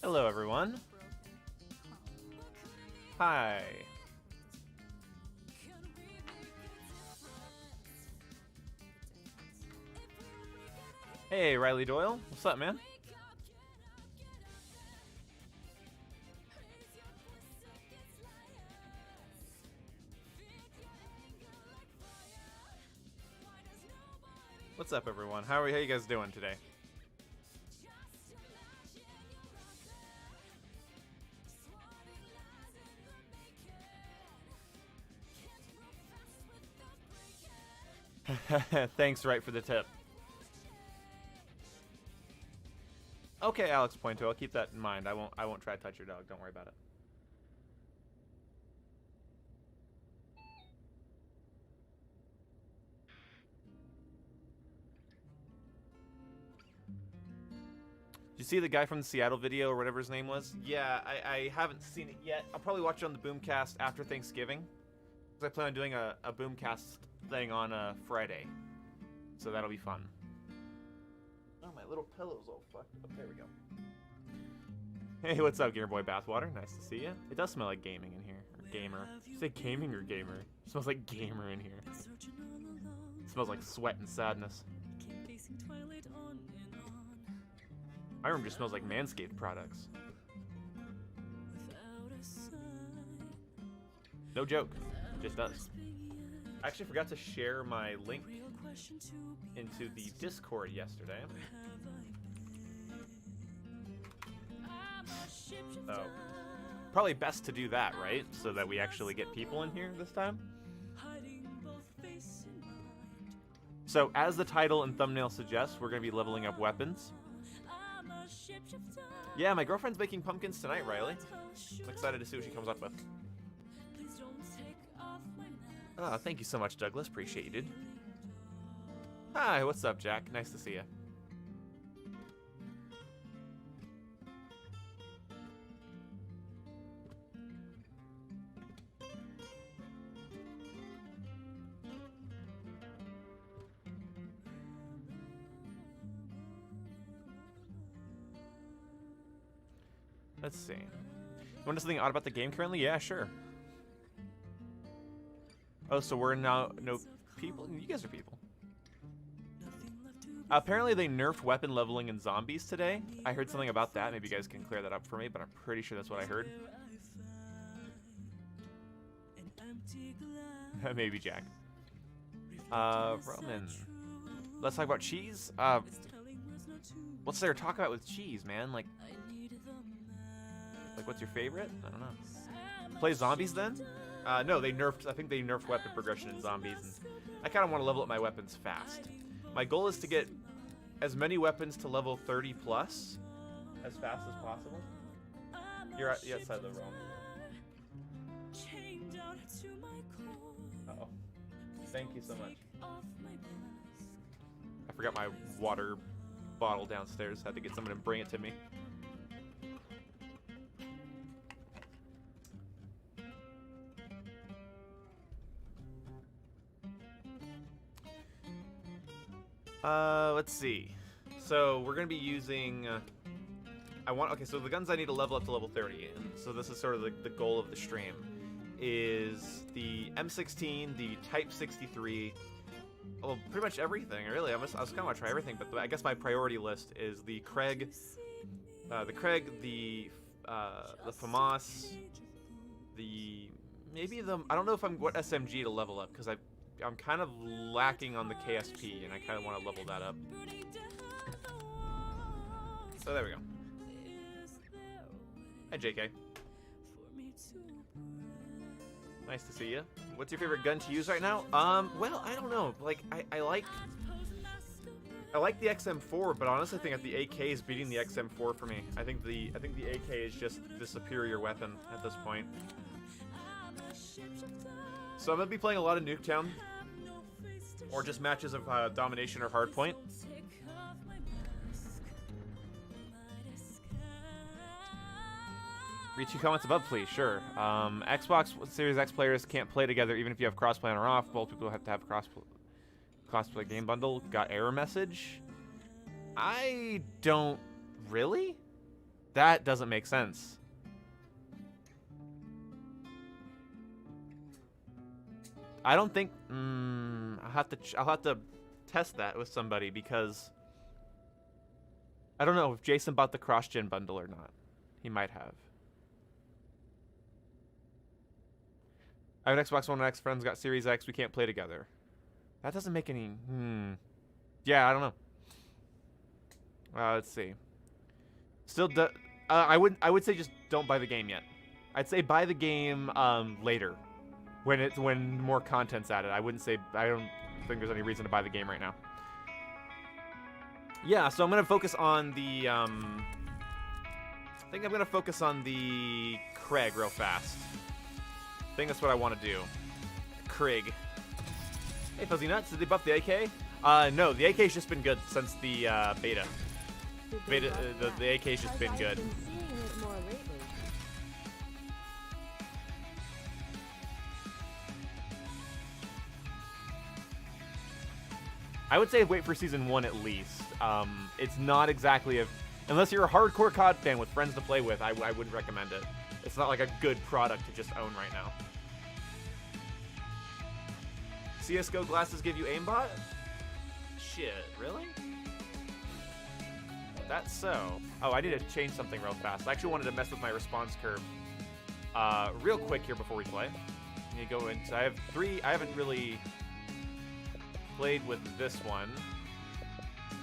Hello, everyone. Hi. Hey, Riley Doyle. What's up, man? What's up, everyone? How are you guys doing today? Thanks, right, for the tip. Okay, Alex Pointo, I'll keep that in mind. I won't try to touch your dog. Don't worry about it. Did you see the guy from the Seattle video or whatever his name was? Yeah, I haven't seen it yet. I'll probably watch it on the Boomcast after Thanksgiving. Because I plan on doing a Boomcast thing on Friday. So that'll be fun. Oh, my little pillow's all fucked up. There we go. Hey, what's up, Gamer Boy Bathwater? Nice to see you. It does smell like gaming in here. Or gamer. Did you say gaming or gamer? It smells like gamer in here. It smells like sweat and sadness. My room just smells like Manscaped products. No joke. It just does. I actually forgot to share my link into the Discord yesterday. So, probably best to do that, right? So that we actually get people in here this time. So, as the title and thumbnail suggests, we're going to be leveling up weapons. Yeah, my girlfriend's making pumpkins tonight, Riley. I'm excited to see what she comes up with. Oh, thank you so much, Douglas. Appreciate you, dude. Hi, what's up, Jack? Nice to see you. Let's see. You want to know something odd about the game currently? Yeah, sure. Oh, so we're now no people? You guys are people. Apparently they nerfed weapon leveling in zombies today. I heard something about that. Maybe you guys can clear that up for me, but I'm pretty sure that's what I heard. Maybe Jack. Roman. Let's talk about cheese. What's there to talk about with cheese, man? Like, what's your favorite? I don't know. Play zombies then? No, they nerfed. I think they nerfed weapon progression in zombies, and I kind of want to level up my weapons fast. My goal is to get as many weapons to level 30 plus as fast as possible. You're outside the realm. Uh-oh. Thank you so much. I forgot my water bottle downstairs. Had to get someone to bring it to me. Let's see. So we're gonna be using. Okay, so the guns I need to level up to level 30, and so this is sort of the goal of the stream, is the M16, the Type 63. Well, pretty much everything, really. I was kind of want to try everything, but I guess my priority list is the Kreg, the FAMAS, I don't know if I'm what SMG to level up because I'm kind of lacking on the KSP, and I kind of want to level that up. So there we go. Hi, JK. Nice to see you. What's your favorite gun to use right now? Well, I don't know. Like, I like the XM4, but honestly, I think the AK is beating the XM4 for me. I think the AK is just the superior weapon at this point. So I'm gonna be playing a lot of Nuketown, or just matches of domination or hardpoint. Read 2 comments above, please. Sure. Xbox Series X players can't play together even if you have crossplay on or off. Both people have to have crossplay game bundle. Got error message. I don't really. That doesn't make sense. I don't think. I'll have to test that with somebody because I don't know if Jason bought the cross-gen bundle or not. He might have. I have an Xbox One X. Friends got Series X. We can't play together. That doesn't make any. Yeah, I don't know. Let's see. Still, I would say just don't buy the game yet. I'd say buy the game later, when more content's added. I wouldn't say. I don't think there's any reason to buy the game right now. Yeah, so I'm gonna focus on the. I think I'm gonna focus on the Craig real fast. I think that's what I want to do. Craig. Hey, Fuzzy Nuts, did they buff the AK? No, the AK's just been good since the beta. The AK's just been good. I would say wait for Season 1 at least. It's not exactly unless you're a hardcore COD fan with friends to play with, I wouldn't recommend it. It's not like a good product to just own right now. CSGO glasses give you aimbot? Shit, really? That's so. Oh, I need to change something real fast. I actually wanted to mess with my response curve real quick here before we play. I need to go into. I have 3. I haven't really played with this one.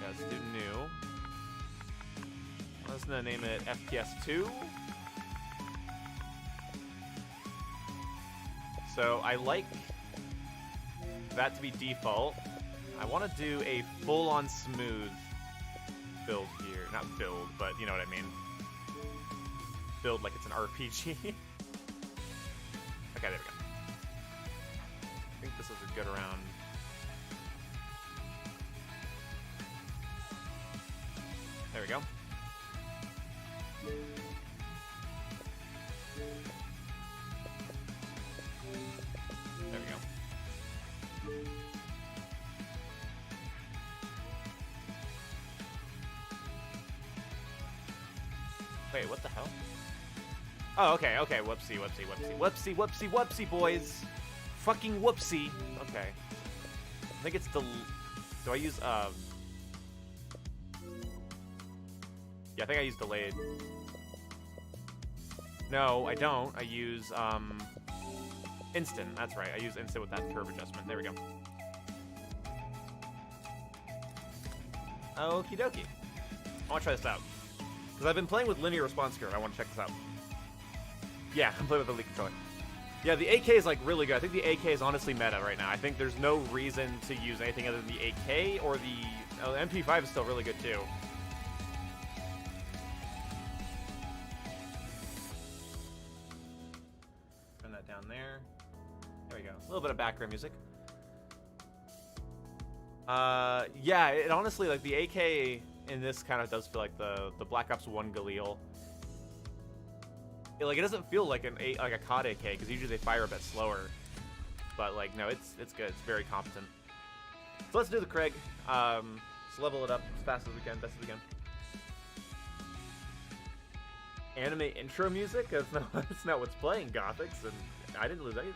Yeah, let's do new. I'm just gonna name it FPS 2. So I like that to be default. I want to do a full-on smooth build here. Not build, but you know what I mean. Build like it's an RPG. Okay, there we go. I think this is a good round. There we go. There we go. Wait, what the hell? Oh, okay, okay. Whoopsie, whoopsie, whoopsie. Whoopsie, whoopsie, whoopsie, boys. Fucking whoopsie. Okay. I think it's do I use, yeah, I think I use delayed. No, I don't. I use, instant. That's right. I use instant with that curve adjustment. There we go. Okie dokie. I want to try this out. Because I've been playing with linear response curve. I want to check this out. Yeah, I'm playing with the Elite controller. Yeah, the AK is like really good. I think the AK is honestly meta right now. I think there's no reason to use anything other than the AK or the MP5 is still really good too. Turn that down there. There we go. A little bit of background music. Yeah, it honestly, like the AK in this kind of does feel like the Black Ops 1 Galil. It doesn't feel like like a COD AK because usually they fire a bit slower. But like no, it's good. It's very competent. So let's do the Craig. Let's level it up as fast as we can, best as we can. Anime intro music? That's not what's playing, Gothics, and I didn't lose anything.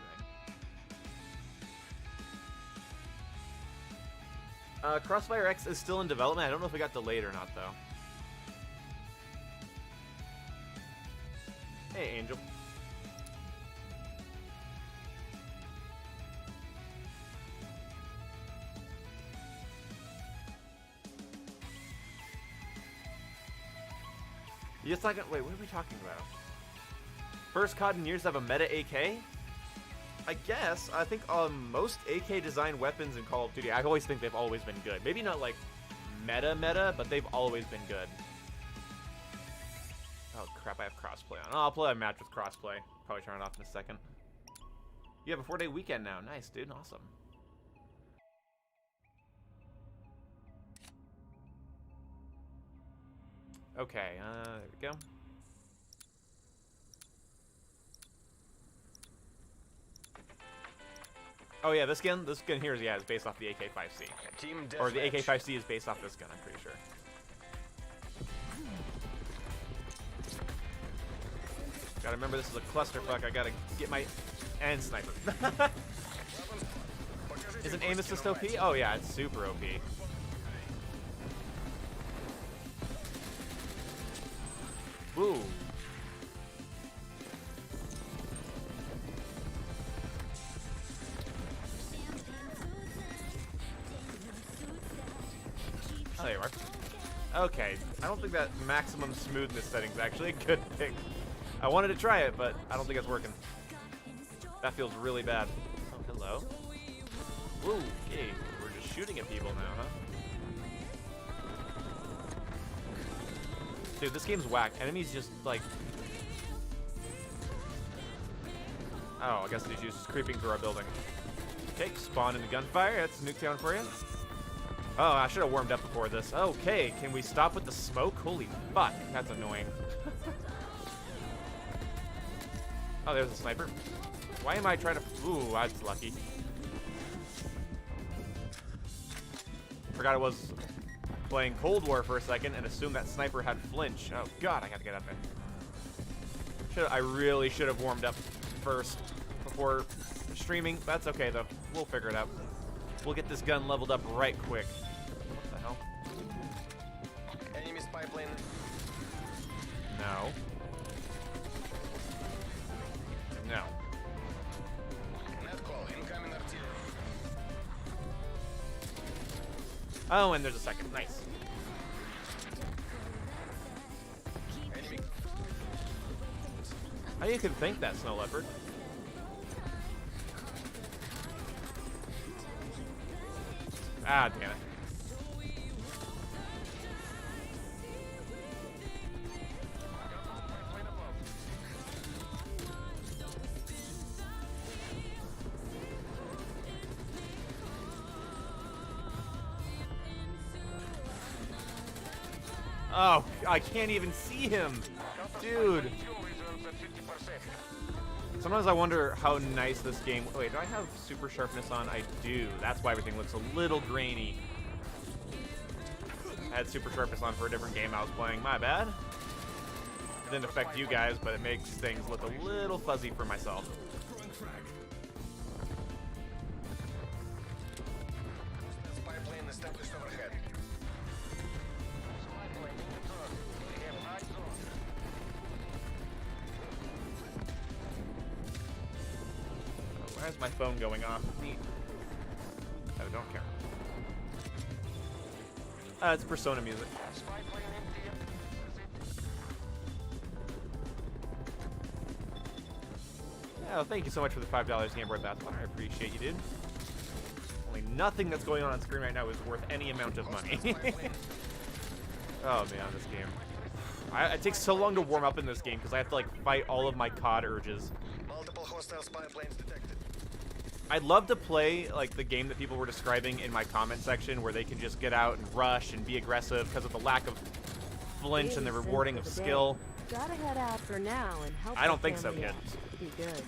Crossfire X is still in development. I don't know if it got delayed or not, though. Hey, Angel. You just talking? Wait, what are we talking about? First COD in years to have a meta AK? I guess. I think most AK designed weapons in Call of Duty, I always think they've always been good. Maybe not like meta, but they've always been good. Oh crap, I have crossplay on. Oh, I'll play a match with crossplay. Probably turn it off in a second. You have a 4-day weekend now. Nice, dude. Awesome. Okay, there we go. Oh yeah, this gun here is based off the AK-5C. Or the AK-5C is based off this gun, I'm pretty sure. Gotta remember this is a clusterfuck. I gotta get my... And sniper. Isn't aim assist OP? Oh yeah, it's super OP. Woo. Oh, there you are. Okay, I don't think that maximum smoothness setting is actually a good thing. I wanted to try it, but I don't think it's working. That feels really bad. Oh, hello. Woo, okay. We're just shooting at people now, huh? Dude, this game's whack. Enemies just, like... Oh, I guess he's just creeping through our building. Okay, spawn into gunfire. That's Nuketown for you. Oh, I should have warmed up before this. Okay, can we stop with the smoke? Holy fuck, that's annoying. Oh, there's a sniper. Why am I trying to... Ooh, that's lucky. Forgot I was playing Cold War for a second and assumed that sniper had flinch. Oh god, I gotta get up there. I really should have warmed up first before streaming. That's okay though. We'll figure it out. We'll get this gun leveled up right quick. What the hell? Enemy spy plane. No. No. Net call. Incoming artillery. Oh, and there's a second. Nice. Enemy. How you can think that, Snow Leopard? Ah, damn it. Oh, I can't even see him. Dude. Sometimes I wonder how nice this game... Wait, do I have super sharpness on? I do. That's why everything looks a little grainy. I had super sharpness on for a different game I was playing. My bad. It didn't affect you guys, but it makes things look a little fuzzy for myself. Spy plane established overhead. Why is my phone going off? Neat. Oh, don't care. It's Persona music. Oh, thank you so much for the $5 Game Boy Bathwater. I appreciate you, dude. Only nothing that's going on screen right now is worth any amount of money. Oh man, this game. It takes so long to warm up in this game because I have to like fight all of my COD urges. Multiple hostile spy planes detected. I'd love to play like the game that people were describing in my comment section where they can just get out and rush and be aggressive because of the lack of flinch and the rewarding of skill. Gotta head out for now and help. I don't think so, kid. Be good.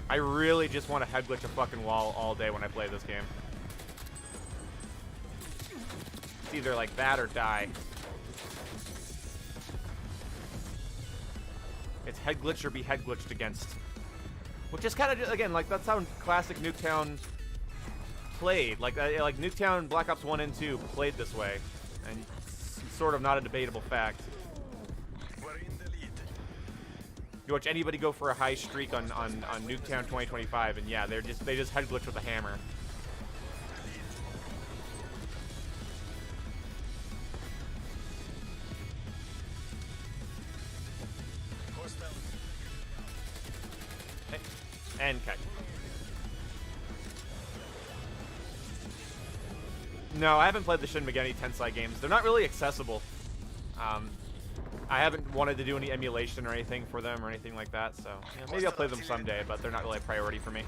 I really just want to head glitch a fucking wall all day when I play this game. It's either like that or die. It's head glitch or be head glitched against. Which is kind of, again, like that's how classic Nuketown played. Like Nuketown, Black Ops 1 and 2 played this way. And it's sort of not a debatable fact. We're in the lead. You watch anybody go for a high streak on Nuketown 2025, and yeah, they just head glitch with a hammer. Hostile. And cut. No, I haven't played the Shin Megami Tensei games. They're not really accessible. I haven't wanted to do any emulation or anything for them or anything like that, so yeah, maybe I'll play them someday, but they're not really a priority for me.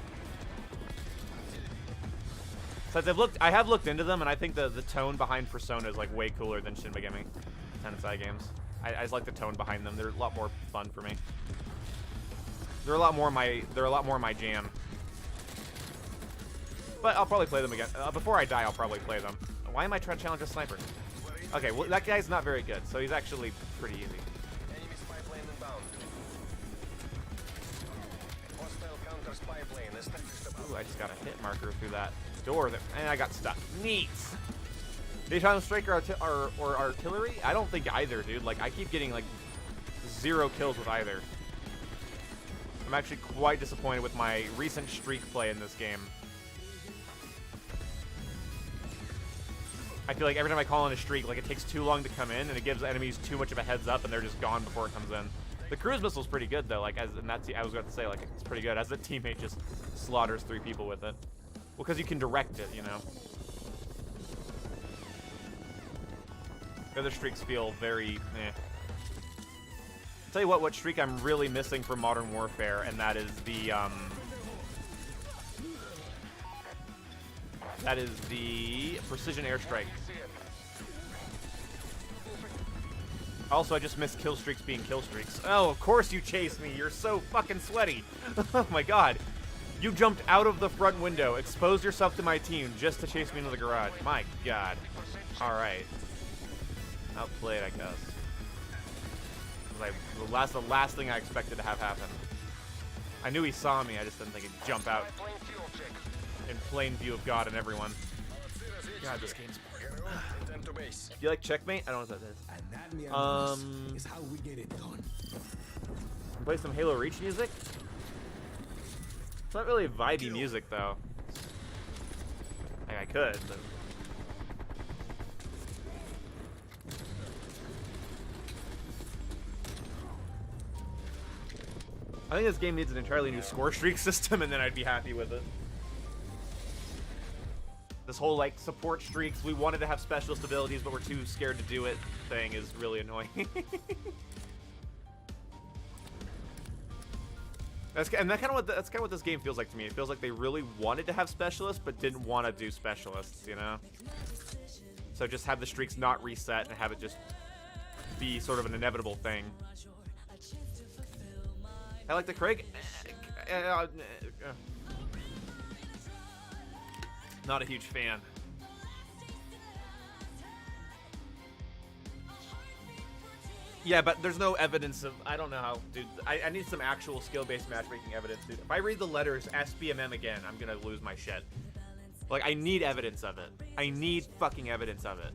Since I have looked into them, and I think the tone behind Persona is like way cooler than Shin Megami Tensei games. I just like the tone behind them. They're a lot more fun for me. They're a lot more my jam. But I'll probably play them again. Before I die, I'll probably play them. Why am I trying to challenge a sniper? Okay, well, that guy's not very good, so he's actually pretty easy. Enemy spy plane inbound. plane established above. Ooh, I just got a hit marker through that door, and I got stuck. Neat! Daytime Striker or Artillery? I don't think either, dude. Like, I keep getting, like, 0 kills with either. I'm actually quite disappointed with my recent streak play in this game. I feel like every time I call in a streak, like, it takes too long to come in, and it gives enemies too much of a heads up, and they're just gone before it comes in. The cruise missile's pretty good, though. Like, and that's, I was about to say, like, it's pretty good. As the teammate just slaughters 3 people with it. Well, because you can direct it, you know. The other streaks feel very, eh. I'll tell you what streak I'm really missing from Modern Warfare, and that is the, precision airstrike. Also, I just miss kill streaks being kill streaks. Oh, of course you chased me. You're so fucking sweaty. Oh my god. You jumped out of the front window, exposed yourself to my team just to chase me into the garage. My god. Alright. Outplayed, I guess. Like, the last thing I expected to have happen. I knew he saw me, I just didn't think he'd jump out in plain view of God and everyone. God, this game's boring. Do you like Checkmate? I don't know what that is. Is how we get it done. Play some Halo Reach music? It's not really vibey music, though. Like, I could, but... I think this game needs an entirely new score streak system, and then I'd be happy with it. This whole, like, support streaks, we wanted to have specialist abilities, but we're too scared to do it thing is really annoying. That's kind of what this game feels like to me. It feels like they really wanted to have specialists, but didn't want to do specialists, you know? So just have the streaks not reset and have it just be sort of an inevitable thing. I like the Craig. Not a huge fan. Yeah, but there's no evidence of... I don't know how... Dude, I need some actual skill-based matchmaking evidence, dude. If I read the letters SBMM again, I'm gonna lose my shit. Like, I need evidence of it. I need fucking evidence of it.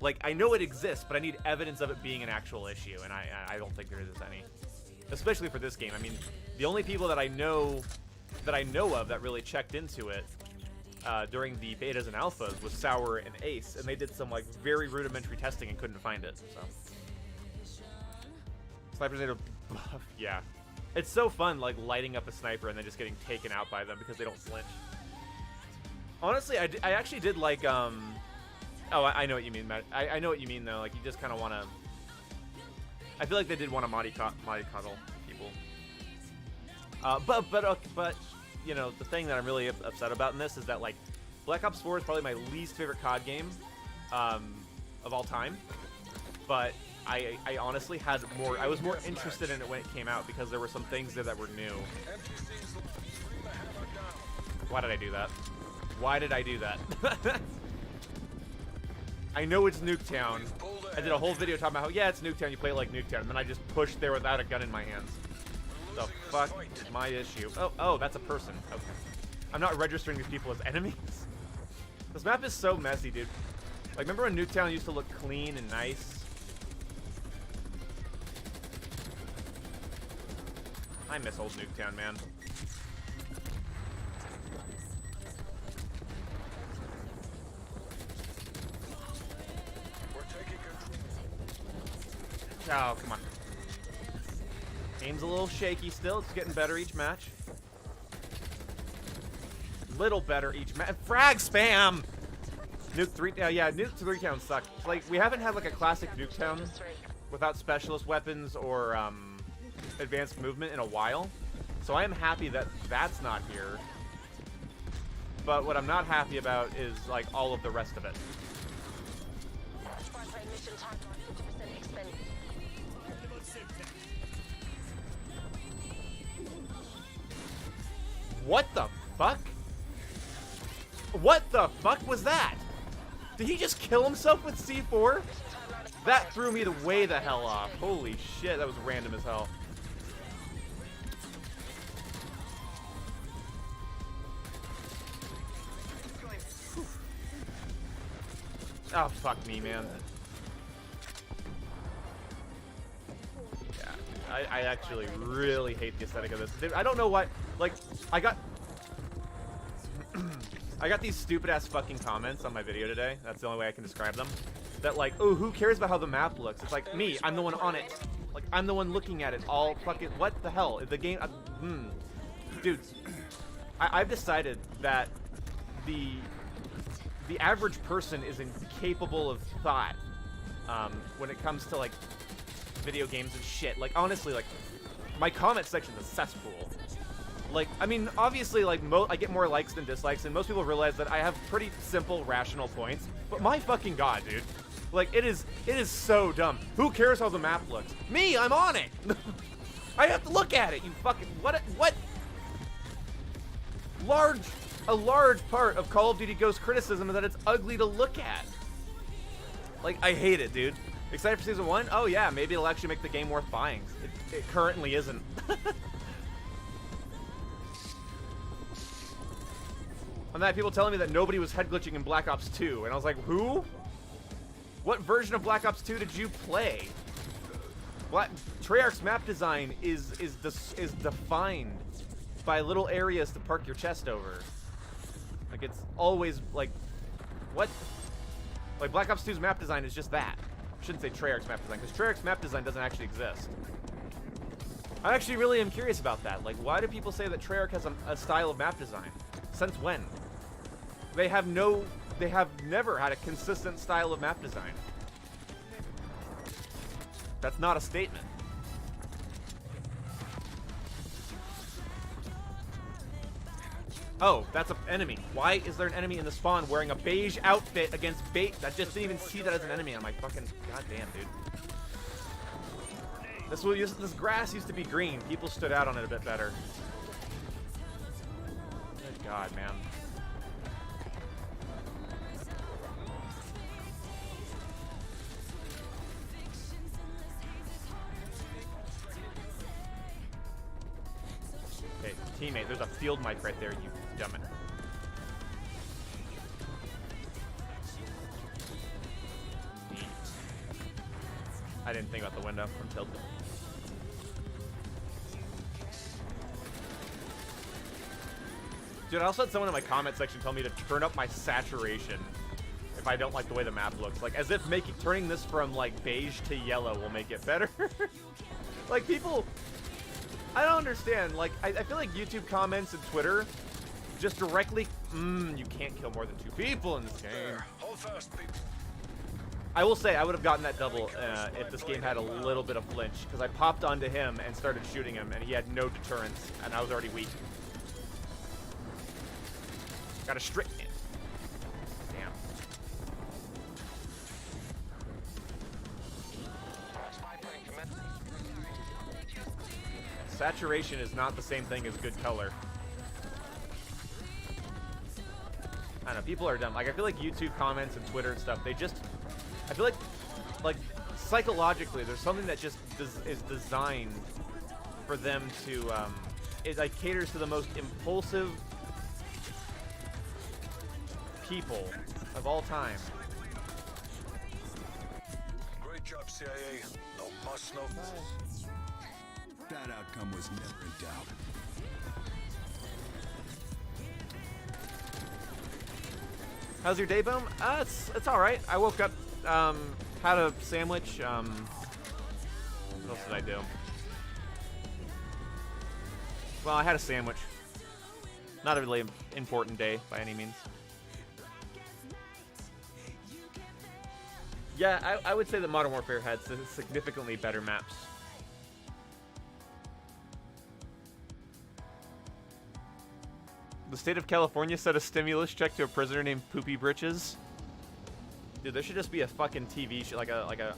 Like, I know it exists, but I need evidence of it being an actual issue, and I don't think there is any. Especially for this game. I mean, the only people that I know of that really checked into it during the betas and alphas was Sour and Ace, and they did some, like, very rudimentary testing and couldn't find it, so... Snipers need a buff, yeah. It's so fun, like, lighting up a sniper and then just getting taken out by them because they don't flinch. Honestly, I actually did like, oh, I know what you mean, Matt. I know what you mean, though. Like, you just kind of want to... I feel like they did want to mollycoddle people. But, you know, the thing that I'm really upset about in this is that, like, Black Ops 4 is probably my least favorite COD game of all time. But I honestly had more... I was more interested in it when it came out because there were some things there that were new. Why did I do that? Why did I do that? I know it's Nuketown. I did a whole video talking about how, yeah, it's Nuketown, you play it like Nuketown, and then I just pushed there without a gun in my hands. The fuck is my issue? Oh, that's a person. Okay. I'm not registering these people as enemies. This map is so messy, dude. Like, remember when Nuketown used to look clean and nice? I miss old Nuketown, man. Oh, come on. Aim's a little shaky still. It's getting better each match. Little better each match. Frag spam! Nuke 3... yeah, Nuke 3 sucked. Like, we haven't had, like, a classic Nuketown without specialist weapons or, advanced movement in a while. So I am happy that that's not here. But what I'm not happy about is, like, all of the rest of it. What the fuck? What the fuck was that? Did he just kill himself with C4? That threw me way the hell off. Holy shit, that was random as hell. Oh, fuck me, man. Yeah, I actually really hate the aesthetic of this. Dude, I don't know why. Like, I got these stupid-ass fucking comments on my video today. That's the only way I can describe them. That like, oh, who cares about how the map looks? It's like, me, I'm the one on it. Like, I'm the one looking at it all fucking... What the hell? The game... Dude, I've decided that the average person is incapable of thought when it comes to, like, video games and shit. Like, honestly, like, my comment section is a cesspool. Like, I mean, obviously, like, I get more likes than dislikes, and most people realize that I have pretty simple, rational points. But my fucking god, dude. Like, it is so dumb. Who cares how the map looks? Me, I'm on it! I have to look at it, you fucking... What? A large part of Call of Duty Ghost criticism is that it's ugly to look at. Like, I hate it, dude. Excited for Season 1? Oh, yeah, maybe it'll actually make the game worth buying. It currently isn't. And I had people telling me that nobody was head glitching in Black Ops 2, and I was like, who? What version of Black Ops 2 did you play? Treyarch's map design is defined by little areas to park your chest over. Like, it's always, like, what? Like, Black Ops 2's map design is just that. I shouldn't say Treyarch's map design, because Treyarch's map design doesn't actually exist. I actually really am curious about that. Like, why do people say that Treyarch has a style of map design? Since when? They have never had a consistent style of map design. That's not a statement. Oh, that's an enemy. Why is there an enemy in the spawn wearing a beige outfit against bait? I just didn't even see that as an enemy on my fucking... Goddamn, dude. This grass used to be green. People stood out on it a bit better. Good God, man. Okay, teammate, there's a field mic right there, you dumbass. Neat. I didn't think about the window. I'm tilted. Dude, I also had someone in my comment section tell me to turn up my saturation if I don't like the way the map looks. Like, as if turning this from, like, beige to yellow will make it better. Like, people... I don't understand. Like, I feel like YouTube comments and Twitter just directly... you can't kill more than 2 people in this game. Hold fast, people. I will say, I would have gotten that double if this game had a little bit of flinch, because I popped onto him and started shooting him, and he had no deterrence, and I was already weak. Got a straight in. Damn. Saturation is not the same thing as good color. I don't know, people are dumb. Like, I feel like YouTube comments and Twitter and stuff, they just... I feel like psychologically, there's something that just is designed for them to, it like caters to the most impulsive people of all time. Great job, CIA. No muss, no fuss. That outcome was never in doubt. How's your day, Boom? It's all right. I woke up, had a sandwich. What else did I do? Well, I had a sandwich. Not a really important day by any means. Yeah, I would say that Modern Warfare had significantly better maps. The state of California sent a stimulus check to a prisoner named Poopy Britches. Dude, there should just be a fucking TV show, like a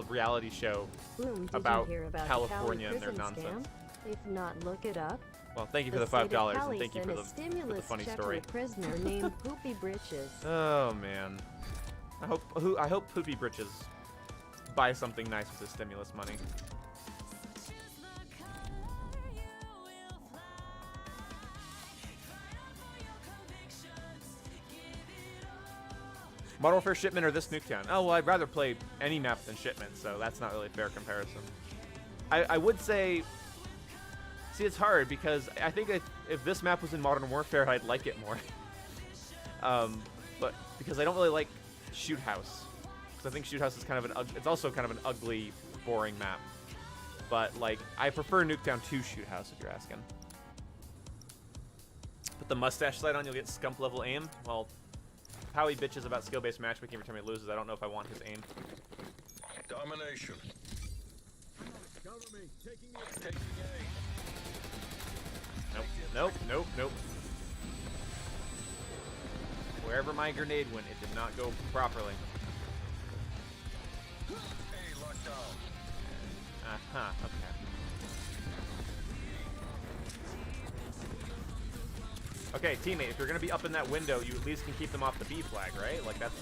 reality show Boom, about, did you hear about California the and their Cali prison nonsense. Scam? If not, look it up. Well, thank you for the state of $5, Cali and thank you sent for a the stimulus funny check story. to a prisoner named Poopy Britches. Oh man, I hope Poopy Britches buys something nice with his stimulus money. Modern Warfare Shipment or this Nuketown? Oh, well, I'd rather play any map than Shipment, so that's not really a fair comparison. I would say... See, it's hard, because I think if this map was in Modern Warfare, I'd like it more. But because I don't really like Shoot House. Because I think Shoot House is kind of it's also kind of an ugly, boring map. But, like, I prefer Nuketown to Shoot House, if you're asking. Put the mustache slide on, you'll get scump level aim. Well, how he bitches about skill-based matchmaking every time he loses, I don't know if I want his aim. Domination. Cover me. Taking it. Taking A. Nope, nope, nope, nope. Wherever my grenade went, it did not go properly. A locked down. Uh-huh, okay. Okay, teammate, if you're gonna be up in that window, you at least can keep them off the B flag, right? Like, that's...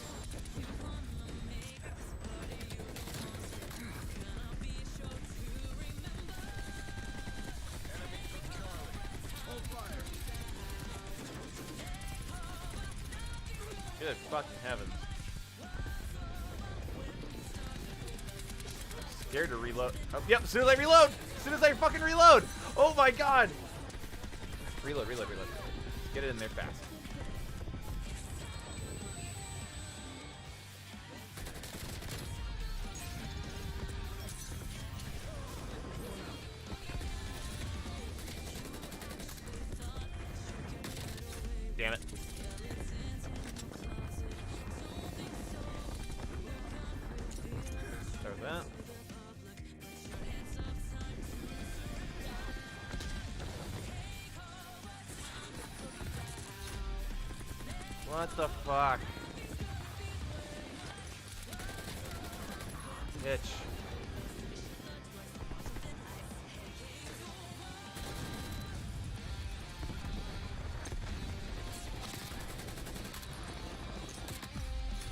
Good fucking heavens. I'm scared to reload. Oh, yep, as soon as I reload! As soon as I fucking reload! Oh my god! Reload, reload, reload. Get it in there fast. Damn it. Start that. What the fuck? Bitch.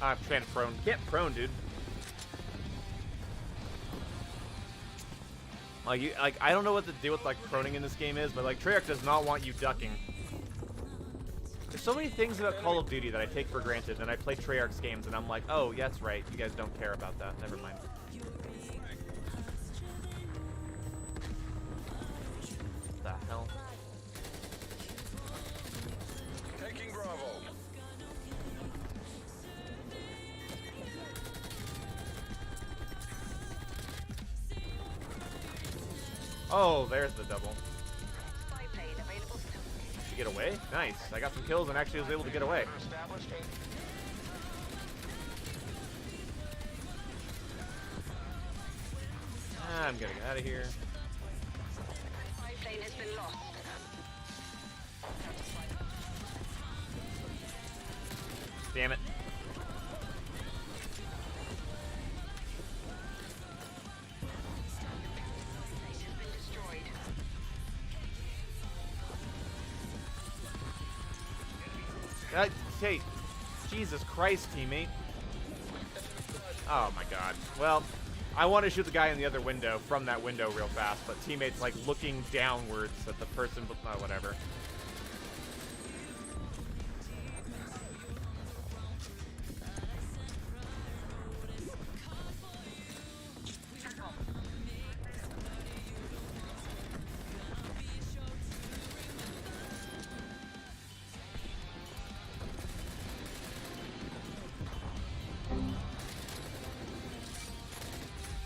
I'm trying to prone. Get prone, dude. Like, I don't know what the deal with, like, proning in this game is, but, like, Treyarch does not want you ducking. There's so many things about Call of Duty that I take for granted, and I play Treyarch's games, and I'm like, oh, yeah, that's right. You guys don't care about that. Never mind. What the hell? Taking Bravo. Oh, there's the double. She get away? Nice. I got some kills and actually was able to get away. I'm gonna get out of here. Damn it. Hey, Jesus Christ, teammate. Oh my god. Well, I want to shoot the guy in the other window from that window real fast, but teammate's like looking downwards at the person, but whatever.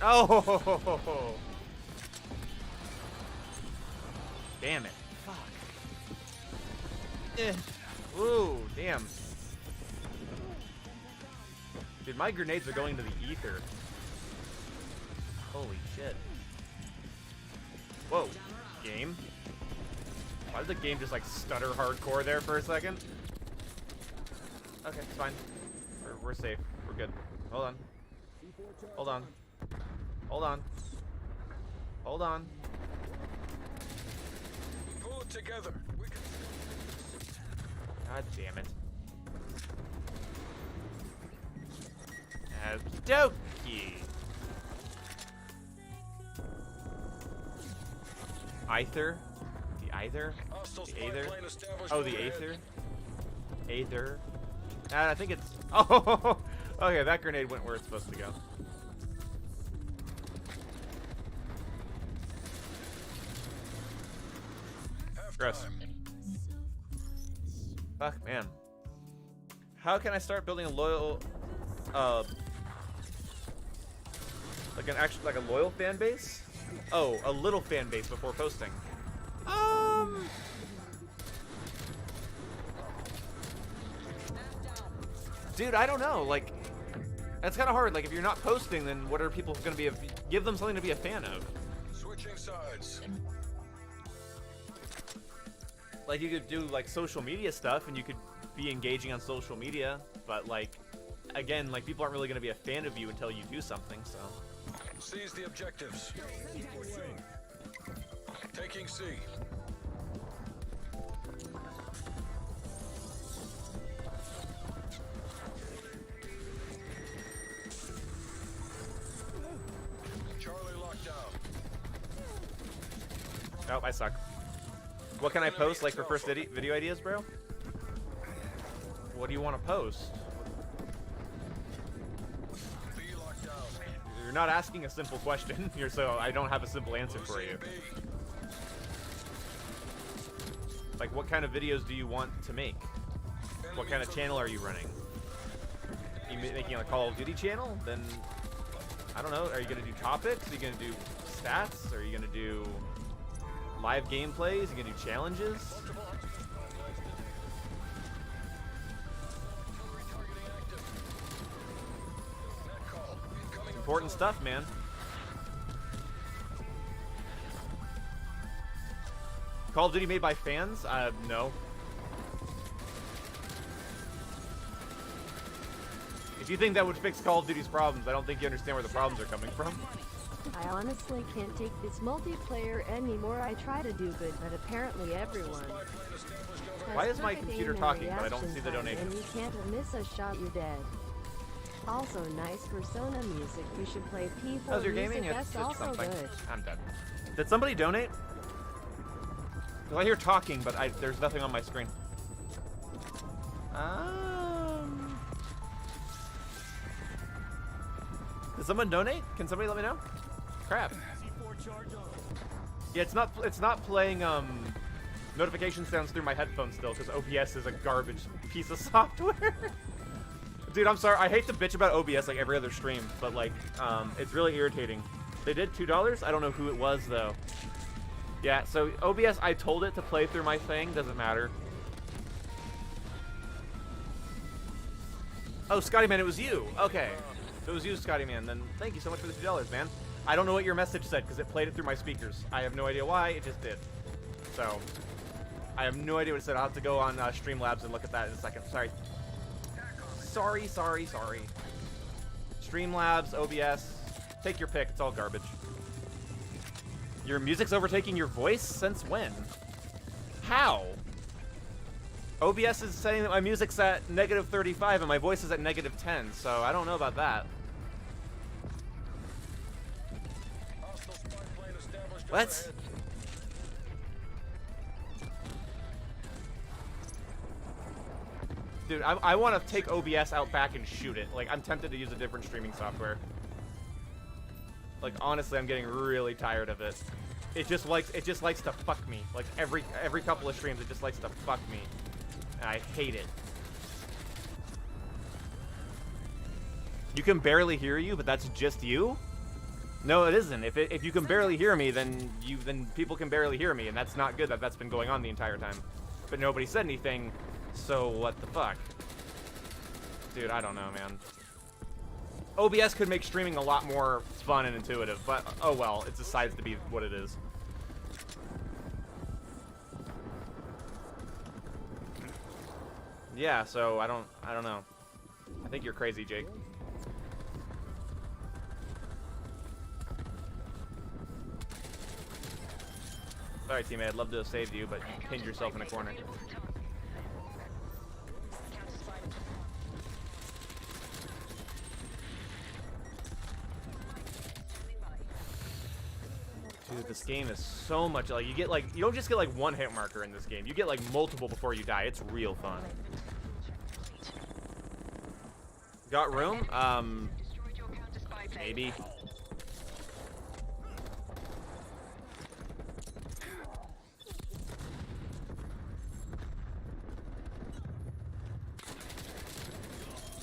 Oh! Damn it. Fuck. Ooh, damn. Dude, my grenades are going to the ether. Holy shit. Whoa. Game? Why did the game just like stutter hardcore there for a second? Okay, it's fine. We're safe. We're good. Hold on. Hold on. Hold on. Hold on. Pull it together. We can... God damn it. Okie dokie. Aether? The Aether? Hostile The spy Aether? plane established Oh, the overhead. Aether? Aether? I think it's... Oh! Okay, that grenade went where it's supposed to go. Gross. Fuck, man. How can I start building a loyal, like a loyal fan base? Oh, a little fan base before posting. Dude, I don't know. Like, that's kind of hard. Like, if you're not posting, then what are people going to be? Give them something to be a fan of. Switching sides. Like, you could do like social media stuff, and you could be engaging on social media. But like, again, like people aren't really going to be a fan of you until you do something. So. Seize the objectives. Taking C. Charlie locked down. Oh, I suck. What can I post, like, for first video ideas, bro? What do you want to post? B locked down. You're not asking a simple question. So I don't have a simple answer for you. B. Like, what kind of videos do you want to make? What kind of channel are you running? Are you making a Call of Duty channel? Then, I don't know. Are you going to do topics? Are you going to do stats? Are you going to do live gameplays? Are you going to do challenges? Important stuff, man. Call of Duty made by fans? No. If you think that would fix Call of Duty's problems, I don't think you understand where the problems are coming from. I honestly can't take this multiplayer anymore. I try to do good, but apparently everyone. Why has is my perfect computer aim and talking, but I don't reaction see the time, donation? And you can't miss a shot, you're dead. Also, nice Persona music. You should play P4 How's your music. gaming? That's It's also something. good. I'm dead. Did somebody donate? 'Cause I hear talking, but there's nothing on my screen. Did someone donate? Can somebody let me know? Crap. Yeah, it's not playing notification sounds through my headphones still because OBS is a garbage piece of software. Dude, I'm sorry. I hate to bitch about OBS like every other stream, but like it's really irritating. They did $2. I don't know who it was though. Yeah, so OBS, I told it to play through my thing. Doesn't matter. Oh, Scotty Man, it was you. Okay. If it was you, Scotty Man, then thank you so much for the $2, man. I don't know what your message said because it played it through my speakers. I have no idea why. It just did. So, I have no idea what it said. I'll have to go on Streamlabs and look at that in a second. Sorry. Sorry. Streamlabs, OBS. Take your pick. It's all garbage. Your music's overtaking your voice? Since when? How? OBS is saying that my music's at -35 and my voice is at -10, so I don't know about that. What? Dude, I want to take OBS out back and shoot it. Like, I'm tempted to use a different streaming software. Like, honestly, I'm getting really tired of it. It just likes to fuck me. Like, every couple of streams, it just likes to fuck me. And I hate it. You can barely hear you, but that's just you? No, it isn't. If you can barely hear me, then people can barely hear me, and that's not good. That's been going on the entire time. But nobody said anything, so what the fuck? Dude, I don't know, man. OBS could make streaming a lot more fun and intuitive, but oh well, it decides to be what it is. Yeah, so I don't know. I think you're crazy, Jake. Sorry, teammate. I'd love to have saved you, but you pinned yourself in a corner. Dude, this game is so much like you don't just get like one hit marker in this game. You get like multiple before you die. It's real fun. Got room? Maybe.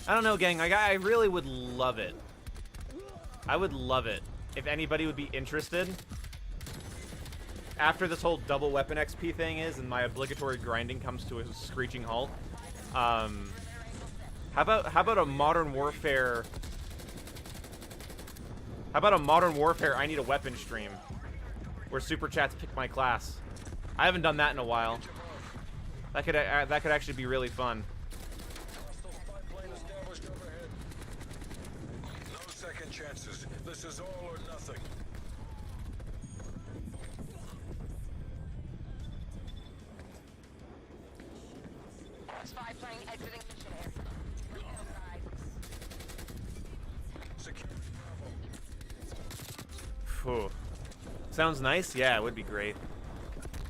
I don't know, gang. I really would love it. I would love it if anybody would be interested. After this whole double weapon XP thing is, and my obligatory grinding comes to a screeching halt, how about a Modern Warfare? How about a Modern Warfare I need a weapon stream, where super chats pick my class? I haven't done that in a while. That could actually be really fun. No second chances. This is all or nothing. Spy plane exiting mission area. Secure. Phew. Sounds nice? Yeah, it would be great.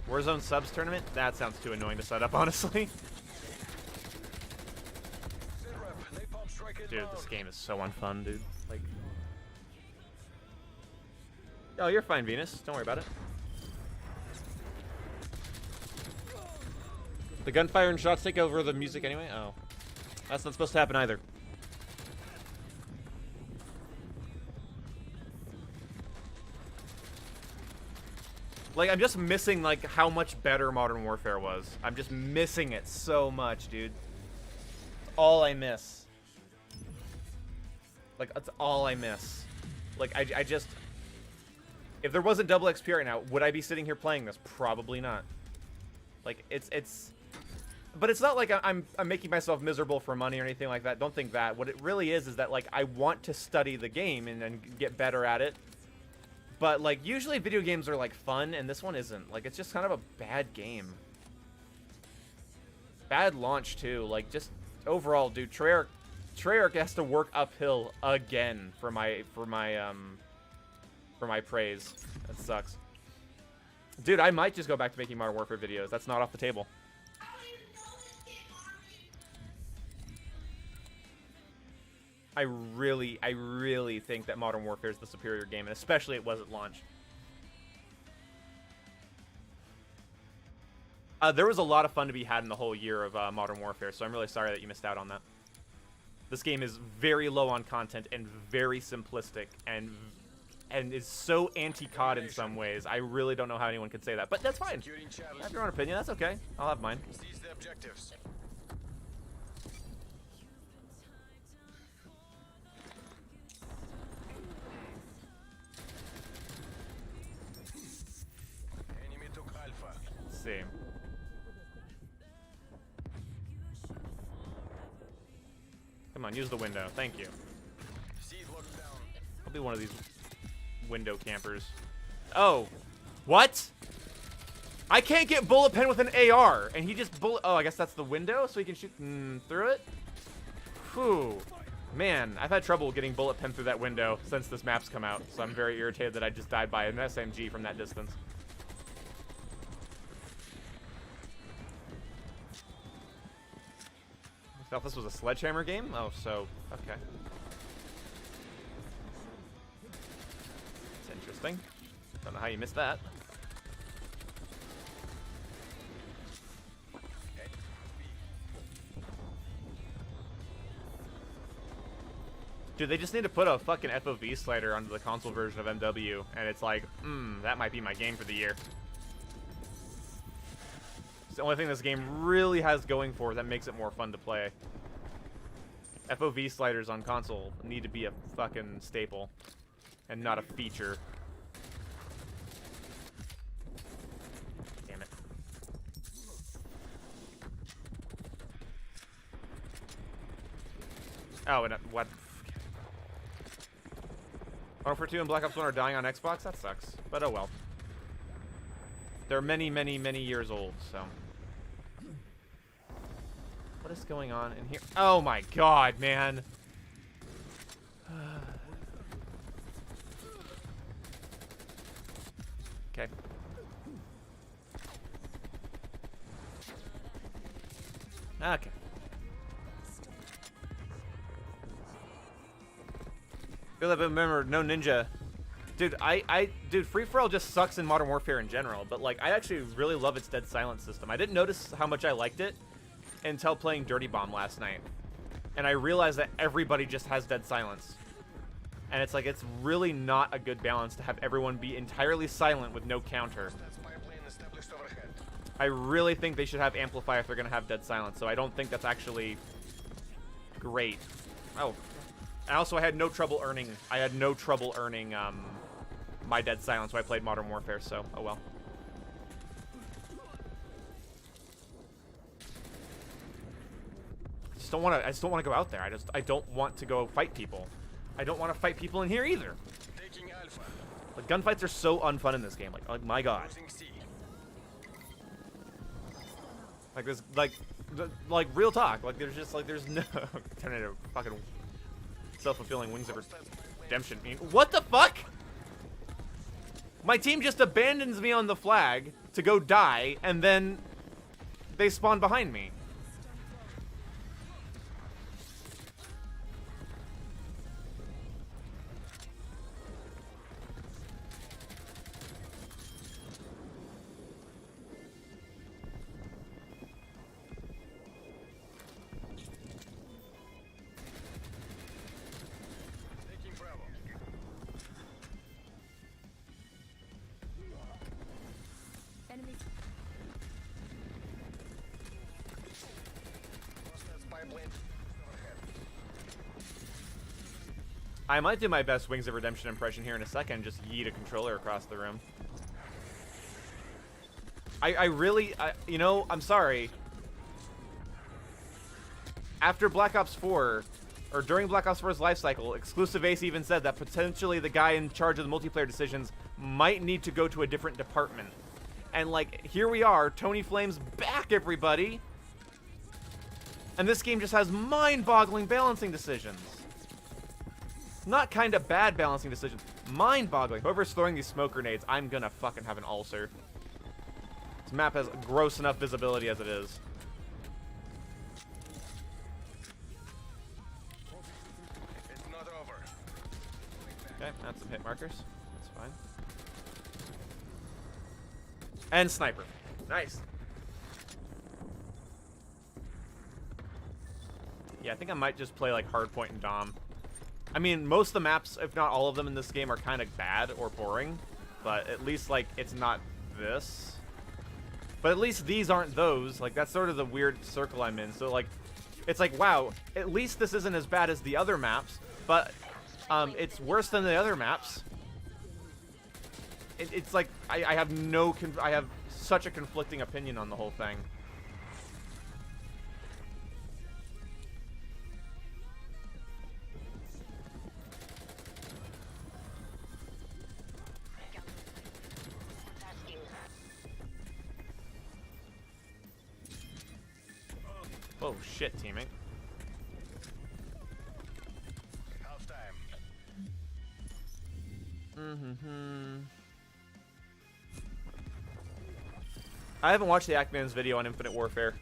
Warzone subs tournament? That sounds too annoying to set up, honestly. Dude, this game is so unfun, dude. Like... Oh, you're fine, Venus. Don't worry about it. The gunfire and shots take over the music anyway? Oh. That's not supposed to happen either. Like, I'm just missing, like, how much better Modern Warfare was. I'm just missing it so much, dude. It's all I miss. Like, that's all I miss. Like, I just... If there wasn't double XP right now, would I be sitting here playing this? Probably not. Like, it's... But it's not like I'm making myself miserable for money or anything like that. Don't think that. What it really is that, like, I want to study the game and get better at it. But, like, usually video games are, like, fun, and this one isn't. Like, it's just kind of a bad game. Bad launch, too. Like, just overall, dude, Treyarch has to work uphill again for my praise. That sucks. Dude, I might just go back to making Modern Warfare videos. That's not off the table. I really think that Modern Warfare is the superior game, and especially it was at launch. There was a lot of fun to be had in the whole year of Modern Warfare, so I'm really sorry that you missed out on that. This game is very low on content and very simplistic and is so anti-COD in some ways. I really don't know how anyone could say that, but that's fine. Have your own opinion. That's okay. I'll have mine. Seize the objectives. Enemy took Alpha. Let's see. Come on, use the window. Thank you. Seize lockdown. I'll be one of these window campers. Oh, what? I can't get bullet pen with an AR, and he just bullet. Oh, I guess that's the window, so he can shoot through it. Whew, man, I've had trouble getting bullet pen through that window since this map's come out, so I'm very irritated that I just died by an SMG from that distance. I thought this was a sledgehammer game. Oh, so okay. Interesting. Don't know how you missed that. Dude, they just need to put a fucking FOV slider onto the console version of MW, and it's like, that might be my game for the year. It's the only thing this game really has going for it that makes it more fun to play. FOV sliders on console need to be a fucking staple, and not a feature. Damn it. Oh, and what? Modern Warfare 2 and Black Ops 1 are dying on Xbox? That sucks. But oh well. They're many, many, many years old, so. What is going on in here? Oh my god, man. Okay. Okay. Because I remember no ninja. Dude, dude, free for all just sucks in Modern Warfare in general. But like, I actually really love its dead silence system. I didn't notice how much I liked it until playing Dirty Bomb last night, and I realized that everybody just has dead silence. And it's like, it's really not a good balance to have everyone be entirely silent with no counter. I really think they should have Amplify if they're going to have dead silence, so I don't think that's actually great. Oh, and also I had no trouble earning my dead silence when I played Modern Warfare, so oh well. I just don't want to go out there. I don't want to go fight people. I don't want to fight people in here either. Like, gunfights are so unfun in this game. Like my god. Like there's like real talk. Like there's no turn into fucking self-fulfilling Wings of Redemption. What the fuck? My team just abandons me on the flag to go die, and then they spawn behind me. I might do my best Wings of Redemption impression here in a second, just yeet a controller across the room. I really, you know, I'm sorry. After Black Ops 4, or during Black Ops 4's life cycle, Exclusive Ace even said that potentially the guy in charge of the multiplayer decisions might need to go to a different department. And like, here we are, Tony Flame's back, everybody! And this game just has mind-boggling balancing decisions. Not kind of bad balancing decisions. Mind-boggling. Whoever's throwing these smoke grenades, I'm gonna fucking have an ulcer. This map has gross enough visibility as it is. It's not over. Okay, that's some hit markers. That's fine. And sniper. Nice. Yeah, I think I might just play like Hardpoint and Dom. I mean, most of the maps, if not all of them in this game, are kind of bad or boring. But at least, like, it's not this. But at least these aren't those. Like, that's sort of the weird circle I'm in. So, like, it's like, wow, at least this isn't as bad as the other maps. But it's worse than the other maps. It's like, I have I have such a conflicting opinion on the whole thing. Oh shit, teammate. Half time. I haven't watched the Ackman's video on Infinite Warfare.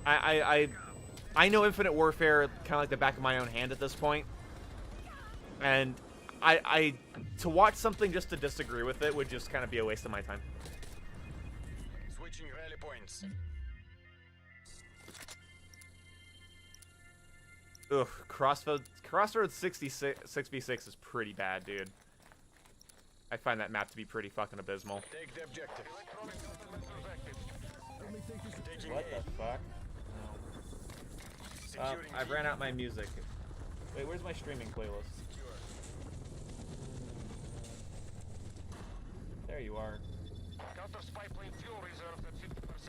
I know Infinite Warfare kind of like the back of my own hand at this point. And to watch something just to disagree with it would just kind of be a waste of my time. Switching rally points. Ugh, Crossroads 6v6 is pretty bad, dude. I find that map to be pretty fucking abysmal. Take the objective. What the fuck? I ran out my music. Wait, where's my streaming playlist? There you are. Counter spy plane fuel reserve at 50%.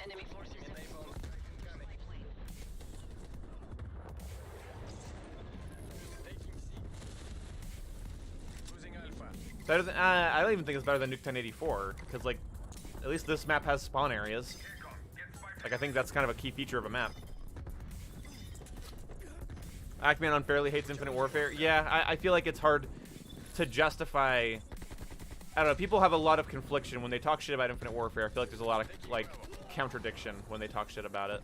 Enemy forces in Losing Alpha. Better than I don't even think it's better than Nuketown 84 because like at least this map has spawn areas. Like I think that's kind of a key feature of a map. Ackman unfairly hates Infinite Warfare. Yeah, I feel like it's hard to justify. I don't know. People have a lot of confliction when they talk shit about Infinite Warfare. I feel like there's a lot of like contradiction when they talk shit about it.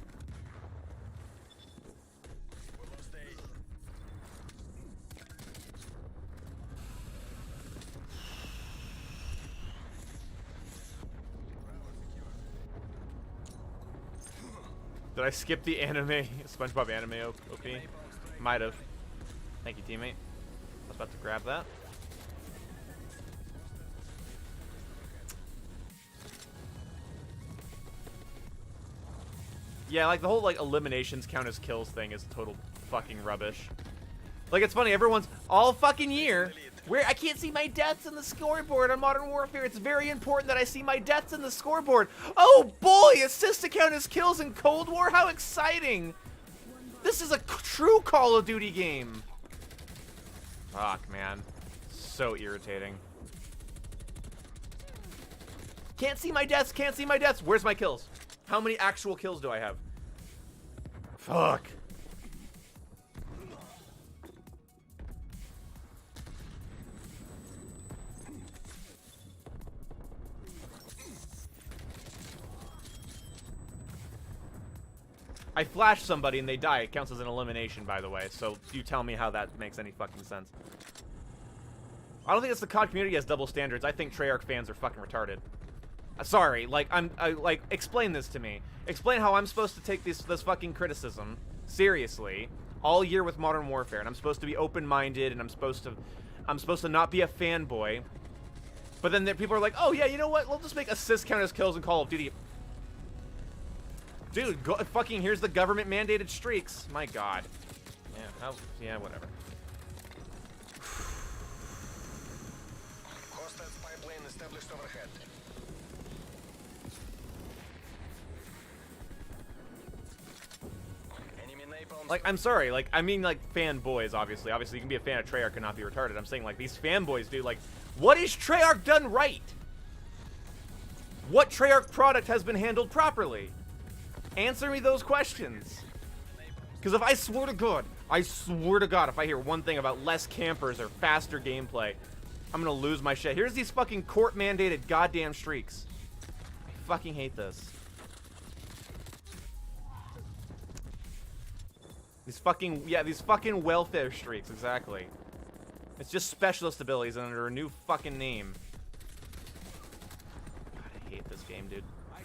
Did I skip the anime, SpongeBob anime OP? Might have. Thank you, teammate. I was about to grab that. Yeah, like the whole like eliminations count as kills thing is total fucking rubbish. Like it's funny, everyone's all fucking year where I can't see my deaths in the scoreboard on Modern Warfare. It's very important that I see my deaths in the scoreboard. Oh boy, assists to count as kills in Cold War. How exciting! This is a true Call of Duty game. Fuck, man. So irritating. Can't see my deaths, can't see my deaths. Where's my kills? How many actual kills do I have? Fuck. I flash somebody and they die. It counts as an elimination, by the way. So you tell me how that makes any fucking sense. I don't think it's the COD community has double standards. I think Treyarch fans are fucking retarded. Sorry, like like explain this to me. Explain how I'm supposed to take this fucking criticism seriously all year with Modern Warfare, and I'm supposed to be open-minded, and I'm supposed to not be a fanboy. But then people are like, oh yeah, you know what? We'll just make assists count as kills in Call of Duty. Dude, fucking here's the government mandated streaks. My God. Yeah, yeah, whatever. Hostile spy plane established overhead. Enemy napalm. Like, I'm sorry, like, I mean, like, fanboys, obviously. Obviously, you can be a fan of Treyarch and not be retarded. I'm saying, like, these fanboys, dude, like, what is Treyarch done right? What Treyarch product has been handled properly? Answer me those questions. Because if I swear to God, if I hear one thing about less campers or faster gameplay, I'm gonna lose my shit. Here's these fucking court-mandated goddamn streaks. I fucking hate this. These fucking welfare streaks, exactly. It's just specialist abilities under a new fucking name. God, I hate this game, dude. I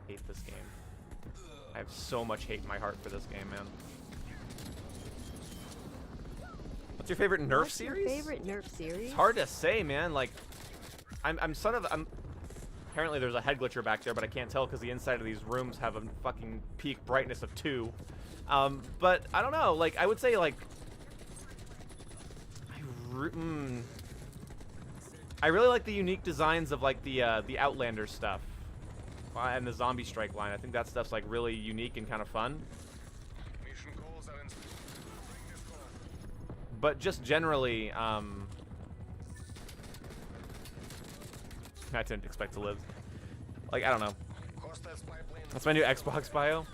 hate this game. I have so much hate in my heart for this game, man. What's your favorite Nerf What's series? your favorite Nerf series? It's hard to say, man. Like, I'm apparently there's a head glitcher back there, but I can't tell because the inside of these rooms have a fucking peak brightness of 2. But I don't know. Like, I would say like, I really like the unique designs of like the Outlander stuff. And the Zombie Strike line. I think that stuff's like really unique and kind of fun. Mission goals are in. Bring this goal. But just generally, I didn't expect to live. Like, I don't know. Hostile spy plane. That's my new Xbox bio.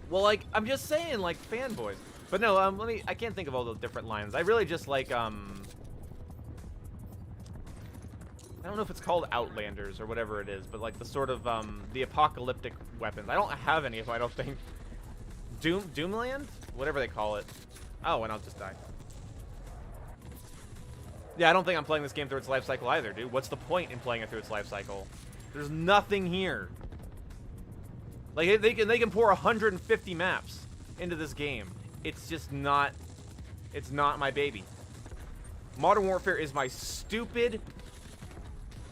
Well, like, I'm just saying, like, fanboys. But no, I can't think of all the different lines. I really just like, I don't know if it's called Outlanders or whatever it is, but like the sort of, the apocalyptic weapons. I don't have any, if I don't think. Doomland? Whatever they call it. Oh, and I'll just die. Yeah, I don't think I'm playing this game through its life cycle either, dude. What's the point in playing it through its life cycle? There's nothing here. Like, they can pour 150 maps into this game. It's just not, it's not my baby. Modern Warfare is my stupid,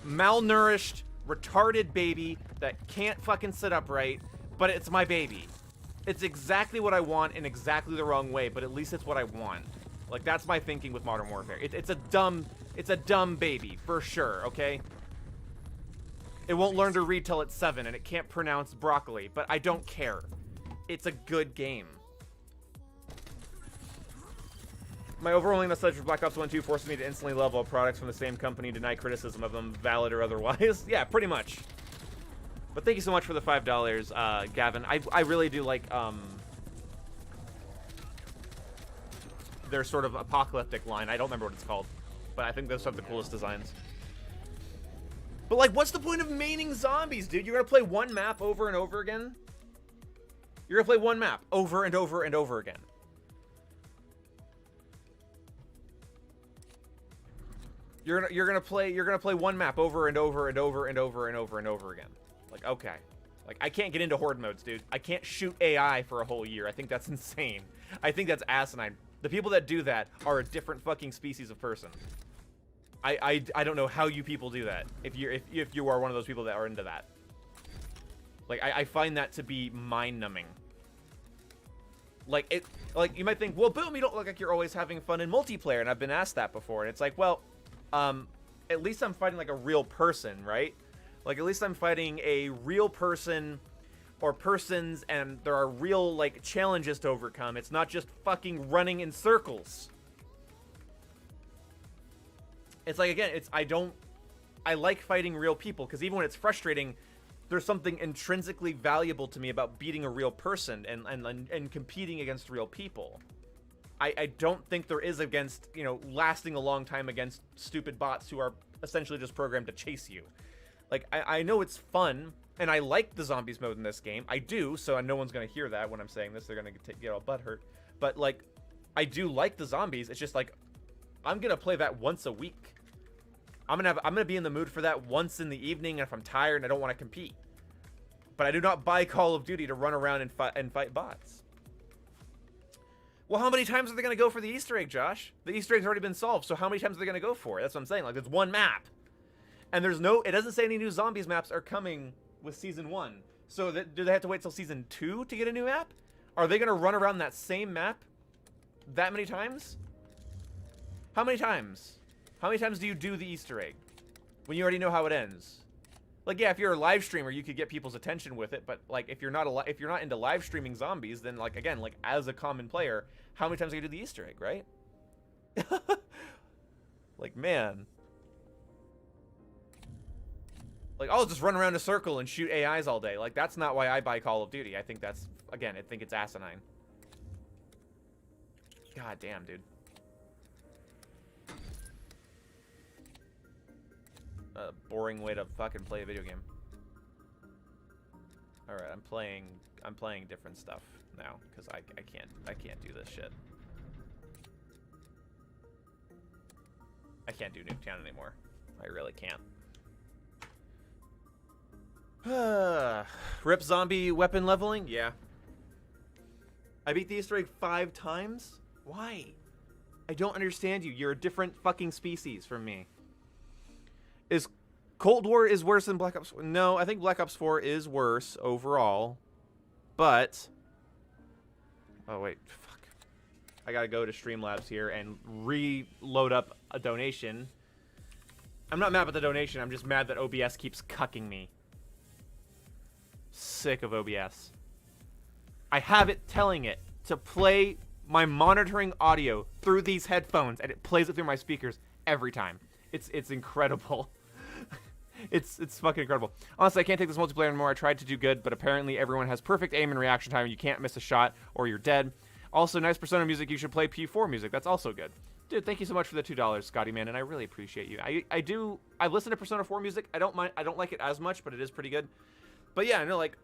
malnourished, retarded baby that can't fucking sit upright, but it's my baby. It's exactly what I want in exactly the wrong way, but at least it's what I want. Like, that's my thinking with Modern Warfare. It's a dumb baby, for sure, okay? It won't learn to read till it's 7, and it can't pronounce broccoli, but I don't care. It's a good game. My overwhelming nostalgia for Black Ops 1 2 forces me to instantly love all products from the same company, deny criticism of them, valid or otherwise. Yeah, pretty much. But thank you so much for the $5, Gavin. I really do like, their sort of apocalyptic line. I don't remember what it's called, but I think those have the coolest designs. But, like, what's the point of maining zombies, dude? You're gonna play one map over and over again? You're gonna play one map over and over and over again. You're gonna play one map over and over and over and over and over and over again. Like, okay. Like, I can't get into horde modes, dude. I can't shoot AI for a whole year. I think that's insane. I think that's asinine. The people that do that are a different fucking species of person. I don't know how you people do that. If you are one of those people that are into that. Like, I find that to be mind-numbing. Like, you might think, well, Boom, you don't look like you're always having fun in multiplayer, and I've been asked that before. And it's like, well, at least I'm fighting like a real person, right? Like, at least I'm fighting a real person or persons, and there are real, like, challenges to overcome. It's not just fucking running in circles. It's like, again, I like fighting real people, because even when it's frustrating, there's something intrinsically valuable to me about beating a real person and competing against real people. I don't think there is against, you know, lasting a long time against stupid bots who are essentially just programmed to chase you. Like, I know it's fun, and I like the zombies mode in this game. I do, so no one's going to hear that when I'm saying this. They're going to get all butthurt. But, like, I do like the zombies. It's just, like, I'm going to play that once a week. I'm gonna be in the mood for that once in the evening if I'm tired and I don't want to compete. But I do not buy Call of Duty to run around and fight bots. Well, how many times are they gonna go for the Easter egg, Josh? The Easter egg's already been solved, so how many times are they gonna go for it? That's what I'm saying. Like, there's one map, and it doesn't say any new zombies maps are coming with season 1. So do they have to wait till season 2 to get a new map? Are they gonna run around that same map that many times? How many times? How many times do you do the Easter egg when you already know how it ends? Like, yeah, if you're a live streamer, you could get people's attention with it, but like, if you're not into live streaming zombies, then, like, again, like, as a common player, how many times do you do the Easter egg, right? Like, man. Like, I'll just run around in a circle and shoot AIs all day. Like, that's not why I buy Call of Duty. I think that's, again, I think it's asinine. God damn, dude. A boring way to fucking play a video game. All right, I'm playing different stuff now because I can't do this shit. I can't do Nuketown anymore. I really can't. Rip zombie weapon leveling? Yeah. I beat the Easter egg 5 times? Why? I don't understand you. You're a different fucking species from me. Is Cold War is worse than Black Ops 4? No, I think Black Ops 4 is worse overall. But... oh, wait. Fuck. I gotta go to Streamlabs here and reload up a donation. I'm not mad at the donation. I'm just mad that OBS keeps cucking me. Sick of OBS. I have it telling it to play my monitoring audio through these headphones, and it plays it through my speakers every time. It's incredible. It's fucking incredible. Honestly, I can't take this multiplayer anymore. I tried to do good, but apparently everyone has perfect aim and reaction time, and you can't miss a shot or you're dead. Also, nice Persona music. You should play P4 music. That's also good. Dude, thank you so much for the $2, Scotty, man, and I really appreciate you. I listen to Persona 4 music. I don't like it as much, but it is pretty good. But yeah, I know, like,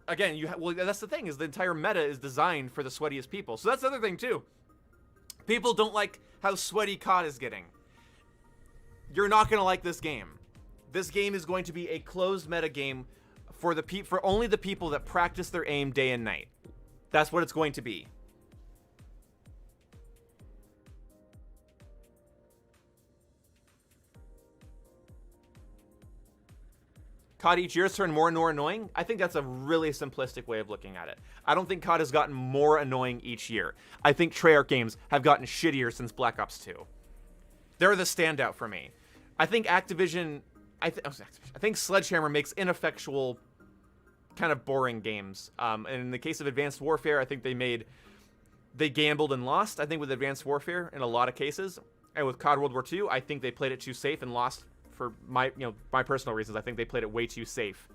again, well, that's the thing, is the entire meta is designed for the sweatiest people. So that's the other thing, too. People don't like how sweaty COD is getting. You're not going to like this game. This game is going to be a closed meta game for only the people that practice their aim day and night. That's what it's going to be. COD each year has turned more and more annoying. I think that's a really simplistic way of looking at it. I don't think COD has gotten more annoying each year. I think Treyarch games have gotten shittier since Black Ops 2. They're the standout for me. I think Activision... I think Sledgehammer makes ineffectual, kind of boring games. And in the case of Advanced Warfare, I think they gambled and lost. I think with Advanced Warfare in a lot of cases. And with COD World War II, I think they played it too safe and lost for my personal reasons. I think they played it way too safe.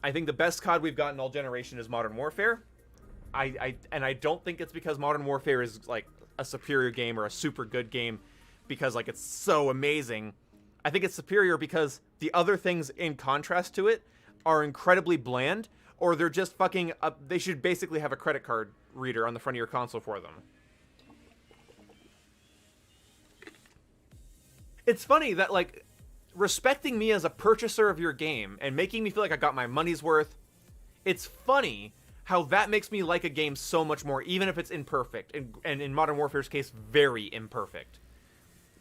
I think the best COD we've gotten all generation is Modern Warfare. And I don't think it's because Modern Warfare is like a superior game or a super good game because like it's so amazing. I think it's superior because the other things in contrast to it are incredibly bland, or they're just fucking they should basically have a credit card reader on the front of your console for them. It's funny that, like, respecting me as a purchaser of your game and making me feel like I got my money's worth. It's funny how that makes me like a game so much more, even if it's imperfect, and in Modern Warfare's case, very imperfect.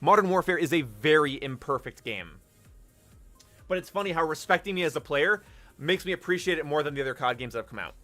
Modern Warfare is a very imperfect game. But it's funny how respecting me as a player makes me appreciate it more than the other COD games that have come out.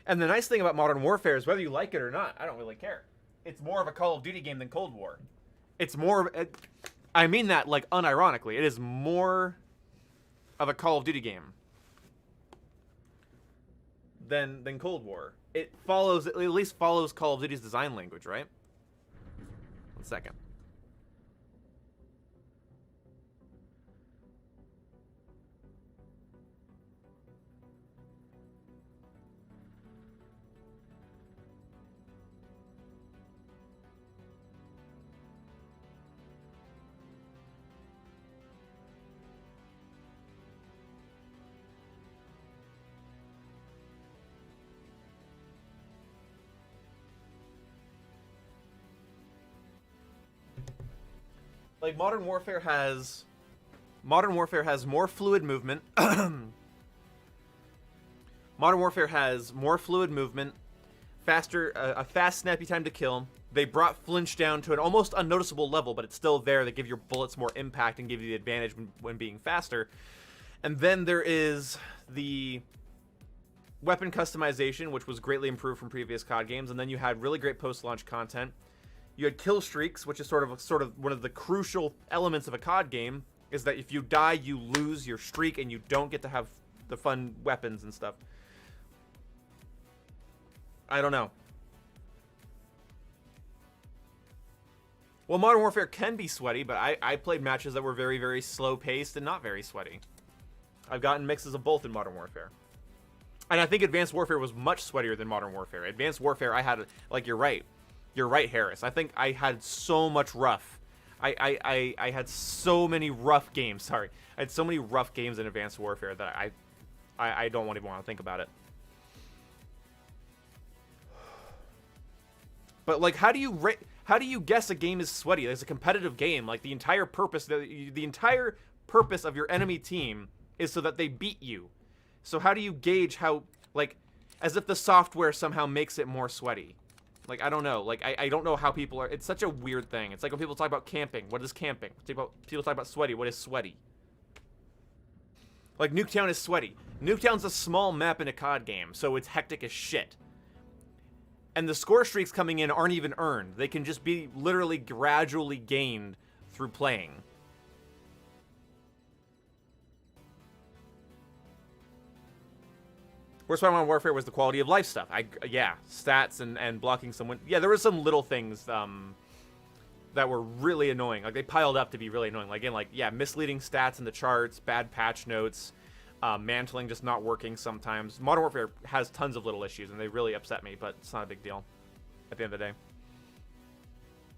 And the nice thing about Modern Warfare is whether you like it or not, I don't really care. It's more of a Call of Duty game than Cold War. It's more... I mean that, like, unironically. It is more of a Call of Duty game than Cold War. It follows... It at least follows Call of Duty's design language, right? 1 second. Like, Modern Warfare has more fluid movement. Modern Warfare has more fluid movement, a fast, snappy time to kill. They brought flinch down to an almost unnoticeable level, but it's still there. They give your bullets more impact and give you the advantage when being faster. And then there is the weapon customization, which was greatly improved from previous COD games. And then you had really great post-launch content. You had kill streaks, which is sort of one of the crucial elements of a COD game, is that if you die, you lose your streak and you don't get to have the fun weapons and stuff. I don't know. Well, Modern Warfare can be sweaty, but I played matches that were very, very slow-paced and not very sweaty. I've gotten mixes of both in Modern Warfare. And I think Advanced Warfare was much sweatier than Modern Warfare. Advanced Warfare, I had, like, you're right. You're right, Harris. I think I had so much rough. I had so many rough games. Sorry. I had so many rough games in Advanced Warfare that I don't even want to think about it. But, like, how do you guess a game is sweaty? It's a competitive game. Like, the entire purpose of your enemy team is so that they beat you. So how do you gauge how, like, as if the software somehow makes it more sweaty? Like, I don't know. Like, I don't know how people are... It's such a weird thing. It's like when people talk about camping. What is camping? People talk about sweaty. What is sweaty? Like, Nuketown is sweaty. Nuketown's a small map in a COD game, so it's hectic as shit. And the score streaks coming in aren't even earned. They can just be literally gradually gained through playing. Worst part of Modern Warfare was the quality of life stuff. Yeah, stats and blocking someone. Yeah, there were some little things that were really annoying. Like, they piled up to be really annoying. Like, again, like, yeah, misleading stats in the charts, bad patch notes, mantling just not working sometimes. Modern Warfare has tons of little issues, and they really upset me, but it's not a big deal at the end of the day.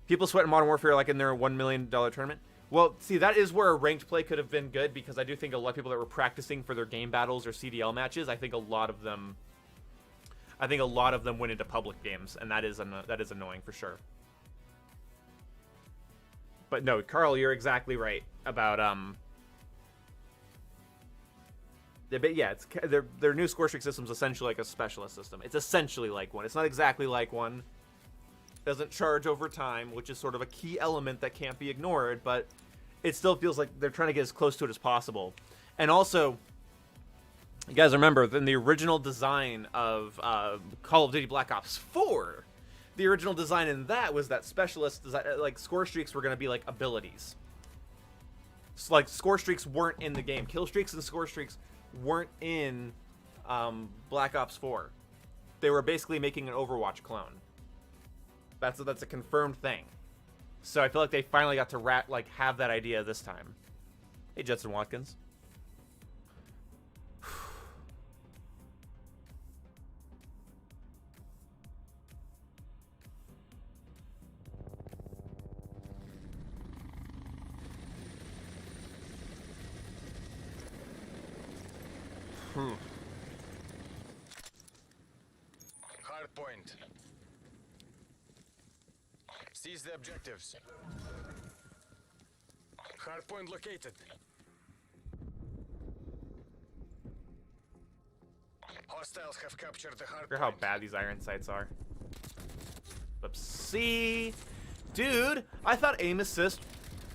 People sweat in Modern Warfare like in their $1 million tournament. Well, see, that is where a ranked play could have been good, because I do think a lot of people that were practicing for their game battles or CDL matches, I think a lot of them went into public games, and that is annoying for sure. But no, Carl, you're exactly right about but yeah, it's their new score streak system is essentially like a specialist system. It's essentially like one. It's not exactly like one. It doesn't charge over time, which is sort of a key element that can't be ignored, but it still feels like they're trying to get as close to it as possible. And also, you guys remember, in the original design of Call of Duty Black Ops 4, the original design in that was that specialist design, like, score streaks were going to be like abilities. So, like, score streaks weren't in the game. Kill streaks and score streaks weren't in Black Ops 4. They were basically making an Overwatch clone. That's a confirmed thing. So I feel like they finally got to have that idea this time. Hey, Jetson Watkins. hardpoint. Seize the objectives. Hardpoint located. Hostiles have captured the hardpoint. Look how bad these iron sights are. Oops. See? Dude, I thought aim assist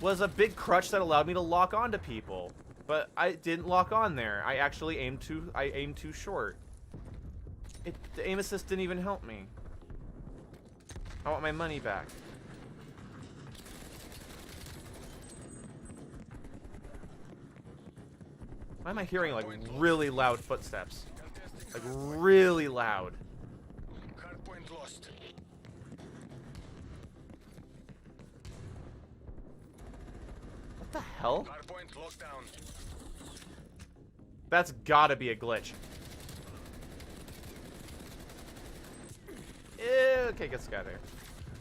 was a big crutch that allowed me to lock onto people. But I didn't lock on there. I actually aimed too short. The aim assist didn't even help me. I want my money back. Why am I hearing like really loud footsteps? Like really loud. Hardpoint lost. What the hell? Hardpoint locked down. That's gotta be a glitch. Okay, get this guy there.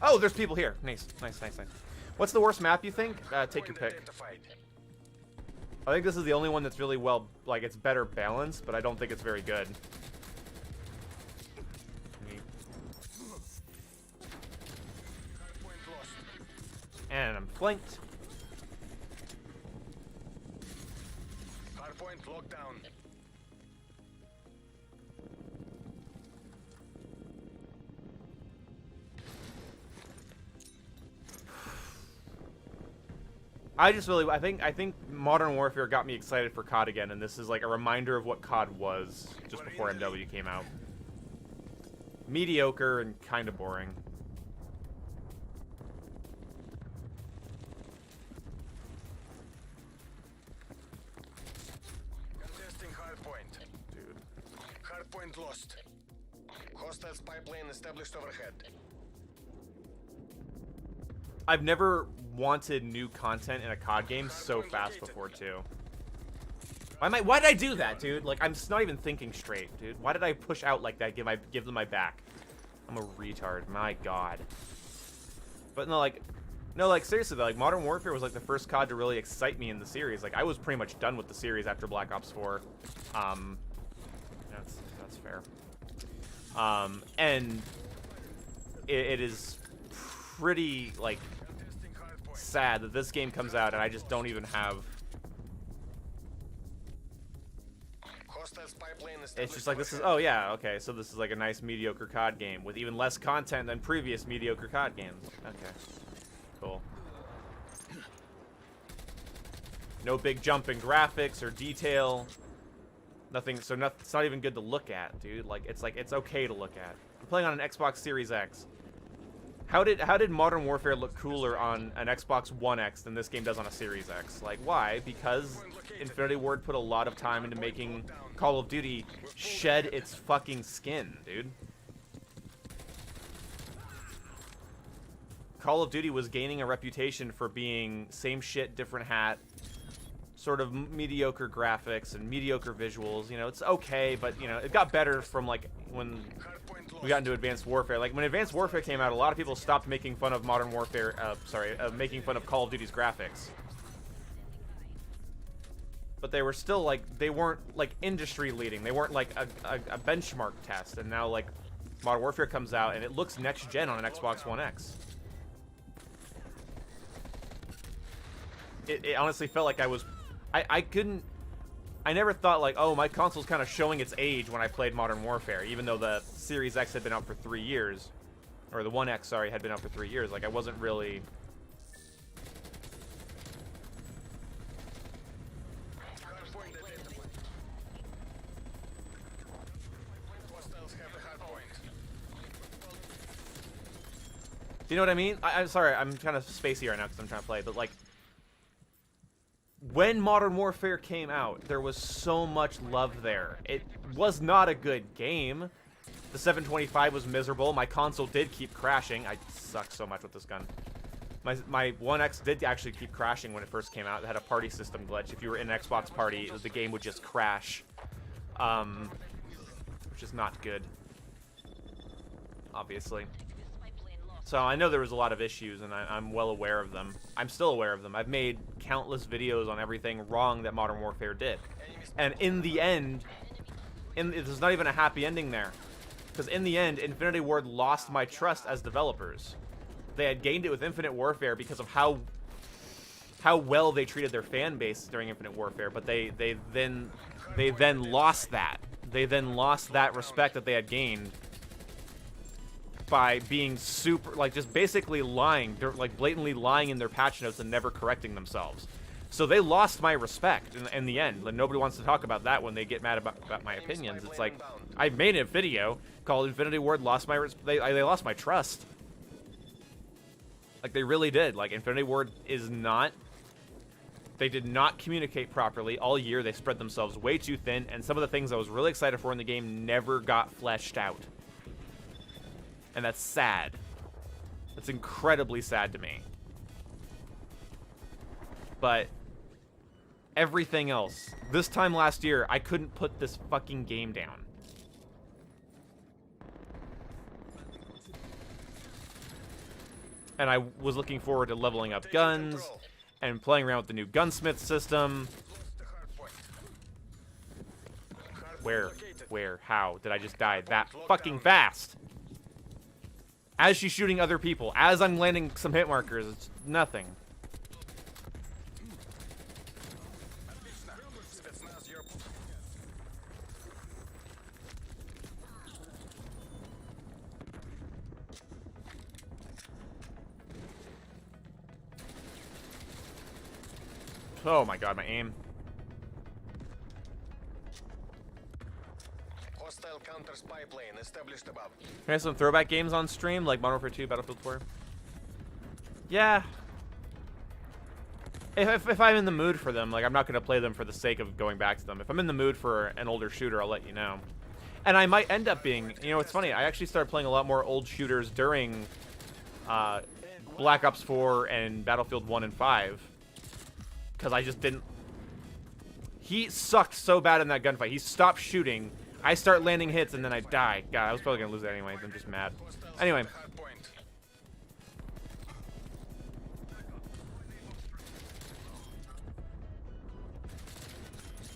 Oh, there's people here. Nice, nice, nice, nice. What's the worst map you think? Take your pick. Identified. I think this is the only one that's really well, like, it's better balanced, but I don't think it's very good. Hardpoint lost. And I'm flanked. Hardpoint locked down. I think Modern Warfare got me excited for COD again, and this is like a reminder of what COD was just before MW came out. Mediocre and kind of boring. Contesting hardpoint. Dude. Hardpoint lost. Hostile spy plane established overhead. I've never wanted new content in a COD game so fast before, too. Why did I do that, dude? Like, I'm just not even thinking straight, dude. Why did I push out like that, give them my back? I'm a retard, my god. But no, like, seriously, though, like, Modern Warfare was, like, the first COD to really excite me in the series. Like, I was pretty much done with the series after Black Ops 4. That's fair. And it is pretty, like, sad that this game comes out and I just don't even have... It's just like, this is, oh yeah, okay, so this is like a nice mediocre COD game with even less content than previous mediocre COD games. Okay, cool. No big jump in graphics or detail. Nothing, so it's not even good to look at, dude. Like, it's okay to look at. I'm playing on an Xbox Series X. How did Modern Warfare look cooler on an Xbox One X than this game does on a Series X? Like, why? Because Infinity Ward put a lot of time into making Call of Duty shed its fucking skin, dude. Call of Duty was gaining a reputation for being same shit, different hat, sort of mediocre graphics and mediocre visuals. You know, it's okay, but, you know, it got better from, like, when we got into Advanced Warfare. Like, when Advanced Warfare came out, a lot of people stopped making fun of Modern Warfare, making fun of Call of Duty's graphics. But they were still, like, they weren't, like, industry leading. They weren't, like, a benchmark test. And now, like, Modern Warfare comes out, and it looks next-gen on an Xbox One X. It honestly felt like I never thought, like, oh, my console's kind of showing its age when I played Modern Warfare, even though the Series X had been out for 3 years. Or the One X, sorry, had been out for 3 years. Like, I wasn't really... Do you know what I mean? I'm sorry, I'm kind of spacey right now because I'm trying to play, but, like, when Modern Warfare came out, there was so much love there. It was not a good game. The 725 was miserable. My console did keep crashing. I suck so much with this gun. My One X did actually keep crashing when it first came out. It had a party system glitch. If you were in an Xbox party, the game would just crash. Which is not good, obviously. So I know there was a lot of issues, and I'm well aware of them. I'm still aware of them. I've made countless videos on everything wrong that Modern Warfare did. And in the end, there's not even a happy ending there. Because in the end, Infinity Ward lost my trust as developers. They had gained it with Infinite Warfare because of how well they treated their fan base during Infinite Warfare, but they then lost that. They then lost that respect that they had gained by being super, like, just basically lying, like blatantly lying in their patch notes and never correcting themselves. So they lost my respect in the end. Like, nobody wants to talk about that when they get mad about my opinions. It's like, I made a video called Infinity Ward lost my they lost my trust. Like, they really did. Like, Infinity Ward is not... They did not communicate properly all year. They spread themselves way too thin, and some of the things I was really excited for in the game never got fleshed out. And that's sad. That's incredibly sad to me. But everything else, this time last year, I couldn't put this fucking game down. And I was looking forward to leveling up guns and playing around with the new gunsmith system. Where, how did I just die that fucking fast? As she's shooting other people, as I'm landing some hit markers, it's nothing. Oh my god, my aim. Hostile counter spy plane established above. Can I have some throwback games on stream, like Modern Warfare 2, Battlefield 4? Yeah. If I'm in the mood for them, like, I'm not going to play them for the sake of going back to them. If I'm in the mood for an older shooter, I'll let you know. And I might end up being... You know, it's funny. I actually started playing a lot more old shooters during Black Ops 4 and Battlefield 1 and 5. Because I just didn't... He sucked so bad in that gunfight. He stopped shooting. I start landing hits, and then I die. God, I was probably going to lose it anyway. I'm just mad. Anyway.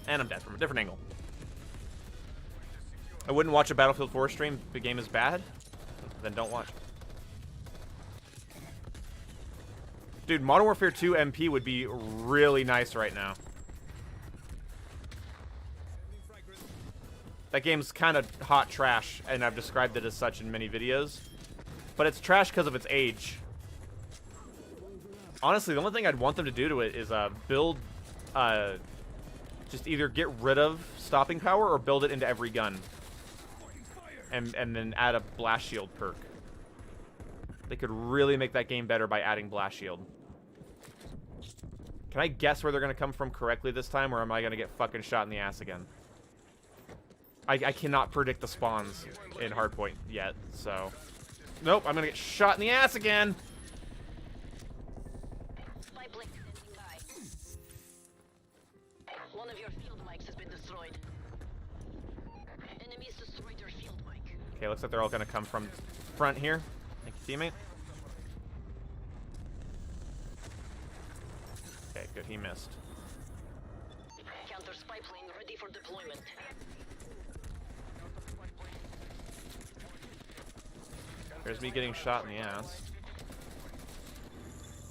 And I'm dead from a different angle. I wouldn't watch a Battlefield 4 stream if the game is bad. Then don't watch. Dude, Modern Warfare 2 MP would be really nice right now. That game's kind of hot trash, and I've described it as such in many videos. But it's trash because of its age. Honestly, the only thing I'd want them to do to it is build... just either get rid of stopping power or build it into every gun. And then add a blast shield perk. They could really make that game better by adding blast shield. Can I guess where they're going to come from correctly this time, or am I going to get fucking shot in the ass again? I cannot predict the spawns in Hardpoint yet, so... Nope, I'm going to get shot in the ass again! One of your field mics has been destroyed. Enemies destroyed your field mic. Okay, looks like they're all going to come from front here. Thank you, teammate. Okay, good, he missed. Counter spy plane ready for deployment. There's me getting shot in the ass.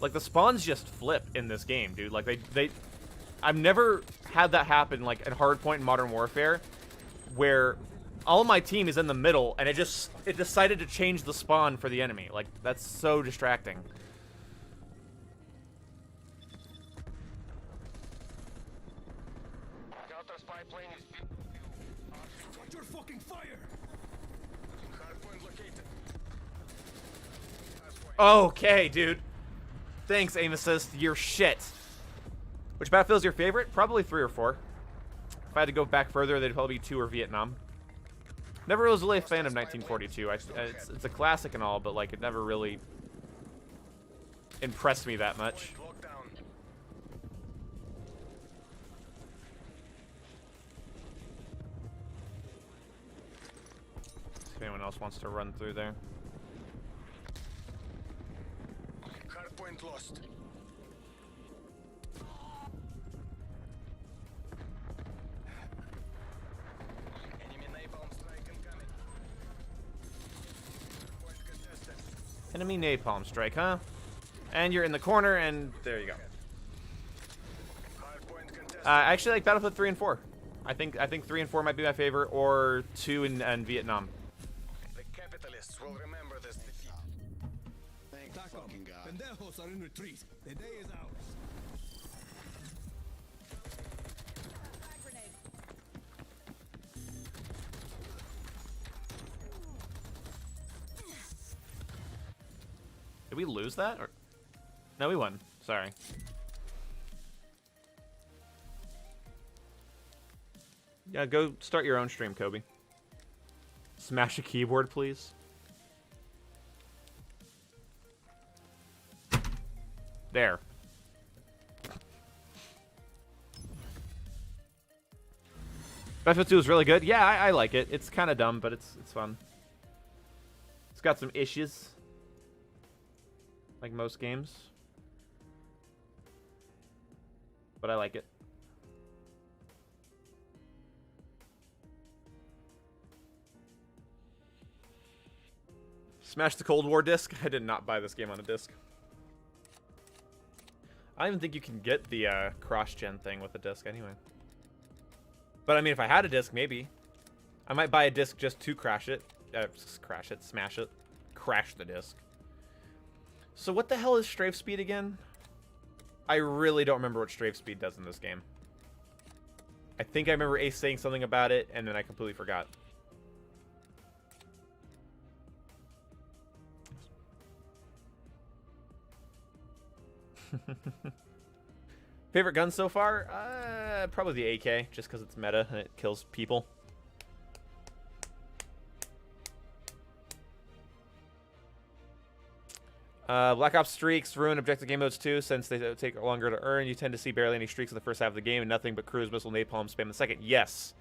Like, the spawns just flip in this game, dude. Like, I've never had that happen, like, in Hardpoint and Modern Warfare, where all my team is in the middle, and it decided to change the spawn for the enemy. Like, that's so distracting. Counter spy plane is... Watch your fucking fire! Hardpoint located. Okay, dude. Thanks, aim assist. You're shit. Which Battlefield's your favorite? Probably 3 or 4. If I had to go back further, they'd probably be 2 or Vietnam. Never was really a fan of 1942. It's a classic and all, but like it never really impressed me that much. If anyone else wants to run through there. Hardpoint lost. Enemy napalm strike incoming. Enemy napalm strike, huh? And you're in the corner, and there you go. Hardpoint contested. I actually like Battlefield 3 and 4. I think 3 and 4 might be my favorite, or 2 and Vietnam. The capitalists will remember this defeat. Thank fucking God. Pendejos are in retreat. The day is ours. Did we lose that? Or no, we won. Sorry. Yeah, go start your own stream, Kobe. Smash a keyboard, please. There. Battlefield 2 is really good. Yeah, I like it. It's kind of dumb, but it's fun. It's got some issues. Like most games. But I like it. Smash the Cold War disc. I did not buy this game on a disc. I don't even think you can get the cross-gen thing with a disc anyway. But I mean, if I had a disc, maybe. I might buy a disc just to smash it, crash the disc. So what the hell is strafe speed again? I really don't remember what strafe speed does in this game. I think I remember Ace saying something about it, and then I completely forgot. Favorite gun so far? Probably the AK, just because it's meta and it kills people. Black Ops streaks ruin objective game modes too, since they take longer to earn. You tend to see barely any streaks in the first half of the game, and nothing but cruise missile napalm spam in the second. Yes.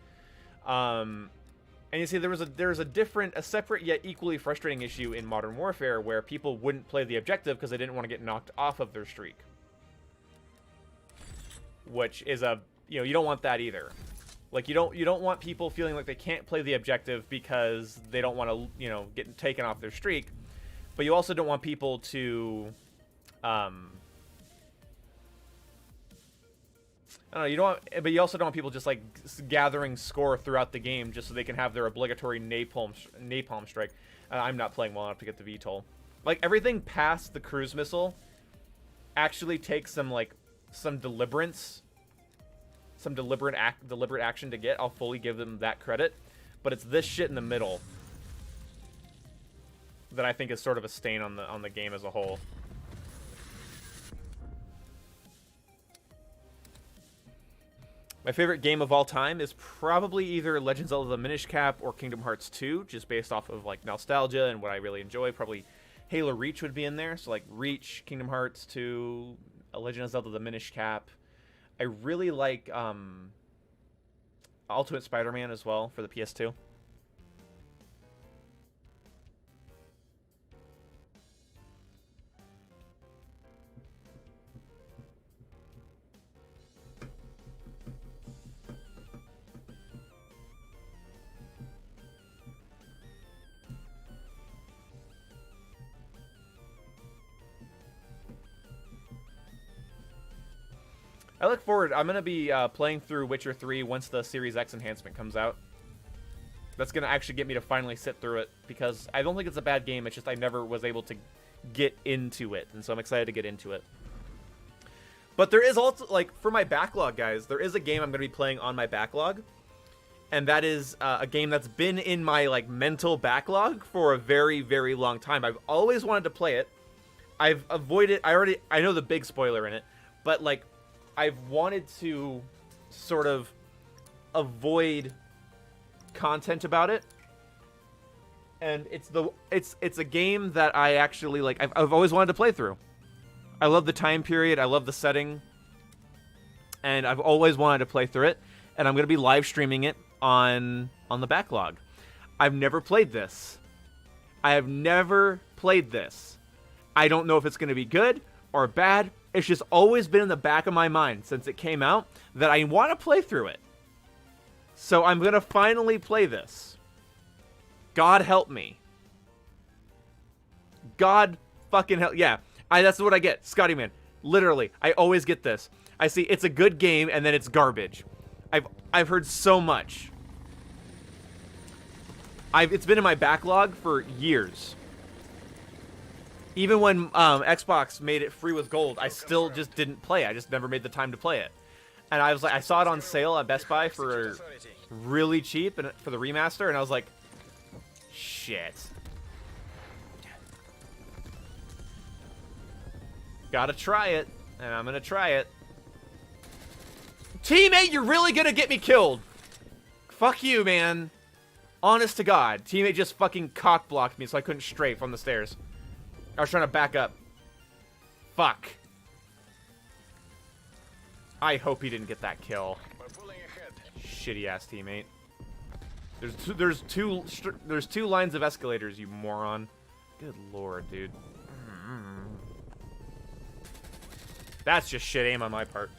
And you see, there was a separate yet equally frustrating issue in Modern Warfare where people wouldn't play the objective because they didn't want to get knocked off of their streak. Which is you don't want that either. Like you don't want people feeling like they can't play the objective because they don't want to, get taken off their streak. But you also don't want people to, I don't know, but you also don't want people just like gathering score throughout the game just so they can have their obligatory napalm strike. I'm not playing well enough to get the VTOL. Like everything past the cruise missile actually takes some deliberate action to get. I'll fully give them that credit, but it's this shit in the middle that I think is sort of a stain on the game as a whole. My favorite game of all time is probably either Legend of Zelda: The Minish Cap or Kingdom Hearts 2, just based off of like nostalgia and what I really enjoy. Probably Halo Reach would be in there, so like Reach, Kingdom Hearts 2, Legend of Zelda: The Minish Cap. I really like Ultimate Spider-Man as well for the PS2. I look forward. I'm going to be playing through Witcher 3 once the Series X enhancement comes out. That's going to actually get me to finally sit through it, because I don't think it's a bad game. It's just I never was able to get into it, and so I'm excited to get into it. But there is also, like, for my backlog, guys, there is a game I'm going to be playing on my backlog, and that is a game that's been in my, like, mental backlog for a very, very long time. I've always wanted to play it. I've avoided... I know the big spoiler in it, but, like... I've wanted to sort of avoid content about it, and it's a game that I actually like. I've always wanted to play through. I love the time period. I love the setting, and I've always wanted to play through it. And I'm gonna be live streaming it on the backlog. I've never played this. I have never played this. I don't know if it's gonna be good or bad. It's just always been in the back of my mind since it came out that I want to play through it. So I'm going to finally play this. God help me. God fucking hell? Yeah, that's what I get. Scotty man. Literally, I always get this. I see it's a good game and then it's garbage. I've heard so much. It's been in my backlog for years. Even when Xbox made it free with gold, I still just didn't play. I just never made the time to play it. And I was like, I saw it on sale at Best Buy for really cheap and for the remaster, and I was like, shit. Gotta try it, and I'm gonna try it. Teammate, you're really gonna get me killed. Fuck you, man. Honest to God, teammate just fucking cock-blocked me so I couldn't strafe on the stairs. I was trying to back up. Fuck. I hope he didn't get that kill. Shitty-ass teammate. There's two lines of escalators, you moron. Good lord, dude. That's just shit aim on my part.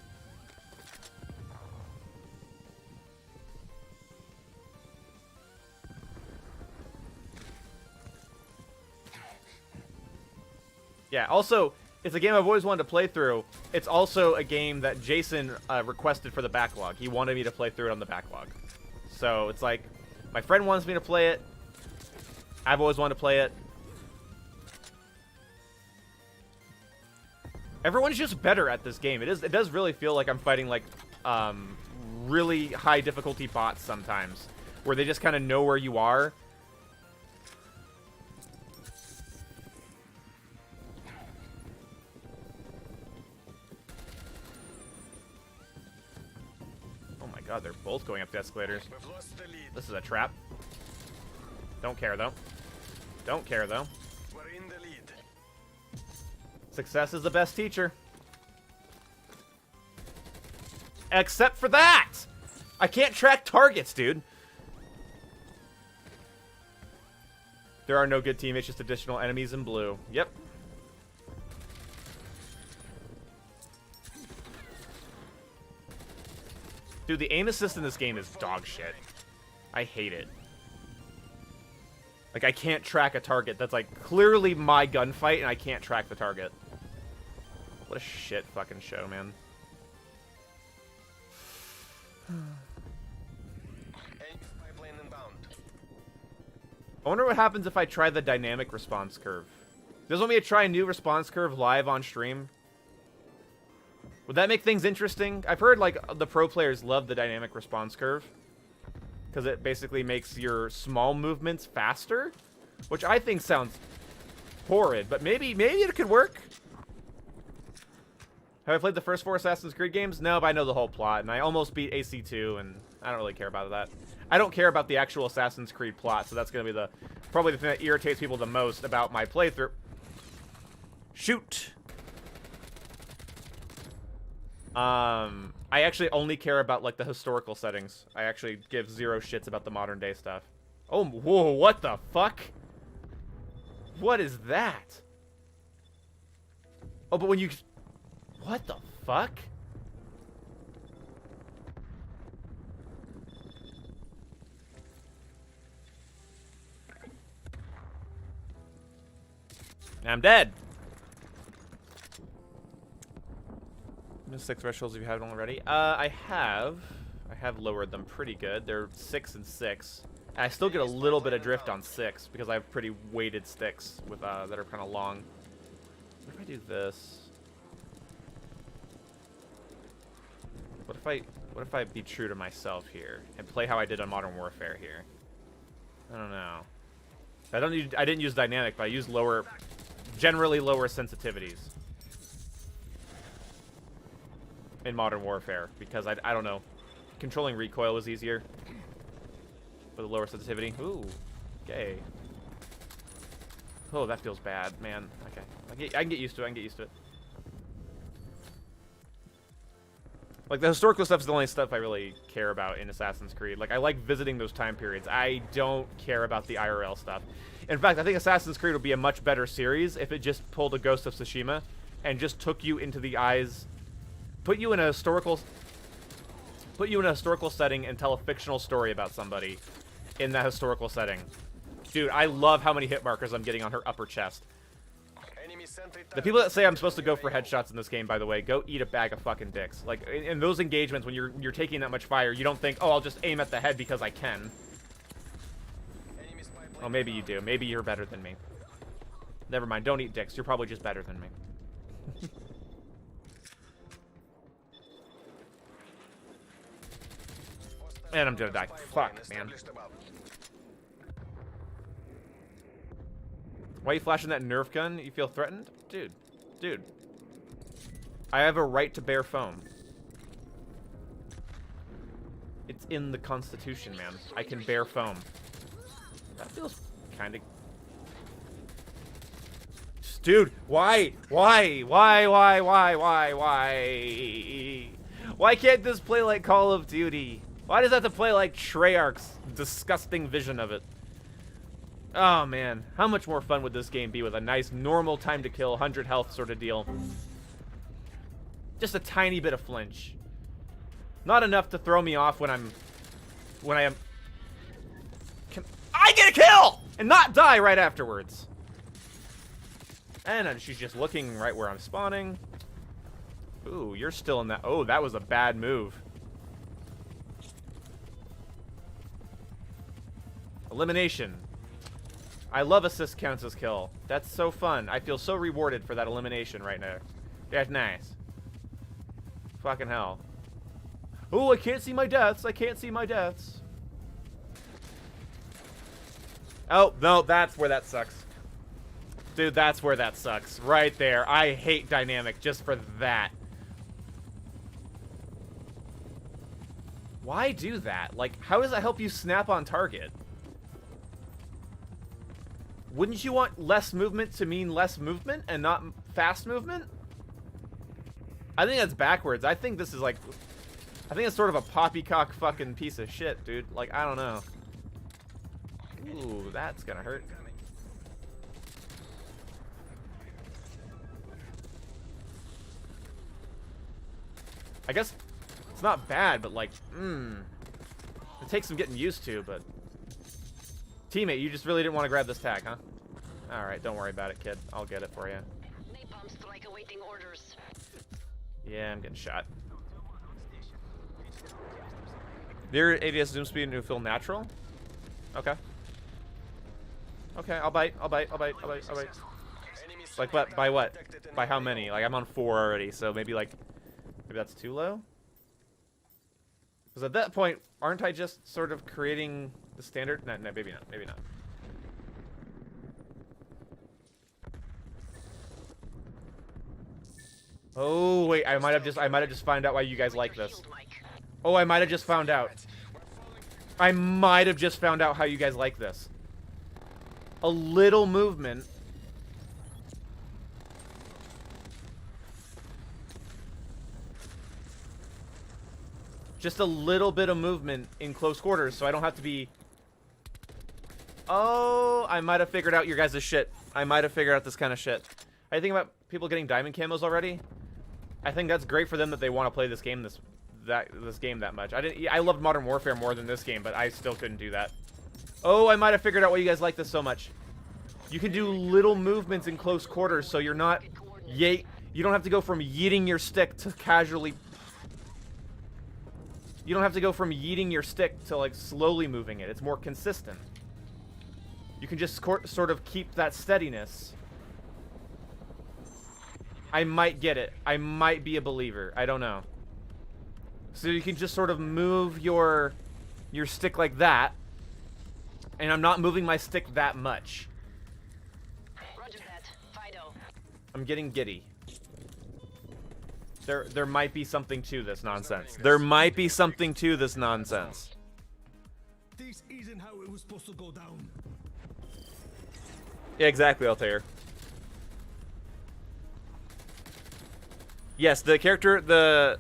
Yeah, also, it's a game I've always wanted to play through. It's also a game that Jason requested for the backlog. He wanted me to play through it on the backlog. So, it's like, my friend wants me to play it. I've always wanted to play it. Everyone's just better at this game. It does really feel like I'm fighting, like, really high difficulty bots sometimes. Where they just kind of know where you are. God, they're both going up the escalators. This is a trap. Don't care, though. Don't care, though. We're in the lead. Success is the best teacher. Except for that! I can't track targets, dude. There are no good teammates, just additional enemies in blue. Yep. Dude, the aim assist in this game is dog shit. I hate it. Like, I can't track a target that's, like, clearly my gunfight, and I can't track the target. What a shit fucking show, man. I wonder what happens if I try the dynamic response curve. Does it want me to try a new response curve live on stream? Would that make things interesting? I've heard, like, the pro players love the dynamic response curve. Because it basically makes your small movements faster. Which I think sounds horrid, but maybe it could work. Have I played the first 4 Assassin's Creed games? No, but I know the whole plot, and I almost beat AC2, and I don't really care about that. I don't care about the actual Assassin's Creed plot, so that's going to be probably the thing that irritates people the most about my playthrough. Shoot! I actually only care about, like, the historical settings. I actually give 0 shits about the modern day stuff. Oh, whoa, what the fuck? What is that? Oh, but when you... What the fuck? I'm dead. Miss 6 thresholds if you haven't already. I have lowered them pretty good. They're 6 and 6. And I still get a little bit of drift on 6 because I have pretty weighted sticks with that are kind of long. What if I do this? What if I be true to myself here and play how I did on Modern Warfare here? I don't know. I didn't use dynamic, but I used generally lower sensitivities in Modern Warfare because I don't know, controlling recoil was easier with a lower sensitivity. Ooh, okay. Oh, that feels bad, man. Okay, I can get used to it. Like, the historical stuff is the only stuff I really care about in Assassin's Creed. Like, I like visiting those time periods. I don't care about the IRL stuff. In fact, I think Assassin's Creed would be a much better series if it just pulled a Ghost of Tsushima and just took you into the eyes, put you in a historical setting and tell a fictional story about somebody in that historical setting. Dude, I love how many hit markers I'm getting on her upper chest. The people that say I'm supposed to go for headshots in this game, by the way, go eat a bag of fucking dicks. Like, in those engagements, when you're taking that much fire, you don't think, oh, I'll just aim at the head because I can. Oh, maybe you do. Maybe you're better than me. Never mind. Don't eat dicks. You're probably just better than me. And I'm gonna die. Fuck, man. Why are you flashing that Nerf gun? You feel threatened? Dude. I have a right to bear foam. It's in the Constitution, man. I can bear foam. That feels kind of... Dude, why? Why can't this play like Call of Duty? Why does that have to play like Treyarch's disgusting vision of it? Oh, man. How much more fun would this game be with a nice, normal time to kill, 100 health sort of deal? Just a tiny bit of flinch. Not enough to throw me off when I am... Can I get a kill? And not die right afterwards. And she's just looking right where I'm spawning. Ooh, you're still in that... Oh, that was a bad move. Elimination. I love assist counts as kill. That's so fun. I feel so rewarded for that elimination right now. That's nice. Fucking hell. Oh, I can't see my deaths. I can't see my deaths. Oh, no, that's where that sucks. Dude, that's where that sucks. Right there. I hate dynamic just for that. Why do that? Like, how does that help you snap on target? Wouldn't you want less movement to mean less movement and not fast movement? I think that's backwards. I think this is like... I think it's sort of a poppycock fucking piece of shit, dude. Like, I don't know. Ooh, that's gonna hurt. I guess it's not bad, but like, it takes some getting used to, but... Teammate, you just really didn't want to grab this tag, huh? Alright, don't worry about it, kid. I'll get it for you. Napalm strike awaiting orders. Yeah, I'm getting shot. Your ADS zoom speed will feel natural? Okay. Okay, I'll bite. Like, what? By what? By how many? Like, I'm on 4 already, so maybe, like... Maybe that's too low? Because at that point, aren't I just sort of creating the standard? No, maybe not. Maybe not. Oh, wait. I might have just found out why you guys like this. Oh, I might have just found out. I might have just found out how you guys like this. A little movement. Just a little bit of movement in close quarters, so I don't have to be... Oh, I might have figured out your guys' shit. I might have figured out this kind of shit. I think about people getting diamond camos already. I think that's great for them that they want to play this game that much. I loved Modern Warfare more than this game, but I still couldn't do that. Oh, I might have figured out why you guys like this so much. You can do little movements in close quarters, so you're not... You don't have to go from yeeting your stick to casually... You don't have to go from yeeting your stick to, like, slowly moving it. It's more consistent. You can just sort of keep that steadiness. I might get it. I might be a believer. I don't know. So you can just sort of move your stick like that. And I'm not moving my stick that much. Roger that. Fido. I'm getting giddy. There might be something to this nonsense. There might be something to this nonsense. This isn't how it was supposed to go down. Yeah, exactly, Altair. Yes, the character,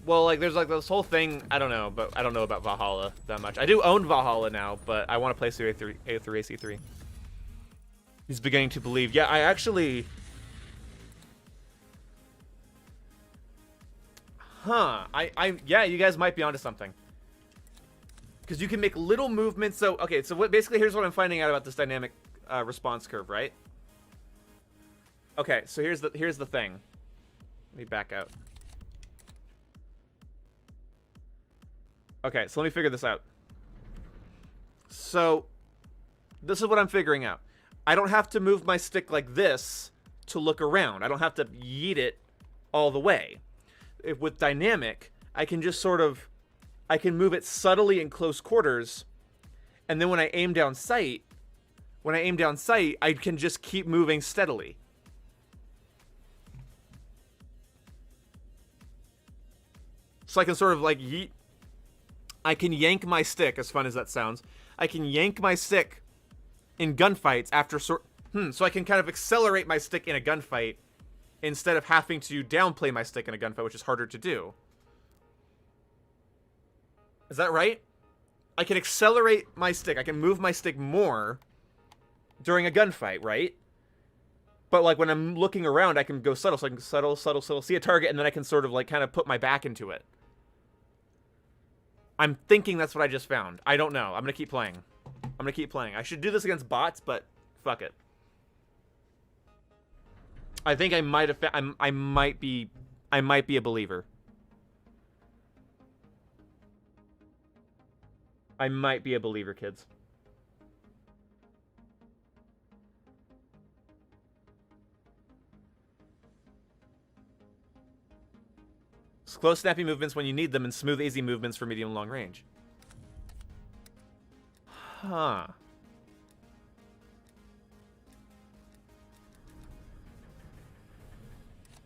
well, like, there's like this whole thing, I don't know about Valhalla that much. I do own Valhalla now, but I want to play through AC3. He's beginning to believe. Yeah, I actually... Huh. Yeah, you guys might be onto something. Because you can make little movements. So, okay, so basically here's what I'm finding out about this dynamic response curve, right? Okay, so here's the thing. Let me back out. Okay, so let me figure this out. So, this is what I'm figuring out. I don't have to move my stick like this to look around. I don't have to yeet it all the way. With dynamic, I can just sort of... I can move it subtly in close quarters, and then when I aim down sight, I can just keep moving steadily. So I can sort of like yeet. I can yank my stick, as fun as that sounds. I can yank my stick in gunfights after so I can kind of accelerate my stick in a gunfight instead of having to downplay my stick in a gunfight, which is harder to do. Is that right? I can accelerate my stick. I can move my stick more during a gunfight, right? But like when I'm looking around, I can go subtle. So I can subtle, see a target, and then I can sort of like kind of put my back into it. I'm thinking that's what I just found. I don't know. I'm gonna keep playing. I should do this against bots, but fuck it. I think I might have. I might be a believer. I might be a believer, kids. Close, snappy movements when you need them, and smooth, easy movements for medium and long range. Huh.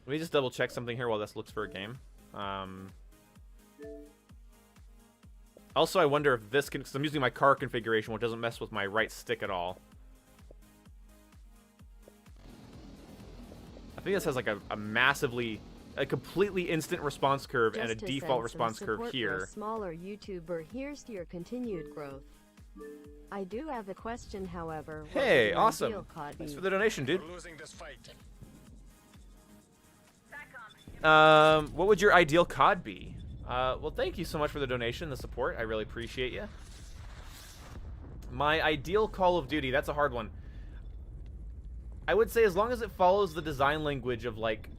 Let me just double check something here while this looks for a game. Also, I wonder if this can, because I'm using my car configuration, which doesn't mess with my right stick at all. I think this has like a completely instant response curve and a default response curve here. For a smaller YouTuber, here's to your continued growth. I do have a question, however. Hey, awesome. Thanks for the donation, dude. We're losing this fight. What would your ideal COD be? Well, thank you so much for the donation, the support. I really appreciate you. My ideal Call of Duty, that's a hard one. I would say as long as it follows the design language of, like...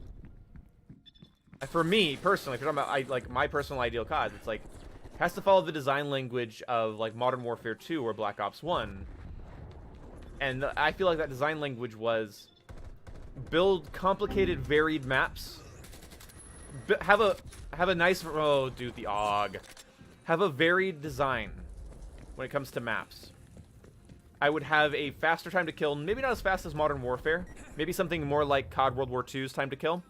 For me, personally, if you're talking about like my personal ideal COD, it's like... It has to follow the design language of, like, Modern Warfare 2 or Black Ops 1. And I feel like that design language was... Build complicated, varied maps... Have a nice, oh dude, the AUG. Have a varied design when it comes to maps. I would have a faster time to kill, maybe not as fast as Modern Warfare, maybe something more like COD World War II's time to kill,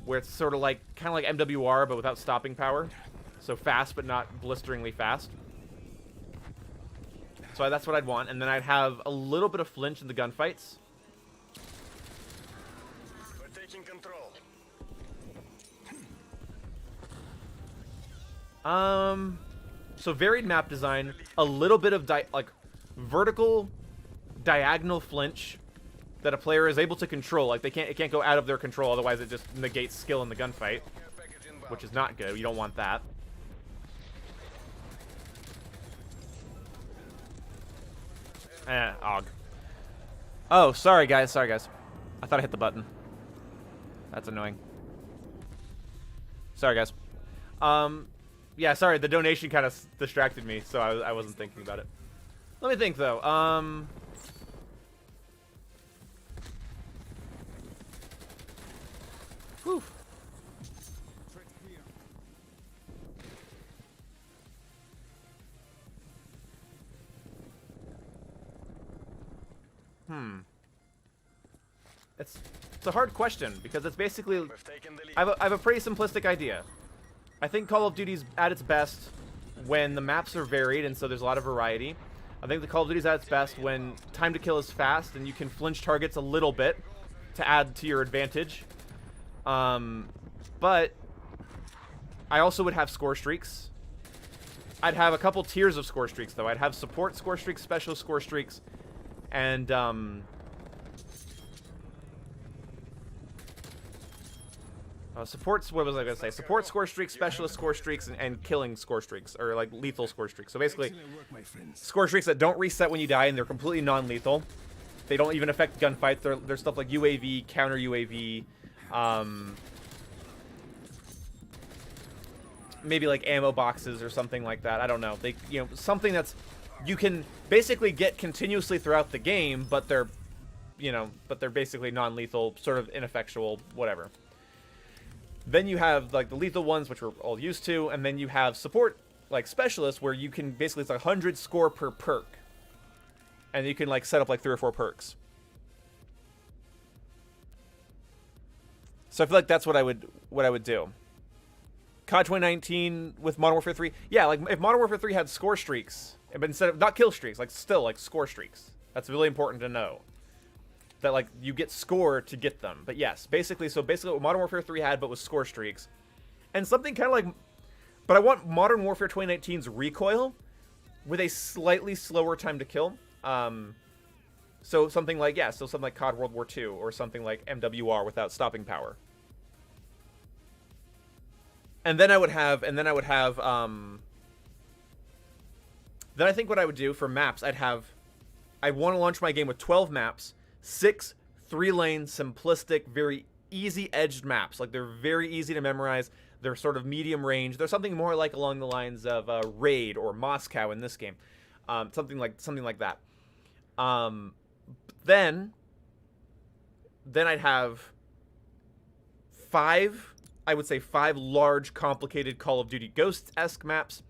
where it's sort of like kind of like MWR but without stopping power, so fast but not blisteringly fast. So that's what I'd want, and then I'd have a little bit of flinch in the gunfights. We're taking control. So varied map design, a little bit of like vertical, diagonal flinch that a player is able to control. Like it can't go out of their control, otherwise it just negates skill in the gunfight, which is not good. You don't want that. AUG. Oh, sorry guys. I thought I hit the button. That's annoying. Sorry guys. Yeah, sorry, the donation kind of distracted me, so I wasn't thinking about it. Let me think, though. Whew. It's a hard question, because it's basically... I have a pretty simplistic idea. I think Call of Duty's at its best when the maps are varied, and so there's a lot of variety. I think the Call of Duty's at its best when time to kill is fast, and you can flinch targets a little bit to add to your advantage. But I also would have score streaks. I'd have a couple tiers of score streaks, though. I'd have support score streaks, specialist score streaks, and supports, what was I going to say? Support score streaks, specialist score streaks, and killing score streaks, or like lethal score streaks. So basically, score streaks that don't reset when you die and they're completely non-lethal. They don't even affect gunfights. They're stuff like UAV, counter UAV, maybe like ammo boxes or something like that. I don't know. They, you know, something that's you can basically get continuously throughout the game, but they're, you know, basically non-lethal, sort of ineffectual, whatever. Then you have like the lethal ones, which we're all used to, and then you have support like specialists, where you can basically, it's 100 score per perk, and you can like set up like 3 or 4 perks. So I feel like that's what I would do. COD 2019 with Modern Warfare 3, yeah, like if Modern Warfare 3 had score streaks, but instead of not kill streaks, like still like score streaks. That's really important to know. That like you get score to get them. But yes, basically what Modern Warfare 3 had, but with score streaks, and something kind of like. But I want Modern Warfare 2019's recoil with a slightly slower time to kill. So something like, yeah, so something like COD World War II, or something like MWR without stopping power. And then I would have, then I think what I would do for maps, I want to launch my game with 12 maps, 6 3-lane, simplistic, very easy-edged maps. Like, they're very easy to memorize. They're sort of medium range. They're something more like along the lines of Raid or Moscow in this game. Something like that. Then I'd have 5 large, complicated Call of Duty Ghosts-esque maps,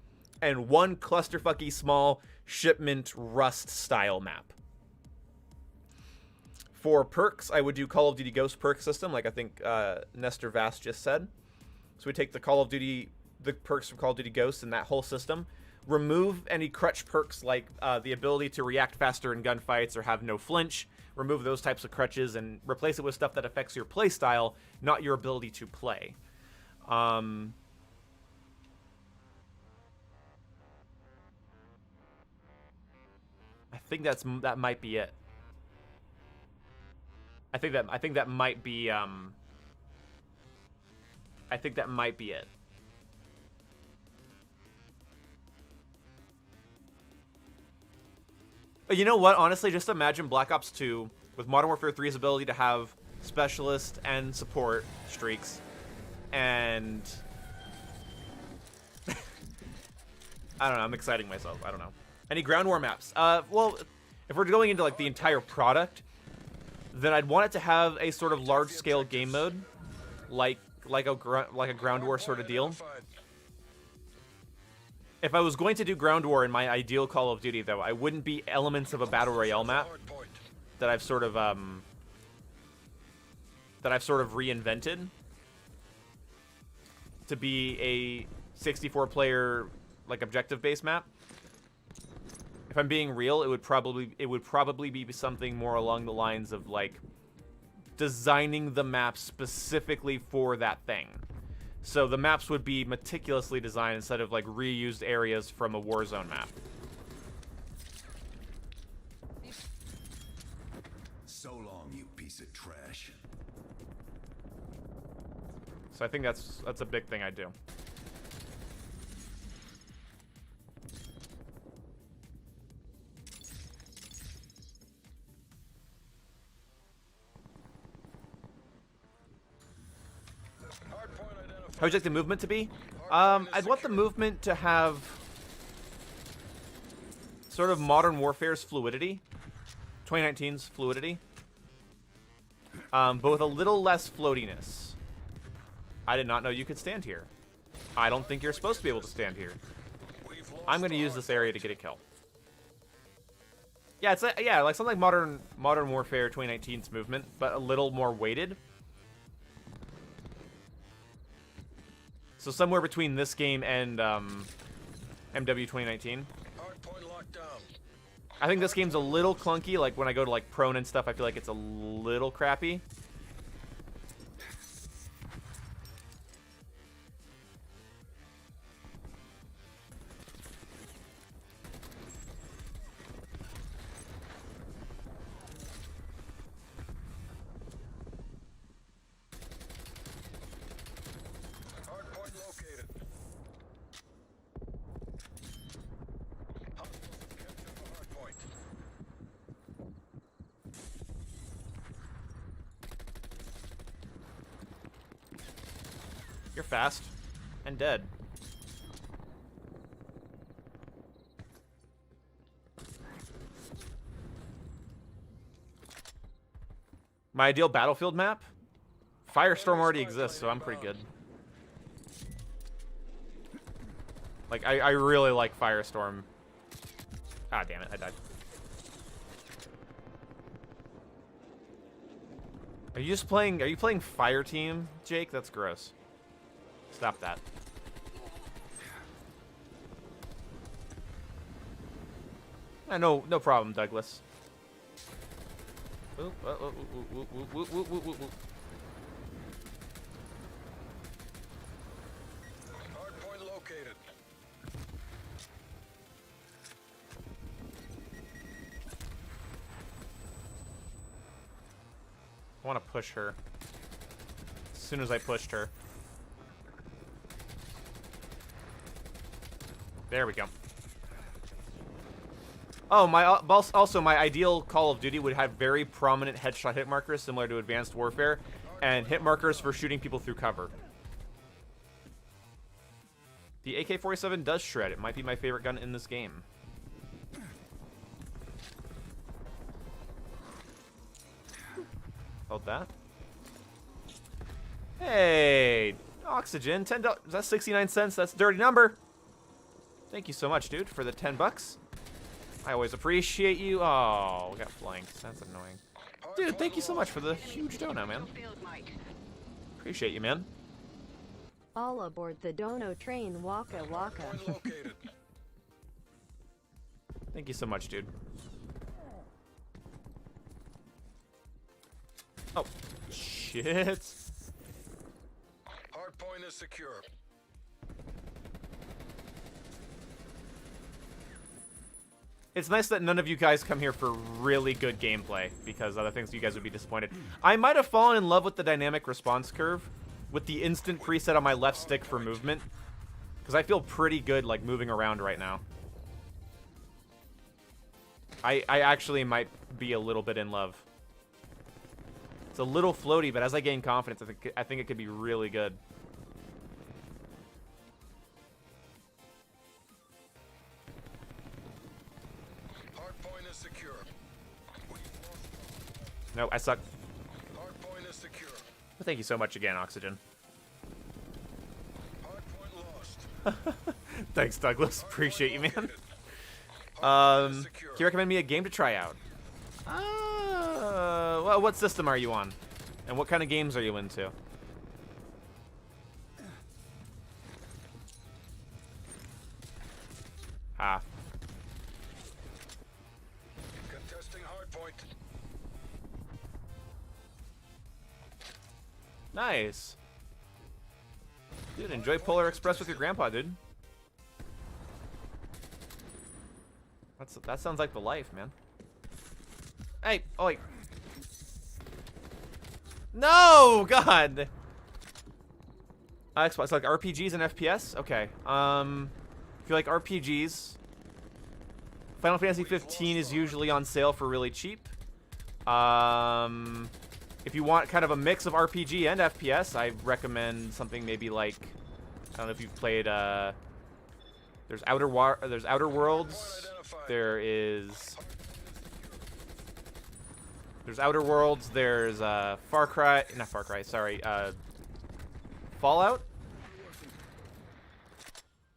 and 1 clusterfucky small shipment Rust-style map. For perks, I would do Call of Duty Ghost perk system, like I think Nestor Vast just said. So we take the perks from Call of Duty Ghosts and that whole system, remove any crutch perks like the ability to react faster in gunfights or have no flinch, remove those types of crutches, and replace it with stuff that affects your play style, not your ability to play. I think that might be it. I think that might be it. But you know what? Honestly, just imagine Black Ops 2 with Modern Warfare 3's ability to have specialist and support streaks, and I don't know. I'm exciting myself. I don't know. Any ground war maps? Well, if we're going into like the entire product, then I'd want it to have a sort of large-scale game mode, like a ground war sort of deal. If I was going to do ground war in my ideal Call of Duty, though, I wouldn't be elements of a battle royale map that I've sort of reinvented to be a 64-player like objective-based map. If I'm being real, it would probably be something more along the lines of like designing the map specifically for that thing. So the maps would be meticulously designed instead of like reused areas from a Warzone map. So long, you piece of trash. So I think that's a big thing I do. How would you like the movement to be? I'd want the movement to have sort of Modern Warfare's fluidity, 2019's fluidity, but with a little less floatiness. I did not know you could stand here. I don't think you're supposed to be able to stand here. I'm going to use this area to get a kill. Yeah, it's like, yeah, like something like Modern Warfare 2019's movement, but a little more weighted. So somewhere between this game and MW 2019. I think this game's a little clunky. Like when I go to like prone and stuff, I feel like it's a little crappy. You're fast. And dead. My ideal battlefield map? Firestorm already exists, so I'm pretty good. Like, I really like Firestorm. Ah, damn it, I died. Are you playing Fireteam, Jake? That's gross. Stop that. No problem, Douglas. Oop, Hardpoint located. I want to push her. As soon as I pushed her. There we go. Oh, also my ideal Call of Duty would have very prominent headshot hit markers similar to Advanced Warfare, and hit markers for shooting people through cover. The AK-47 does shred. It might be my favorite gun in this game. Hold that. Hey, Oxygen, $10. Is that 69 cents? That's a dirty number. Thank you so much, dude, for the 10 bucks. I always appreciate you. Oh, we got flanked. That's annoying. Dude, thank you so much for the huge dono, man. Appreciate you, man. All aboard the Dono train, waka waka. Hardpoint located. Thank you so much, dude. Oh, shit. Hardpoint is secure. It's nice that none of you guys come here for really good gameplay, because other things you guys would be disappointed. I might have fallen in love with the dynamic response curve, with the instant preset on my left stick for movement, because I feel pretty good, like, moving around right now. I actually might be a little bit in love. It's a little floaty, but as I gain confidence, I think it could be really good. Hardpoint is secure. No, I suck. Hardpoint is secure. But thank you so much again, Oxygen. Hardpoint lost. Thanks, Douglas. Appreciate you, man. Located. Can you recommend me a game to try out? Well, what system are you on? And what kind of games are you into? Ah. Contesting hardpoint. Nice. Dude, enjoy Polar Express with your grandpa, dude. That sounds like the life, man. Hey, oh wait. No, God. Xbox, like RPGs and FPS? Okay. If you like RPGs, Final Fantasy 15 is usually on sale for really cheap. If you want kind of a mix of RPG and FPS, I recommend something maybe like, I don't know if you've played, there's Outer Worlds. There's Outer Worlds. There's not Far Cry. Sorry, Fallout.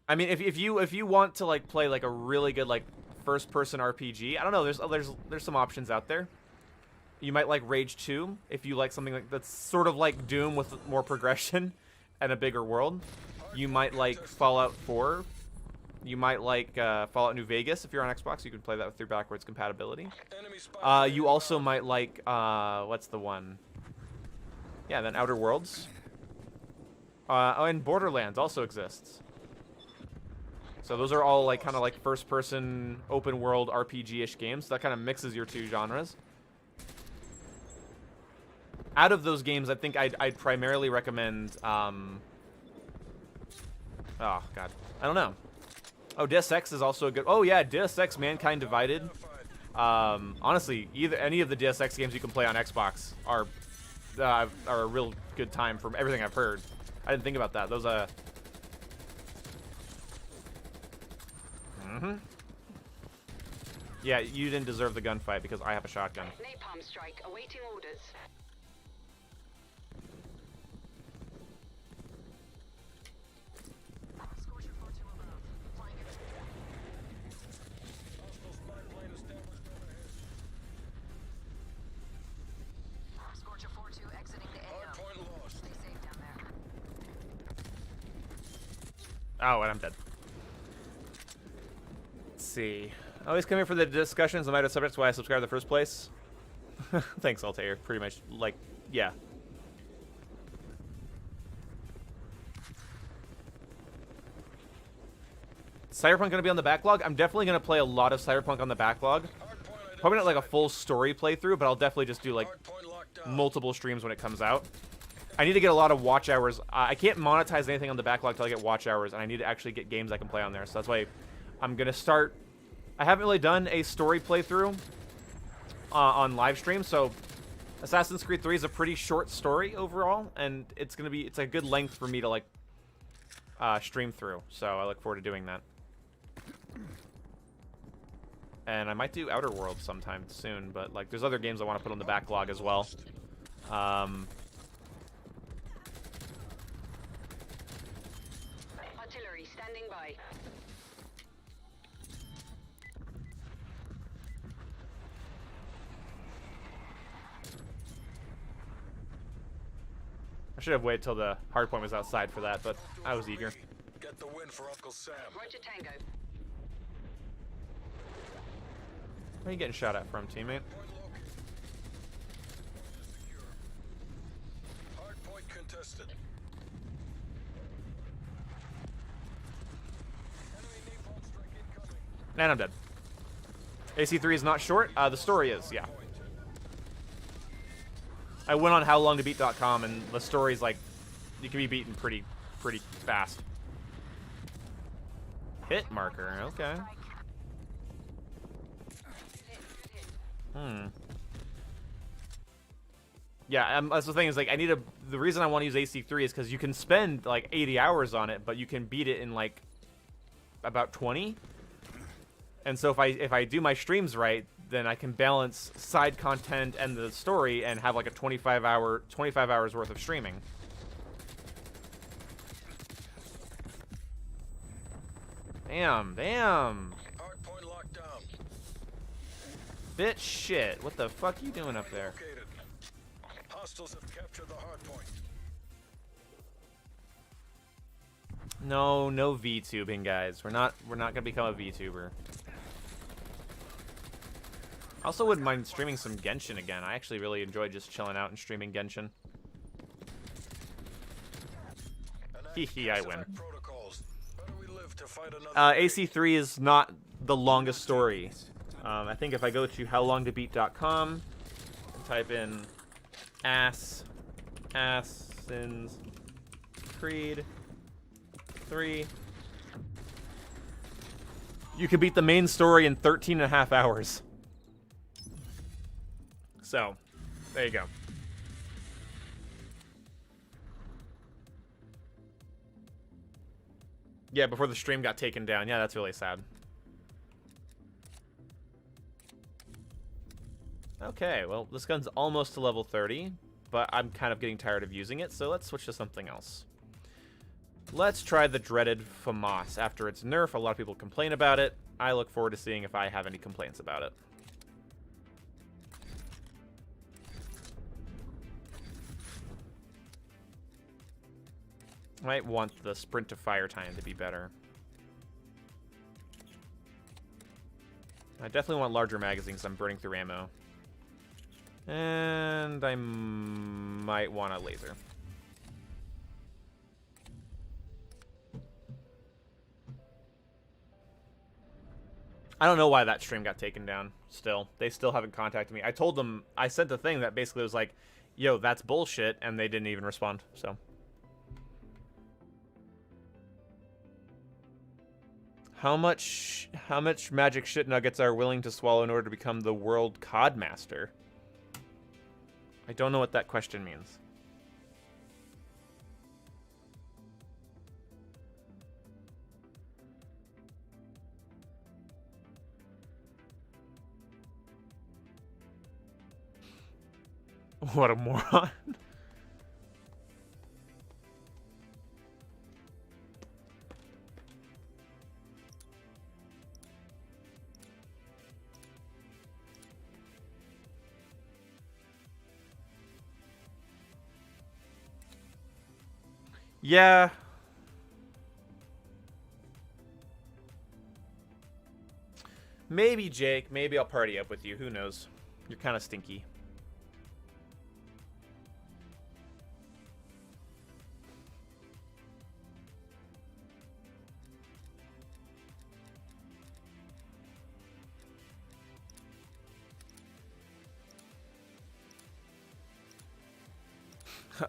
I mean, if you want to like play like a really good like first-person RPG, I don't know. There's some options out there. You might like Rage 2 if you like something like that's sort of like Doom with more progression and a bigger world. You might like Fallout 4. You might like Fallout New Vegas if you're on Xbox. You can play that with your backwards compatibility. You also might like what's the one? Yeah, then Outer Worlds. Oh, and Borderlands also exists. So those are all like kind of like first-person open world RPG-ish games. So that kind of mixes your two genres. Out of those games, I think I'd primarily recommend. Oh God, I don't know. Oh, Deus Ex is also a good. Oh yeah, Deus Ex: Mankind Divided. Honestly, any of the Deus Ex games you can play on Xbox are a real good time from everything I've heard. I didn't think about that. Those Yeah, you didn't deserve the gunfight because I have a shotgun. Napalm strike awaiting orders. Scorcher 4-2 exiting the AO. Hardpoint lost. Stay safe down there. Oh, and I'm dead. Let's see. Always come here for the discussions no matter the subjects why I subscribe in the first place. Thanks, Altair. Pretty much, like, yeah. Cyberpunk gonna be on the backlog? I'm definitely gonna play a lot of Cyberpunk on the backlog. Probably not like a full story playthrough, but I'll definitely just do like Hardpoint locked down. multiple streams when it comes out. I need to get a lot of watch hours. I can't monetize anything on the backlog till I get watch hours, and I need to actually get games I can play on there. So that's why I'm gonna start. I haven't really done a story playthrough on live stream, so Assassin's Creed 3 is a pretty short story overall, and it's a good length for me to like stream through. So I look forward to doing that. And I might do Outer Worlds sometime soon, but like there's other games I want to put on the backlog as well. Artillery standing by. I should have waited till the hardpoint was outside for that, but I was eager. Get the win for Uncle Sam. Roger Tango. Where are you getting shot at from, teammate? Hardpoint contested. Enemy napalm strike incoming. And I'm dead. AC3 is not short. The story is, yeah. I went on howlongtobeat.com, and the story's like, you can be beaten pretty fast. Hit marker, okay. Yeah, that's the thing is like the reason I want to use AC3 is because you can spend like 80 hours on it, but you can beat it in like about 20. And so if I do my streams right, then I can balance side content and the story and have like a 25 hours worth of streaming. Damn. Hardpoint locked down. Bitch shit. What the fuck you doing up there? Located. Hostiles have captured the hardpoint. No VTubing, guys. We're not gonna become a VTuber. I also wouldn't mind streaming some Genshin again. I actually really enjoy just chilling out and streaming Genshin. Hehe, I win. Protocols. Better we live to fight another day. AC3 is not the longest story. I think if I go to howlongtobeat.com and type in Assassin's Creed 3, you can beat the main story in 13.5 hours. So, there you go. Yeah, before the stream got taken down. Yeah, that's really sad. Okay, well, this gun's almost to level 30, but I'm kind of getting tired of using it, so let's switch to something else. Let's try the dreaded FAMAS. After its nerf, a lot of people complain about it. I look forward to seeing if I have any complaints about it. I might want the sprint to fire time to be better. I definitely want larger magazines. I'm burning through ammo. And I might want a laser. I don't know why that stream got taken down still. They still haven't contacted me. I told them, I sent a thing that basically was like, yo, that's bullshit, and they didn't even respond, so. How much magic shit nuggets are willing to swallow in order to become the world COD master? I don't know what that question means. What a moron. Yeah. Maybe, Jake. Maybe I'll party up with you. Who knows? You're kind of stinky.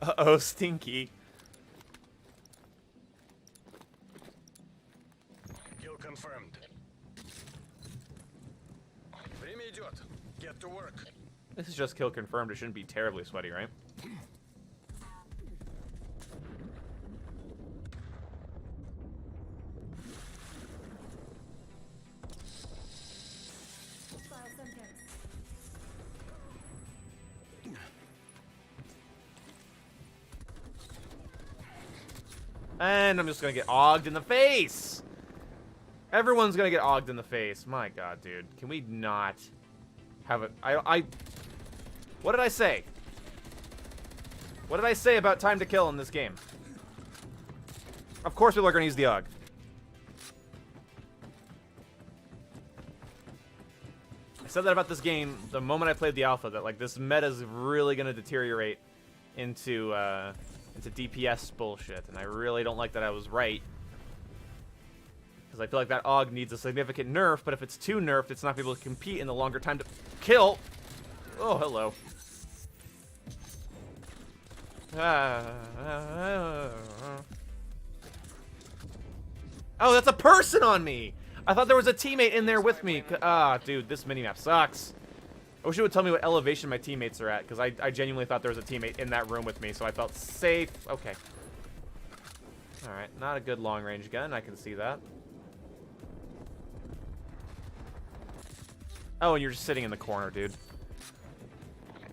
Uh-oh, stinky. Kill confirmed. Время идет. Get to work. This is just kill confirmed. It shouldn't be terribly sweaty, right? And I'm just gonna get ogged in the face! Everyone's gonna get ogged in the face. My god, dude. Can we not have it? What did I say? What did I say about time to kill in this game? Of course people are gonna use the og. I said that about this game the moment I played the alpha, that like this meta is really gonna deteriorate into DPS bullshit, and I really don't like that I was right. Because I feel like that AUG needs a significant nerf, but if it's too nerfed, it's not going to be able to compete in the longer time to kill. Oh, hello. Oh, that's a person on me! I thought there was a teammate in there with me. Ah, dude, this minimap sucks. I wish it would tell me what elevation my teammates are at, because I genuinely thought there was a teammate in that room with me, so I felt safe. Okay. Alright, not a good long-range gun, I can see that. Oh, and you're just sitting in the corner, dude.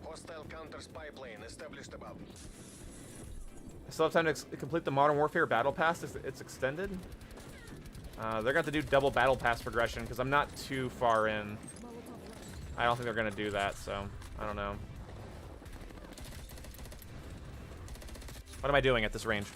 Hostile counter spy plane established above. I still have time to complete the Modern Warfare Battle Pass. It's extended. They're going to have to do double Battle Pass progression, because I'm not too far in. I don't think they're going to do that, so I don't know. What am I doing at this range?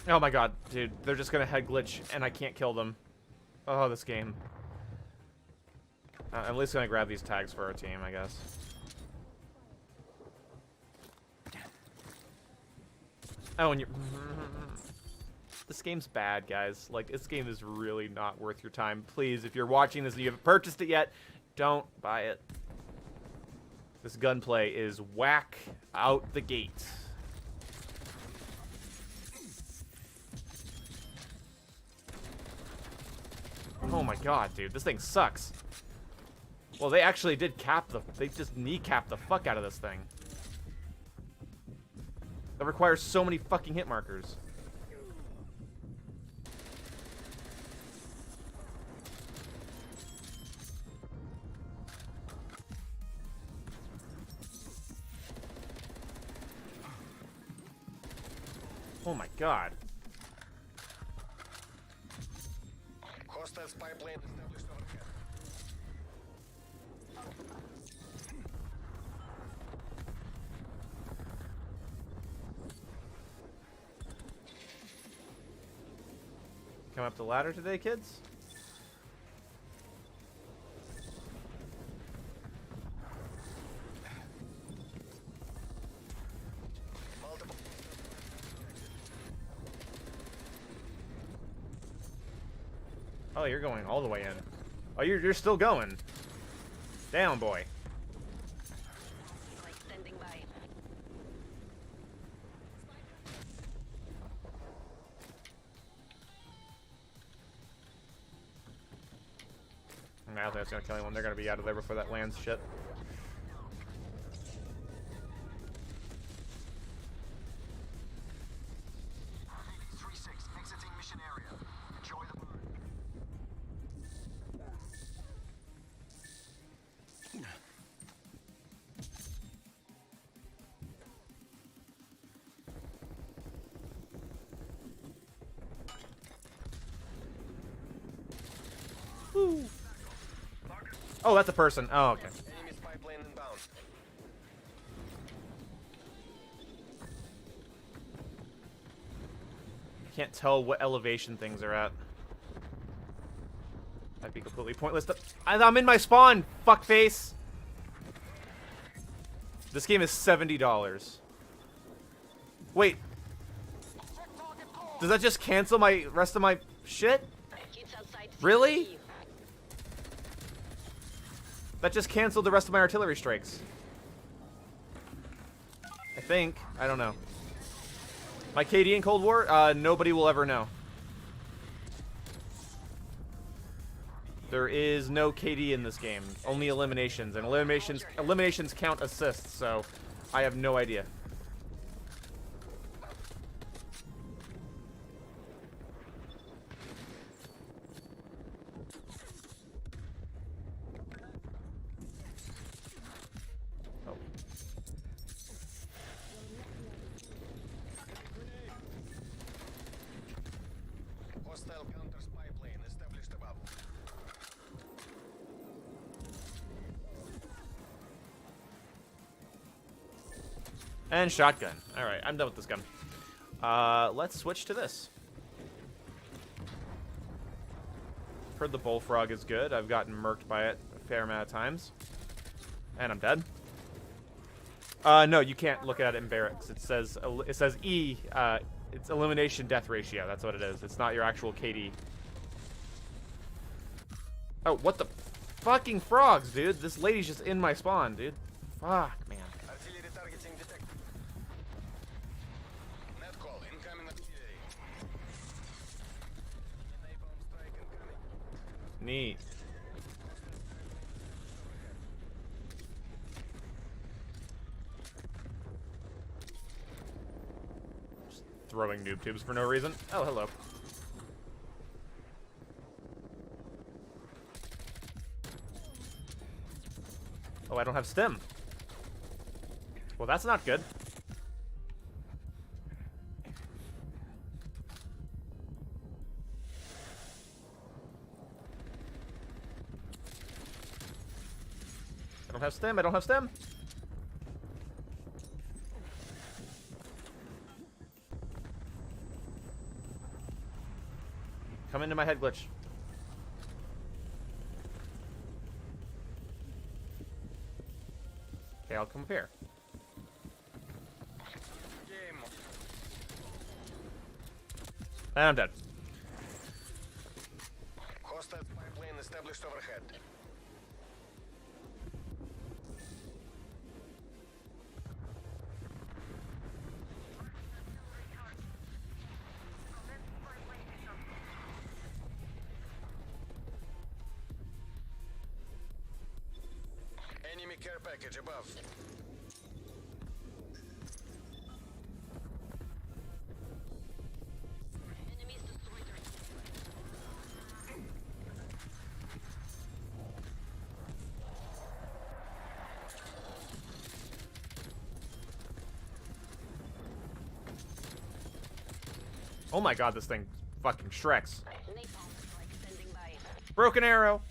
Oh my god, dude. They're just going to head glitch, and I can't kill them. Oh, this game. I'm at least going to grab these tags for our team, I guess. Oh, and you're... This game's bad, guys. Like, this game is really not worth your time. Please, if you're watching this and you haven't purchased it yet, don't buy it. This gunplay is whack out the gate. Oh my god, dude. This thing sucks. Well, they actually did cap the... They just kneecapped the fuck out of this thing. That requires so many fucking hit markers. Oh my god. Hostile spy plane established overhead. Come up the ladder today, kids? Multiple. Oh, you're going all the way in. Oh, you're still going. Down, boy. Like standing by. I don't think that's gonna kill anyone. They're gonna be out of there before that lands shit. Exiting mission area. Enjoy the... Oh, that's a person. Oh, okay. Enemy spy plane inbound. Can't tell what elevation things are at. That'd be completely pointless. I'm in my spawn, fuckface. This game is $70. Wait. Does that just cancel my rest of my shit? Really? That just canceled the rest of my artillery strikes. I think. I don't know. My KD in Cold War? Nobody will ever know. There is no KD in this game. Only eliminations. And eliminations count assists, so I have no idea. Oh. Hostile counter spy plane established above. And shotgun. Alright, I'm done with this gun. Let's switch to this. Heard the bullfrog is good. I've gotten murked by it a fair amount of times. And I'm dead. No, you can't look at it in barracks. It says E, it's elimination death ratio. That's what it is. It's not your actual KD. Oh, what the fucking frogs, dude? This lady's just in my spawn, dude. Fuck, man. Artillery targeting detected. Net call incoming artillery. Napalm strike incoming. Neat. Just throwing noob tubes for no reason. Oh, hello. Oh, I don't have stim. Well, that's not good. I don't have stim. I don't have stim. Come into my head glitch. Okay, I'll come up here. Game. And I'm dead. Hostile spy plane established overhead. Enemy care package above. Oh my god, this thing fucking shreks. Broken arrow.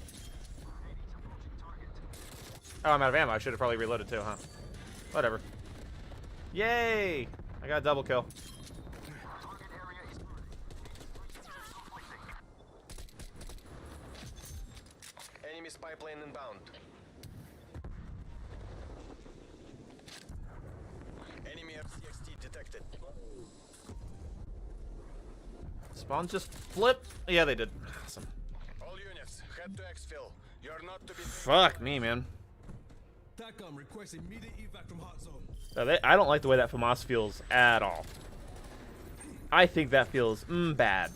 Oh, I'm out of ammo. I should have probably reloaded too, huh? Whatever. Yay! I got a double kill. Enemy spy plane inbound. Enemy FCXT detected. Spawns just flip. Yeah, they did. Awesome. All units, head to exfil. You're not to be. Fuck me, man. TACOM requests immediate evac from hot zone. I don't like the way that FAMAS feels at all. I think that feels bad.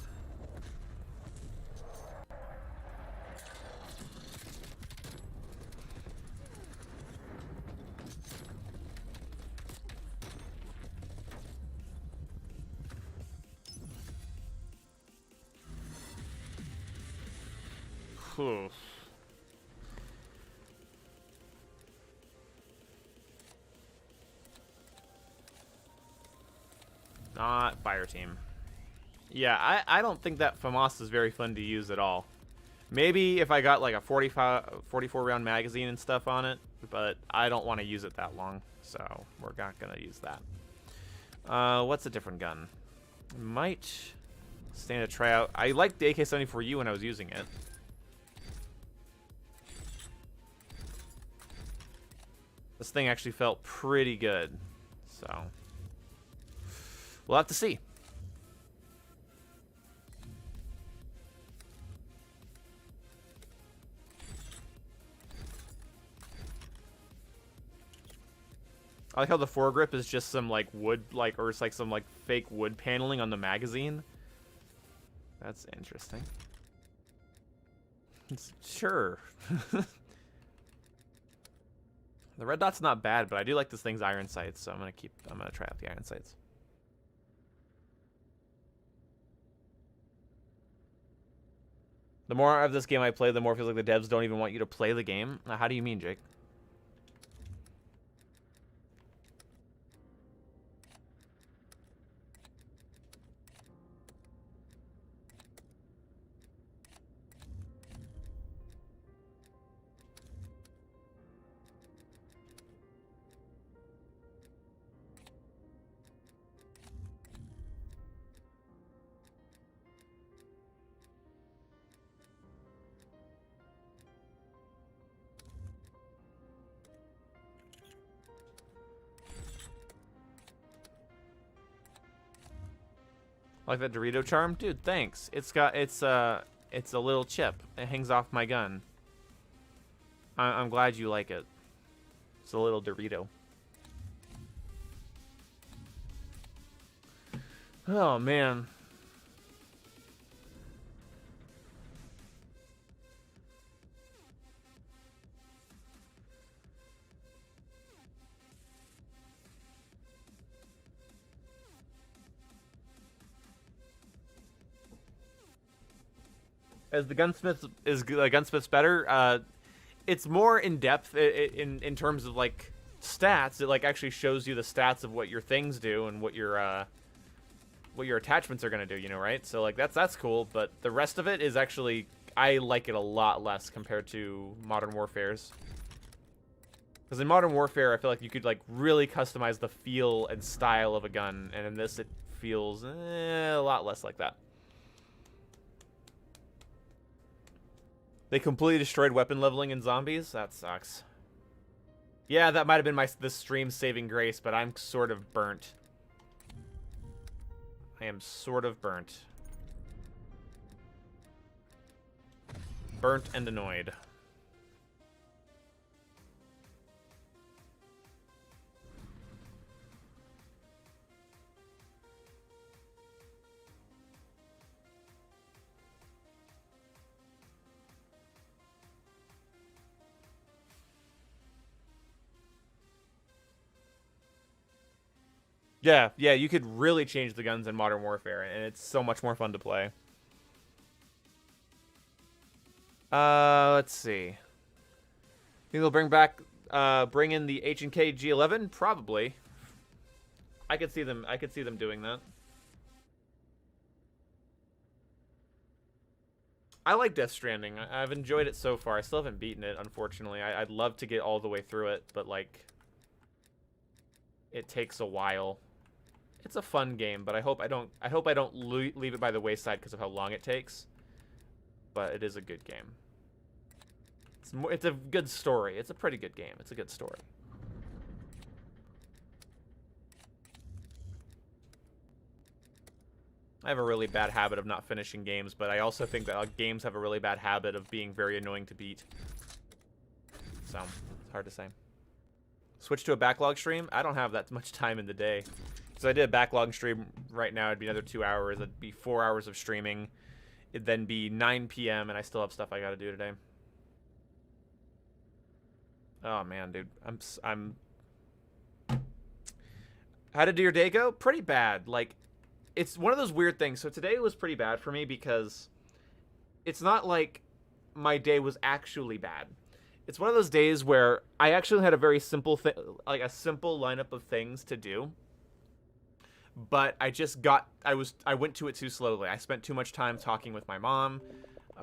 Whew. Not fire team. Yeah, I don't think that FAMAS is very fun to use at all. Maybe if I got like a 44 round magazine and stuff on it, but I don't want to use it that long, so we're not gonna use that. What's a different gun? Might stand a try out. I liked the AK-74U when I was using it. This thing actually felt pretty good, so we'll have to see. I like how the foregrip is just some like wood, or it's like some like fake wood paneling on the magazine. That's interesting. Sure. The red dot's not bad, but I do like this thing's iron sights, so I'm gonna try out the iron sights. The more of this game I play, the more it feels like the devs don't even want you to play the game. How do you mean, Jake? Like that Dorito charm? Dude, thanks. It's a little chip. It hangs off my gun. I'm glad you like it. It's a little Dorito. Oh, man. As the gunsmith's better. It's more in depth in terms of like stats. It like actually shows you the stats of what your things do and what your attachments are gonna do. You know, right? So like that's cool. But the rest of it is actually, I like it a lot less compared to Modern Warfare's. Because in Modern Warfare, I feel like you could like really customize the feel and style of a gun, and in this it feels a lot less like that. They completely destroyed weapon leveling in zombies? That sucks. Yeah, that might have been the stream's saving grace, but I'm sort of burnt. I am sort of burnt. Burnt and annoyed. Yeah, you could really change the guns in Modern Warfare, and it's so much more fun to play. Let's see. Think they'll bring in the H&K G11? Probably. I could see them doing that. I like Death Stranding. I've enjoyed it so far. I still haven't beaten it, unfortunately. I'd love to get all the way through it, but like, it takes a while. It's a fun game, but I hope I don't leave it by the wayside because of how long it takes. But it is a good game. It's a good story. It's a pretty good game. It's a good story. I have a really bad habit of not finishing games, but I also think that games have a really bad habit of being very annoying to beat. So, it's hard to say. Switch to a backlog stream? I don't have that much time in the day. So I did a backlog stream right now. It'd be another 2 hours. It'd be 4 hours of streaming. It'd then be 9 p.m. and I still have stuff I gotta do today. Oh man, dude. How did your day go? Pretty bad. Like, it's one of those weird things. So today was pretty bad for me because it's not like my day was actually bad. It's one of those days where I actually had a very simple thing, like a simple lineup of things to do. But I went to it too slowly. I spent too much time talking with my mom.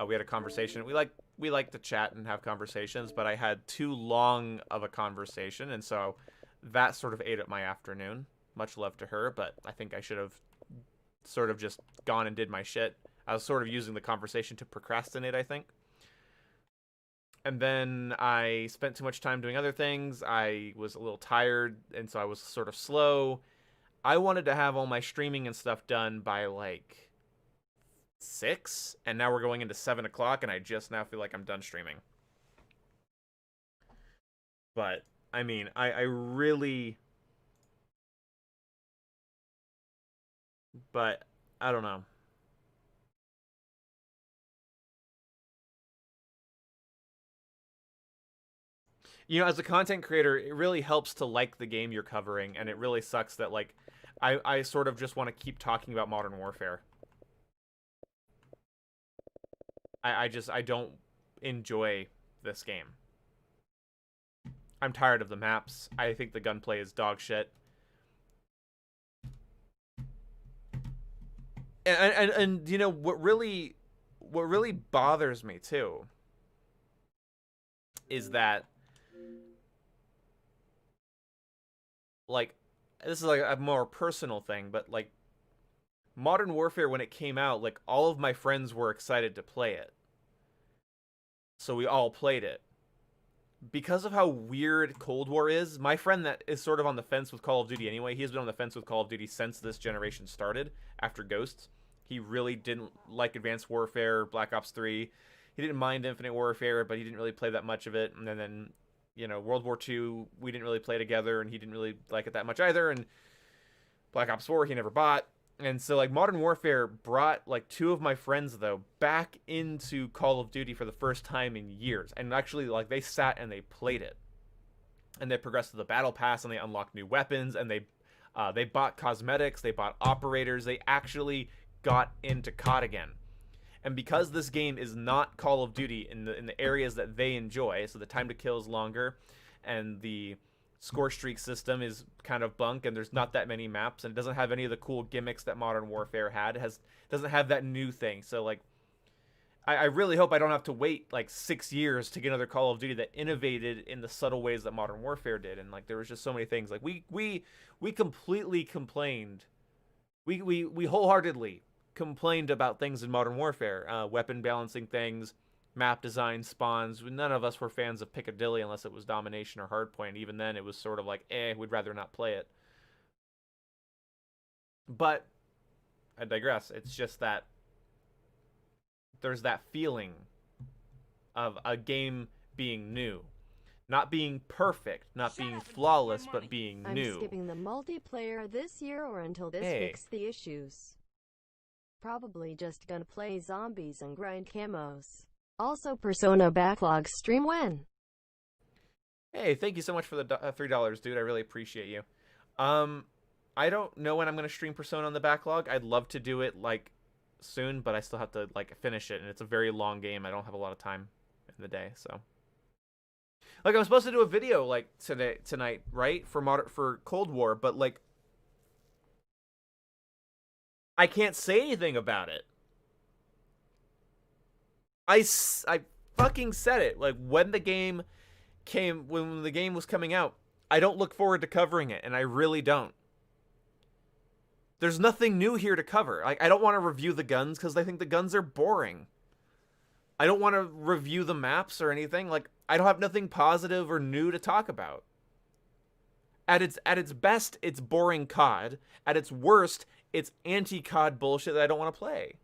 We had a conversation. We like to chat and have conversations, but I had too long of a conversation, and so that sort of ate up my afternoon. Much love to her, but I think I should have sort of just gone and did my shit. I was sort of using the conversation to procrastinate, I think. And then I spent too much time doing other things. I was a little tired, and so I was sort of slow. I wanted to have all my streaming and stuff done by, like, 6, and now we're going into 7 o'clock, and I just now feel like I'm done streaming. But, I mean, I really... But, I don't know. You know, as a content creator, it really helps to like the game you're covering, and it really sucks that, like, I sort of just want to keep talking about Modern Warfare. I don't enjoy this game. I'm tired of the maps. I think the gunplay is dog shit. And you know what really bothers me too is that, like, this is like a more personal thing, but like Modern Warfare, when it came out, like, all of my friends were excited to play it. So we all played it. Because of how weird Cold War is, my friend that is sort of on the fence with Call of Duty anyway, he's been on the fence with Call of Duty since this generation started, after Ghosts. He really didn't like Advanced Warfare, Black Ops 3. He didn't mind Infinite Warfare, but he didn't really play that much of it. And then, you know, World War II, we didn't really play together, and he didn't really like it that much either. And Black Ops 4, he never bought. And so, like, Modern Warfare brought, like, 2 of my friends, though, back into Call of Duty for the first time in years. And actually, like, they sat and they played it. And they progressed to the Battle Pass, and they unlocked new weapons, and they bought cosmetics, they bought operators, they actually got into COD again. And because this game is not Call of Duty in the areas that they enjoy, so the time to kill is longer, and the score streak system is kind of bunk, and there's not that many maps, and it doesn't have any of the cool gimmicks that Modern Warfare had. It doesn't have that new thing. So, like, I really hope I don't have to wait like 6 years to get another Call of Duty that innovated in the subtle ways that Modern Warfare did. And like, there was just so many things. Like, we completely complained. We wholeheartedly complained about things in Modern Warfare, weapon balancing things, map design, spawns. None of us were fans of Piccadilly unless it was Domination or Hardpoint. Even then, it was sort of like, we'd rather not play it. But I digress. It's just that there's that feeling of a game being new. Not being perfect, not being flawless, but being new. I'm skipping the multiplayer this year or until this fixes the issues. Probably just gonna play zombies and grind camos. Also, Persona Backlog stream when? Hey, thank you so much for the $3, dude. I really appreciate you. I don't know when I'm going to stream Persona on the Backlog. I'd love to do it, like, soon, but I still have to, like, finish it, and it's a very long game. I don't have a lot of time in the day, so. Like, I'm supposed to do a video, like, tonight, right? For Cold War, but, like, I can't say anything about it. I fucking said it. Like, when the game was coming out, I don't look forward to covering it, and I really don't. There's nothing new here to cover. Like, I don't want to review the guns because I think the guns are boring. I don't want to review the maps or anything. Like, I don't have nothing positive or new to talk about. At its best, it's boring COD. At its worst, it's anti-COD bullshit that I don't want to play.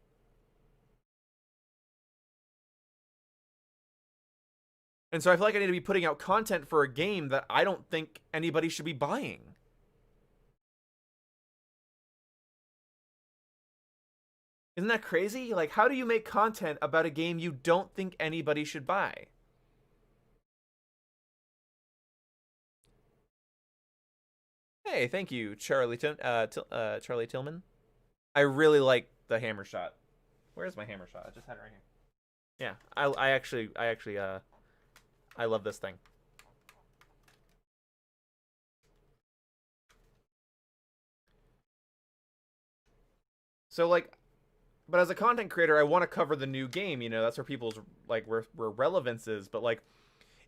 And so I feel like I need to be putting out content for a game that I don't think anybody should be buying. Isn't that crazy? Like, how do you make content about a game you don't think anybody should buy? Hey, thank you, Charlie Tillman. I really like the hammer shot. Where's my hammer shot? I just had it right here. Yeah, I actually I love this thing. So, like, But as a content creator, I want to cover the new game. You know, that's where people's like where relevance is. But like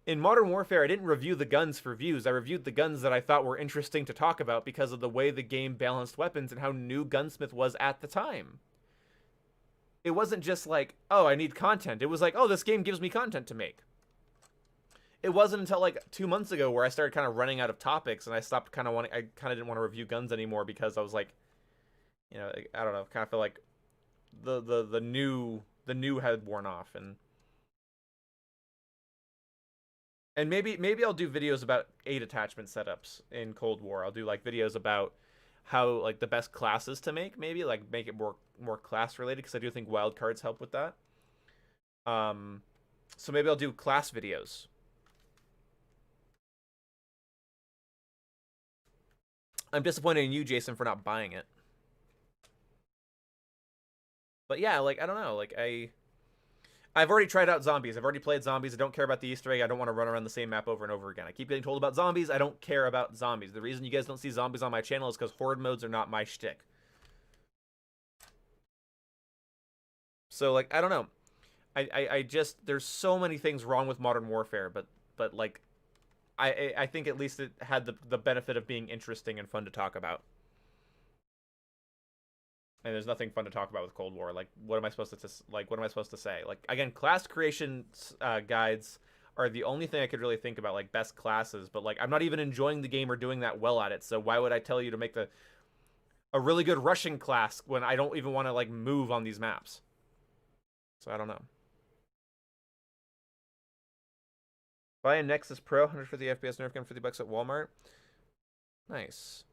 in Modern Warfare, I didn't review the guns for views. I reviewed the guns that I thought were interesting to talk about because of the way the game balanced weapons and how new Gunsmith was at the time. It wasn't just like, oh, I need content. It was like, oh, this game gives me content to make. It wasn't until like 2 months ago where I started kind of running out of topics and I stopped kind of wanting, I kind of didn't want to review guns anymore because I was like, you know, I don't know, kind of feel like the new had worn off, and maybe I'll do videos about 8 attachment setups in Cold War. I'll do like videos about how like the best classes to make, maybe like make it more class related, because I do think wildcards help with that. So maybe I'll do class videos. I'm disappointed in you, Jason, for not buying it. But yeah, like, I don't know, like, I've already tried out zombies. I've already played zombies. I don't care about the Easter egg. I don't want to run around the same map over and over again. I keep getting told about zombies. I don't care about zombies. The reason you guys don't see zombies on my channel is because horde modes are not my shtick. So, like, I don't know. I just, there's so many things wrong with Modern Warfare, but like, I think at least it had the benefit of being interesting and fun to talk about. And there's nothing fun to talk about with Cold War. Like, what am I supposed to say? Like, again, class creation guides are the only thing I could really think about, like best classes. But like, I'm not even enjoying the game or doing that well at it. So why would I tell you to make a really good Russian class when I don't even want to like move on these maps? So I don't know. Buy a Nexus Pro, 150 FPS Nerf gun, $50 at Walmart. Nice.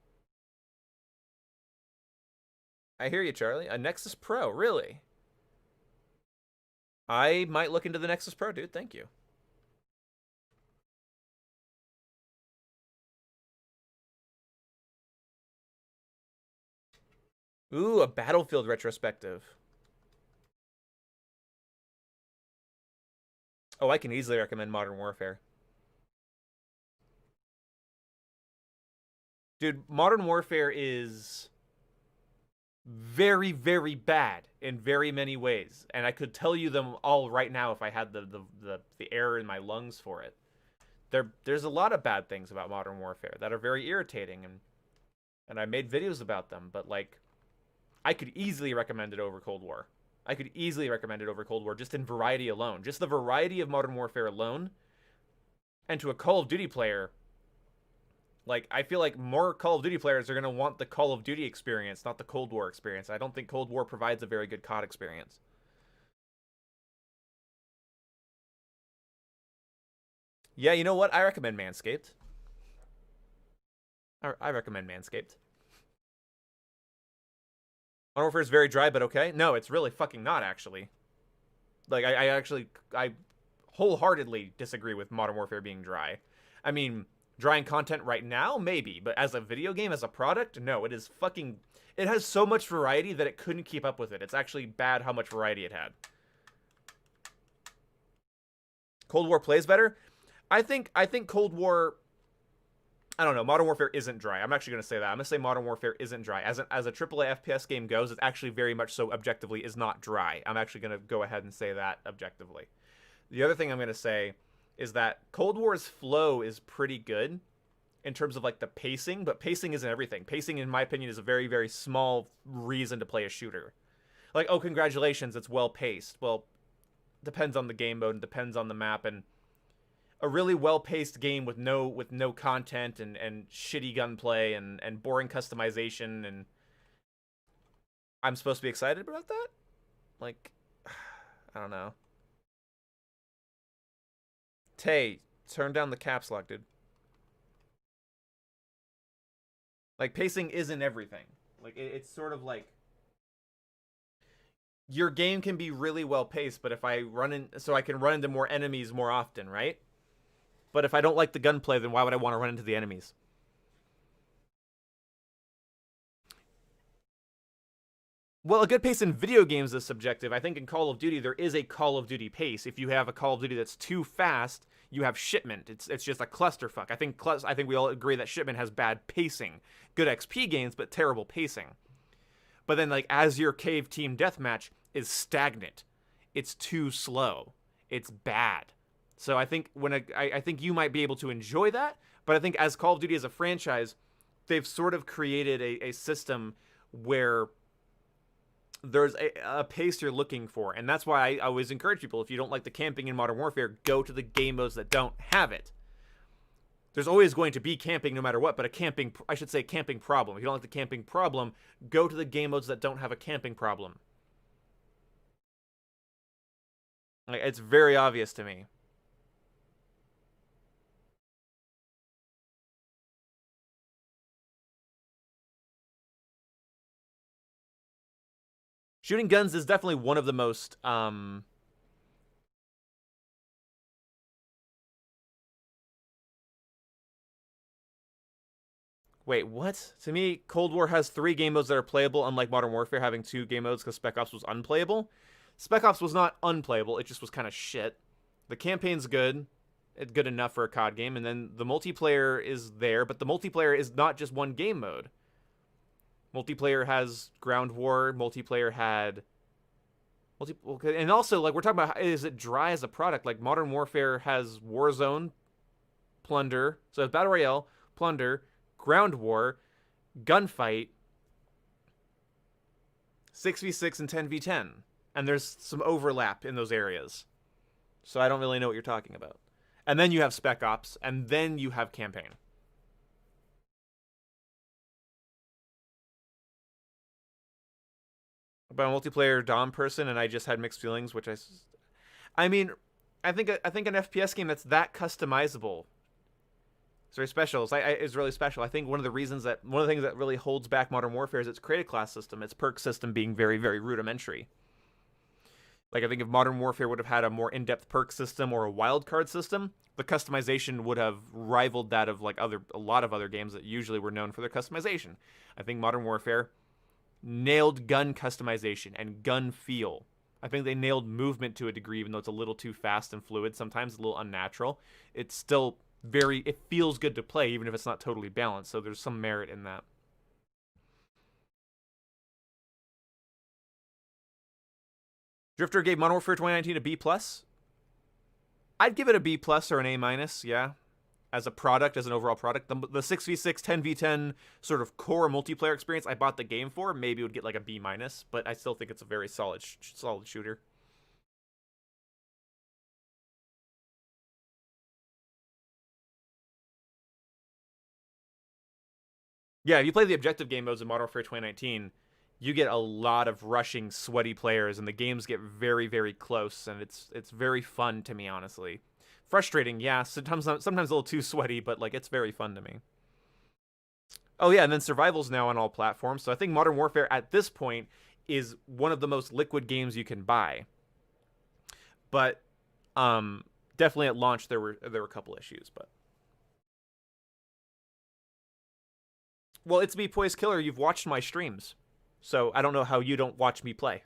I hear you, Charlie. A Nexus Pro, really? I might look into the Nexus Pro, dude. Thank you. Ooh, a Battlefield retrospective. Oh, I can easily recommend Modern Warfare. Dude, Modern Warfare is very, very bad in very many ways, and I could tell you them all right now if I had the air in my lungs for it. There's a lot of bad things about Modern Warfare that are very irritating, and I made videos about them, but like, I could easily recommend it over Cold War. I could easily recommend it over Cold War just in variety alone. Just the variety of Modern Warfare alone. And to a Call of Duty player, like, I feel like more Call of Duty players are going to want the Call of Duty experience, not the Cold War experience. I don't think Cold War provides a very good COD experience. Yeah, you know what? I recommend Manscaped. I recommend Manscaped. Modern Warfare is very dry, but okay. No, it's really fucking not, actually. Like, I wholeheartedly disagree with Modern Warfare being dry. I mean, dry in content right now, maybe, but as a video game, as a product, no, it is fucking... It has so much variety that it couldn't keep up with it. It's actually bad how much variety it had. Cold War plays better? I think Cold War... I don't know. Modern Warfare isn't dry. I'm actually going to say that. I'm going to say Modern Warfare isn't dry. As a AAA FPS game goes, it actually very much so objectively is not dry. I'm actually going to go ahead and say that objectively. The other thing I'm going to say is that Cold War's flow is pretty good in terms of like the pacing, but pacing isn't everything. Pacing, in my opinion, is a very, very small reason to play a shooter. Like, oh, congratulations, it's well paced. Well, depends on the game mode and depends on the map, and a really well-paced game with no content and shitty gunplay and boring customization, and I'm supposed to be excited about that? Like, I don't know. Tay, turn down the caps lock, dude. Like, pacing isn't everything. Like, it's sort of like, your game can be really well-paced, but if I so I can run into more enemies more often, right? But if I don't like the gunplay, then why would I want to run into the enemies? Well, a good pace in video games is subjective. I think in Call of Duty, there is a Call of Duty pace. If you have a Call of Duty that's too fast, you have Shipment. It's just a clusterfuck. I think we all agree that Shipment has bad pacing. Good XP gains, but terrible pacing. But then, like, as your cave team deathmatch is stagnant, it's too slow, it's bad. So I think I think you might be able to enjoy that, but I think as Call of Duty as a franchise, they've sort of created a system where there's a pace you're looking for, and that's why I always encourage people, if you don't like the camping in Modern Warfare, go to the game modes that don't have it. There's always going to be camping no matter what, but camping problem. If you don't like the camping problem, go to the game modes that don't have a camping problem. Like, it's very obvious to me. Shooting guns is definitely one of the most, Wait, what? To me, Cold War has 3 game modes that are playable, unlike Modern Warfare having 2 game modes because Spec Ops was unplayable. Spec Ops was not unplayable, it just was kind of shit. The campaign's good. It's good enough for a COD game, and then the multiplayer is there, but the multiplayer is not just one game mode. Multiplayer has Ground War, multiplayer had... And also, like, we're talking about, is it dry as a product? Like, Modern Warfare has Warzone, Plunder, so it's Battle Royale, Plunder, Ground War, Gunfight, 6v6, and 10v10. And there's some overlap in those areas. So I don't really know what you're talking about. And then you have Spec Ops, and then you have Campaign. About a multiplayer Dom person, and I just had mixed feelings, which I mean, I think an FPS game that's that customizable is very special. It's really special. I think one of the things that really holds back Modern Warfare is its creative class system, its perk system being very, very rudimentary. Like, I think if Modern Warfare would have had a more in-depth perk system or a wildcard system, the customization would have rivaled that of like a lot of other games that usually were known for their customization. I think Modern Warfare nailed gun customization and gun feel. I think they nailed movement to a degree, even though it's a little too fast and fluid, sometimes a little unnatural. It's still it feels good to play, even if it's not totally balanced, so there's some merit in that. Drifter gave Modern Warfare 2019 a B+. I'd give it a B+ or an A-, yeah. As a product, as an overall product. The 6v6, 10v10 sort of core multiplayer experience I bought the game for, maybe would get like a B-, but I still think it's a very solid shooter. Yeah, if you play the objective game modes in Modern Warfare 2019, you get a lot of rushing, sweaty players, and the games get very, very close, and it's very fun to me, honestly. Frustrating, yeah, sometimes a little too sweaty, but like it's very fun to me. Oh yeah, and then Survival's now on all platforms, so I think Modern Warfare at this point is one of the most liquid games you can buy. But definitely at launch there were a couple issues, but well, it's me, Poise Killer. You've watched my streams, so I don't know how you don't watch me play.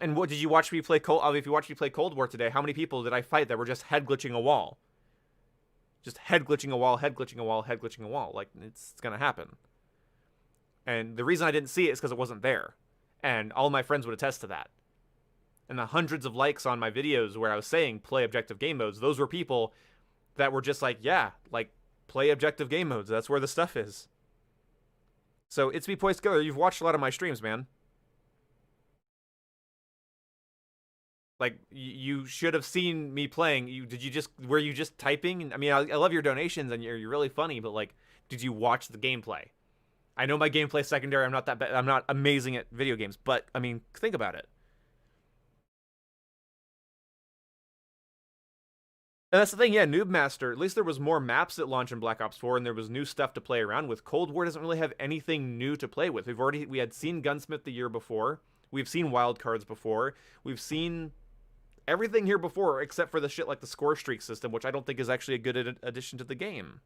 And what did you watch me play? If you watched me play Cold War today, how many people did I fight that were just head glitching a wall? Just head glitching a wall, head glitching a wall, head glitching a wall. Like, it's gonna happen. And the reason I didn't see it is because it wasn't there. And all my friends would attest to that. And the hundreds of likes on my videos where I was saying play objective game modes, those were people that were just like, yeah, like, play objective game modes. That's where the stuff is. So, it's me, Poised Killer. You've watched a lot of my streams, man. Like, you should have seen me playing. Were you just typing? I mean, I love your donations, and you're really funny, but, like, did you watch the gameplay? I know my gameplay's secondary. I'm not that bad. I'm not amazing at video games, but, I mean, think about it. And that's the thing, yeah, Noob Master, at least there was more maps at launch in Black Ops 4, and there was new stuff to play around with. Cold War doesn't really have anything new to play with. We had seen Gunsmith the year before. We've seen Wildcards before. We've seen everything here before, except for the shit like the score streak system, which I don't think is actually a good addition to the game.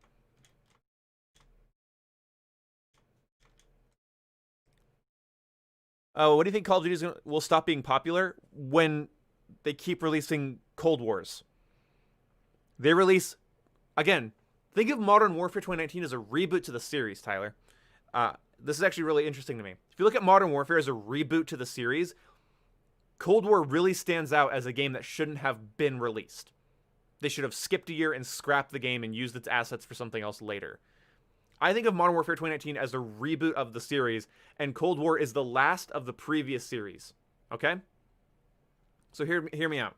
Oh, what do you think Call of Duty will stop being popular? When they keep releasing Cold Wars. They release, again, think of Modern Warfare 2019 as a reboot to the series, Tyler. This is actually really interesting to me. If you look at Modern Warfare as a reboot to the series, Cold War really stands out as a game that shouldn't have been released. They should have skipped a year and scrapped the game and used its assets for something else later. I think of Modern Warfare 2019 as a reboot of the series, and Cold War is the last of the previous series. Okay? So hear me out.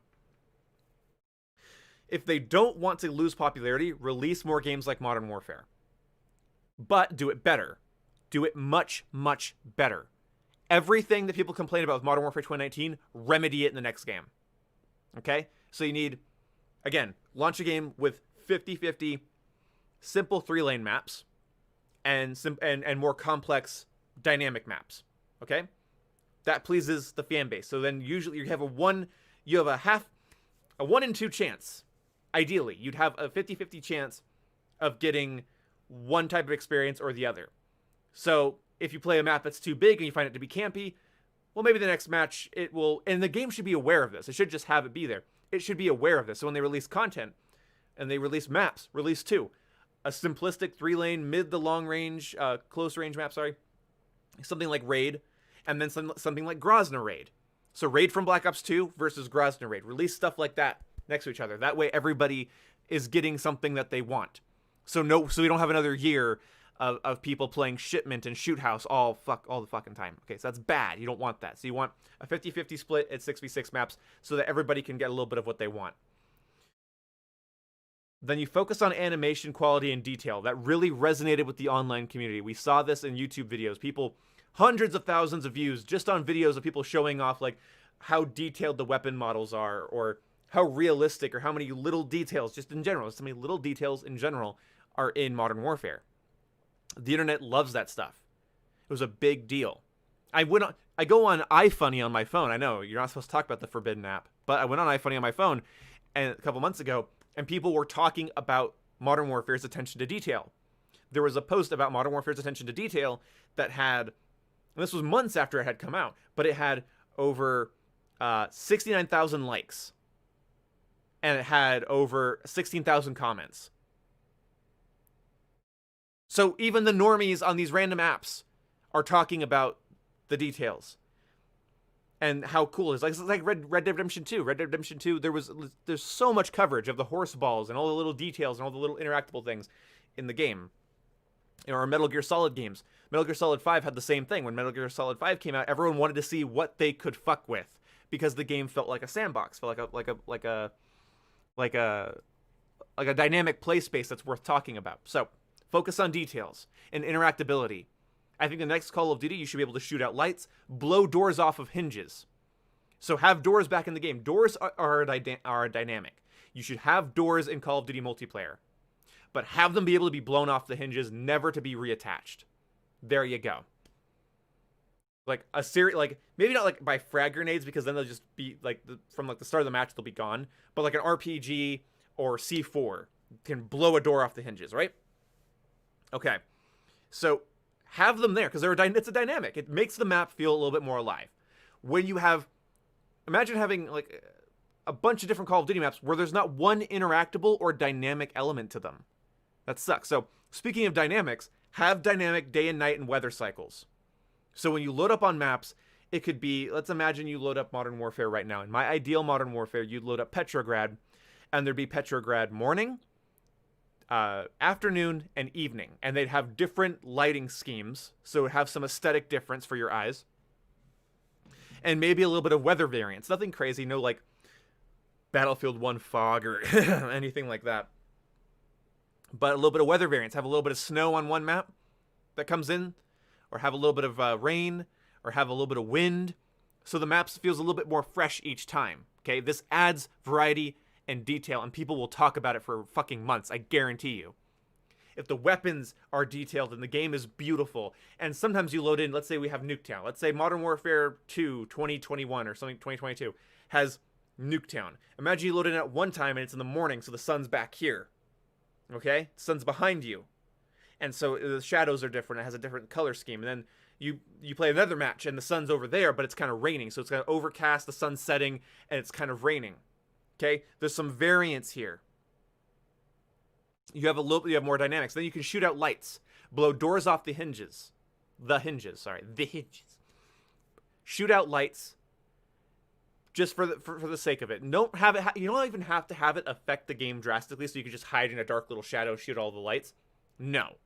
If they don't want to lose popularity, release more games like Modern Warfare. But do it better. Do it much, much better. Everything that people complain about with Modern Warfare 2019, remedy it in the next game. Okay? So you need, again, launch a game with 50-50 simple 3-lane maps and more complex dynamic maps. Okay? That pleases the fan base. So then usually you have a 1 in 2 chance. Ideally, you'd have a 50-50 chance of getting one type of experience or the other. So if you play a map that's too big and you find it to be campy, well, maybe the next match it will, and the game should be aware of this. It should just have it be there. It should be aware of this. So when they release content and they release maps, release 2, a simplistic 3-lane, mid to long range, close range map, something like Raid, and then something like Grozny Raid. So Raid from Black Ops 2 versus Grozny Raid. Release stuff like that next to each other. That way everybody is getting something that they want. So we don't have another year of people playing Shipment and Shoot House all the fucking time. Okay, so that's bad. You don't want that. So you want a 50-50 split at 6v6 maps so that everybody can get a little bit of what they want. Then you focus on animation quality and detail. That really resonated with the online community. We saw this in YouTube videos. People, hundreds of thousands of views just on videos of people showing off like how detailed the weapon models are, or how realistic, or how many little details just in general. So many little details in general are in Modern Warfare. The internet loves that stuff. It was a big deal. I go on iFunny on my phone. I know you're not supposed to talk about the forbidden app, but I went on iFunny on my phone and a couple months ago, and people were talking about Modern Warfare's attention to detail. There was a post about Modern Warfare's attention to detail that had, and this was months after it had come out, but it had over 69,000 likes. And it had over 16,000 comments. So even the normies on these random apps are talking about the details and how cool it is. It's like Red Dead Redemption 2. Red Dead Redemption 2, there's so much coverage of the horse balls and all the little details and all the little interactable things in the game. Or Metal Gear Solid games. Metal Gear Solid 5 had the same thing. When Metal Gear Solid 5 came out, everyone wanted to see what they could fuck with because the game felt like a sandbox, felt like a dynamic play space that's worth talking about. So focus on details and interactability. I think the next Call of Duty, you should be able to shoot out lights, blow doors off of hinges. So have doors back in the game. Doors are dynamic. You should have doors in Call of Duty multiplayer, but have them be able to be blown off the hinges, never to be reattached. There you go. Like a series, like maybe not like by frag grenades, because then they'll just be like from the start of the match they'll be gone. But like an RPG or C4 can blow a door off the hinges, right? Okay, so have them there because it's a dynamic. It makes the map feel a little bit more alive. When you have, imagine having like a bunch of different Call of Duty maps where there's not one interactable or dynamic element to them. That sucks. So speaking of dynamics, have dynamic day and night and weather cycles. So when you load up on maps, it could be, let's imagine you load up Modern Warfare right now. In my ideal Modern Warfare, you'd load up Petrograd, and there'd be Petrograd morning, afternoon, and evening. And they'd have different lighting schemes, so it would have some aesthetic difference for your eyes. And maybe a little bit of weather variance. Nothing crazy, no like Battlefield 1 fog or anything like that. But a little bit of weather variance. Have a little bit of snow on one map that comes in, or have a little bit of rain, or have a little bit of wind. So the map feels a little bit more fresh each time. Okay, this adds variety and detail, and people will talk about it for fucking months, I guarantee you. If the weapons are detailed and the game is beautiful, and sometimes you load in, let's say we have Nuketown. Let's say Modern Warfare 2 2021 or something, 2022, has Nuketown. Imagine you load in at one time and it's in the morning, so the sun's back here. Okay? The sun's behind you. And so the shadows are different. It has a different color scheme. And then you play another match and the sun's over there, but it's kind of raining. So it's kind of overcast, the sun's setting, and it's kind of raining. Okay? There's some variance here. You have more dynamics. Then you can shoot out lights, blow doors off the hinges. the hinges. Shootout lights, just for the sake of it. Don't have it. You don't even have to have it affect the game drastically, so you can just hide in a dark little shadow, shoot all the lights. No,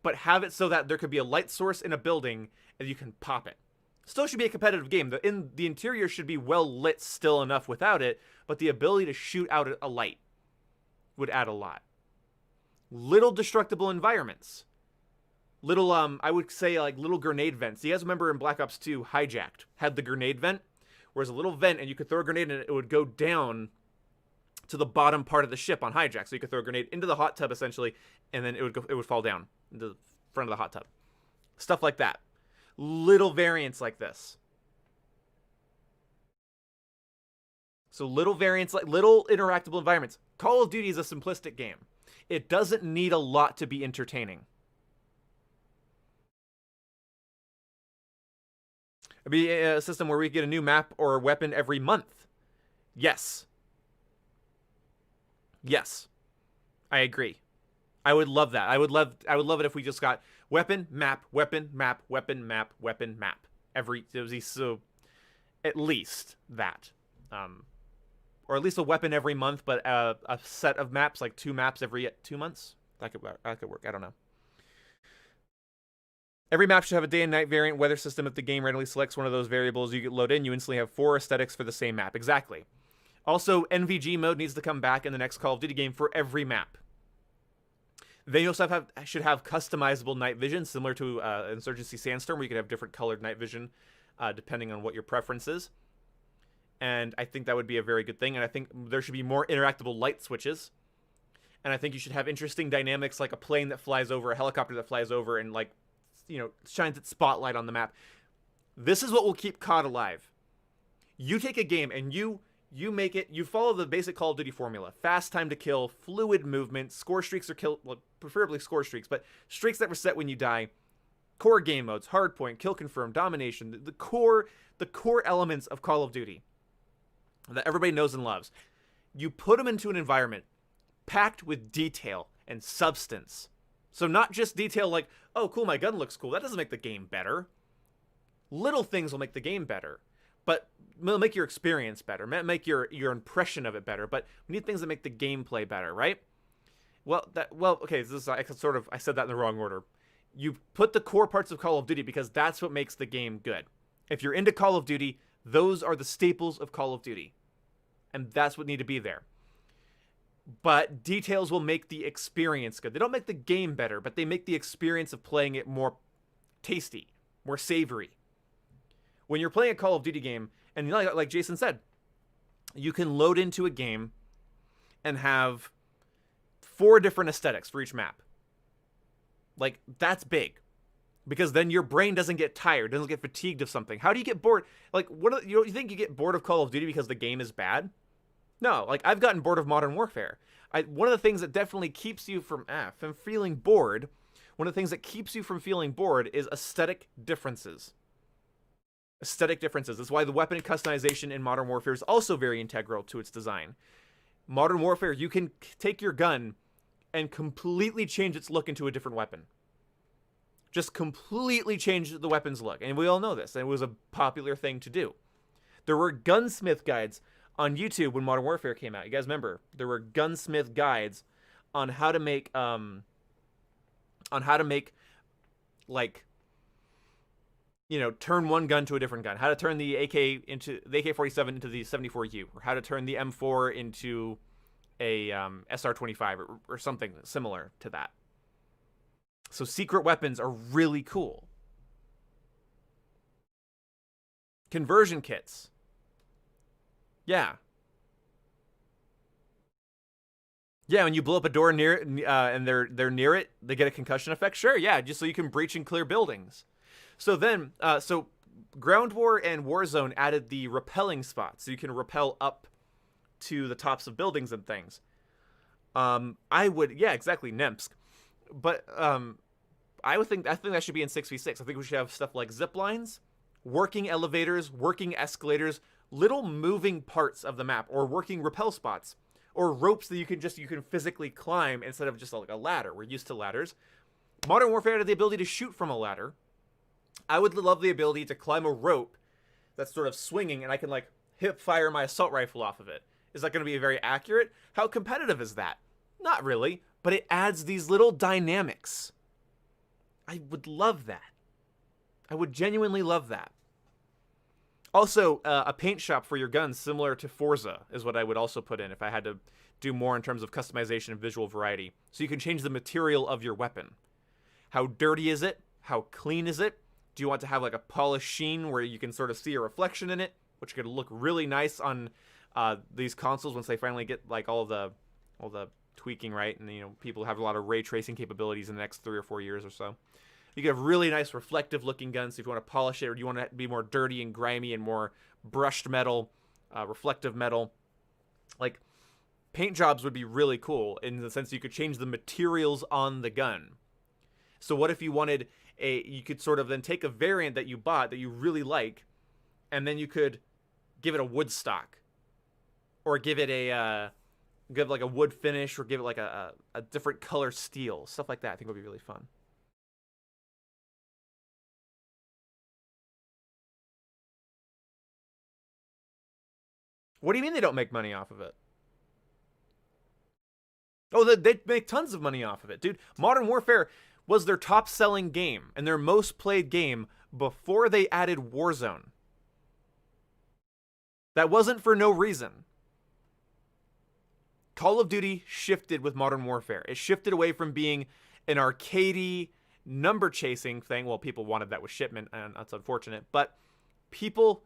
but have it so that there could be a light source in a building and you can pop it. Still should be a competitive game. The interior should be well lit still enough without it, but the ability to shoot out a light would add a lot. Little destructible environments. Little, I would say like little grenade vents. You guys remember in Black Ops 2, Hijacked had the grenade vent, where there's a little vent and you could throw a grenade and it would go down to the bottom part of the ship on Hijack. So you could throw a grenade into the hot tub essentially, and then it would fall down into the front of the hot tub. Stuff like that. Little variants like this. So little variants, like little interactable environments. Call of Duty is a simplistic game. It doesn't need a lot to be entertaining. It'd be a system where we get a new map or a weapon every month. Yes. Yes. I agree. I would love that. I would love it if we just got weapon, map, weapon, map, weapon, map, weapon, map. So at least that. Or at least a weapon every month, but a set of maps, like 2 maps every 2 months. That could work. I don't know. Every map should have a day and night variant weather system. If the game randomly selects one of those variables you get load in, you instantly have 4 aesthetics for the same map. Exactly. Also, NVG mode needs to come back in the next Call of Duty game for every map. Then you also should have customizable night vision, similar to Insurgency Sandstorm, where you could have different colored night vision depending on what your preference is. And I think that would be a very good thing. And I think there should be more interactable light switches. And I think you should have interesting dynamics, like a plane that flies over, a helicopter that flies over, and like, shines its spotlight on the map. This is what will keep COD alive. You take a game and you make it, you follow the basic Call of Duty formula. Fast time to kill, fluid movement, score streaks preferably score streaks, but streaks that reset when you die, core game modes, hardpoint, kill confirm, domination, the core elements of Call of Duty that everybody knows and loves. You put them into an environment packed with detail and substance. So not just detail like, oh, cool, my gun looks cool. That doesn't make the game better. Little things will make the game better, but will make your experience better, make your impression of it better. But we need things that make the gameplay better, right? Okay, I said that in the wrong order. You put the core parts of Call of Duty because that's what makes the game good. If you're into Call of Duty, those are the staples of Call of Duty. And that's what need to be there. But details will make the experience good. They don't make the game better, but they make the experience of playing it more tasty, more savory. When you're playing a Call of Duty game, and like Jason said, you can load into a game and have 4 different aesthetics for each map. Like, that's big. Because then your brain doesn't get tired, doesn't get fatigued of something. How do you get bored? Like, you think you get bored of Call of Duty because the game is bad? No, like, I've gotten bored of Modern Warfare. One of the things that definitely keeps you from feeling bored, one of the things that keeps you from feeling bored is aesthetic differences. Aesthetic differences. That's why the weapon customization in Modern Warfare is also very integral to its design. Modern Warfare, you can take your gun and completely change its look into a different weapon. Just completely change the weapon's look. And we all know this. And it was a popular thing to do. There were gunsmith guides on YouTube when Modern Warfare came out. You guys remember? There were gunsmith guides on how to make like, turn one gun to a different gun. How to turn the AK-47 into the 74U, or how to turn the M4 into a SR-25 or something similar to that. So secret weapons are really cool. Conversion kits. Yeah. Yeah, when you blow up a door near it, and they're near it, they get a concussion effect. Sure, yeah, just so you can breach and clear buildings. So then, Ground War and Warzone added the rappelling spot, so you can rappel up to the tops of buildings and things. Yeah, exactly, Nemsk. But I think that should be in 6v6. I think we should have stuff like zip lines, working elevators, working escalators, little moving parts of the map, or working rappel spots, or ropes that you can physically climb instead of just like a ladder. We're used to ladders. Modern Warfare had the ability to shoot from a ladder, I would love the ability to climb a rope that's sort of swinging, and I can, like, hip fire my assault rifle off of it. Is that going to be very accurate? How competitive is that? Not really, but it adds these little dynamics. I would love that. I would genuinely love that. Also, a paint shop for your guns similar to Forza is what I would also put in if I had to do more in terms of customization and visual variety. So you can change the material of your weapon. How dirty is it? How clean is it? Do you want to have like a polished sheen where you can sort of see a reflection in it, which could look really nice on these consoles once they finally get like all the tweaking right, and you know people have a lot of ray tracing capabilities in the next 3 or 4 years or so. You can have really nice reflective looking guns if you want to polish it, or you want to be more dirty and grimy and more brushed metal, reflective metal. Like, paint jobs would be really cool in the sense you could change the materials on the gun. So what if you wanted you could sort of then take a variant that you bought that you really like, and then you could give it a wood stock, or give it give like a wood finish, or give it like a different color steel, stuff like that. I think would be really fun. What do you mean they don't make money off of it? Oh, they make tons of money off of it, dude. Modern Warfare was their top-selling game and their most played game before they added Warzone. That wasn't for no reason. Call of Duty shifted with Modern Warfare. It shifted away from being an arcadey, number-chasing thing. Well, people wanted that with shipment, and that's unfortunate. But people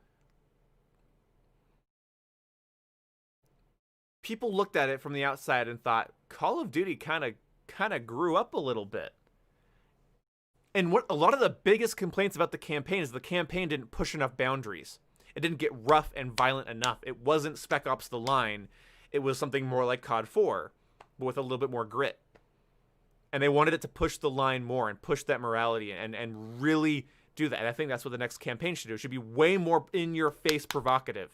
looked at it from the outside and thought, Call of Duty kind of grew up a little bit. And what a lot of the biggest complaints about the campaign is the campaign didn't push enough boundaries. It didn't get rough and violent enough. It wasn't Spec Ops The Line. It was something more like COD 4, but with a little bit more grit. And they wanted it to push the line more and push that morality and really do that. And I think that's what the next campaign should do. It should be way more in-your-face provocative.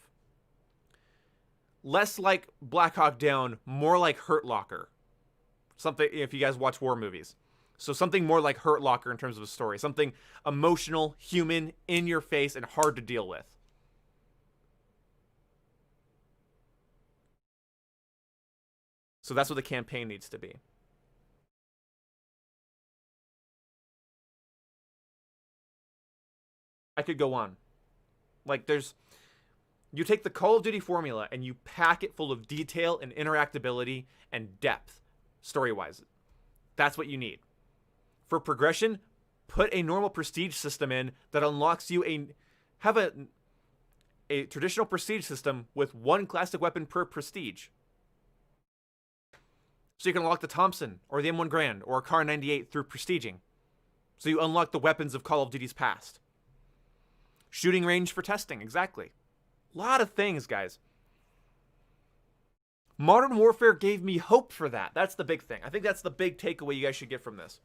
Less like Black Hawk Down, more like Hurt Locker. Something, if you guys watch war movies. So something more like Hurt Locker in terms of a story. Something emotional, human, in your face, and hard to deal with. So that's what the campaign needs to be. I could go on. Like, you take the Call of Duty formula and you pack it full of detail and interactability and depth, story-wise. That's what you need. For progression, put a normal prestige system in that unlocks you have a traditional prestige system with one classic weapon per prestige. So you can unlock the Thompson or the M1 Garand or a Kar 98 through prestiging. So you unlock the weapons of Call of Duty's past. Shooting range for testing, exactly. A lot of things, guys. Modern Warfare gave me hope for that. That's the big thing. I think that's the big takeaway you guys should get from this.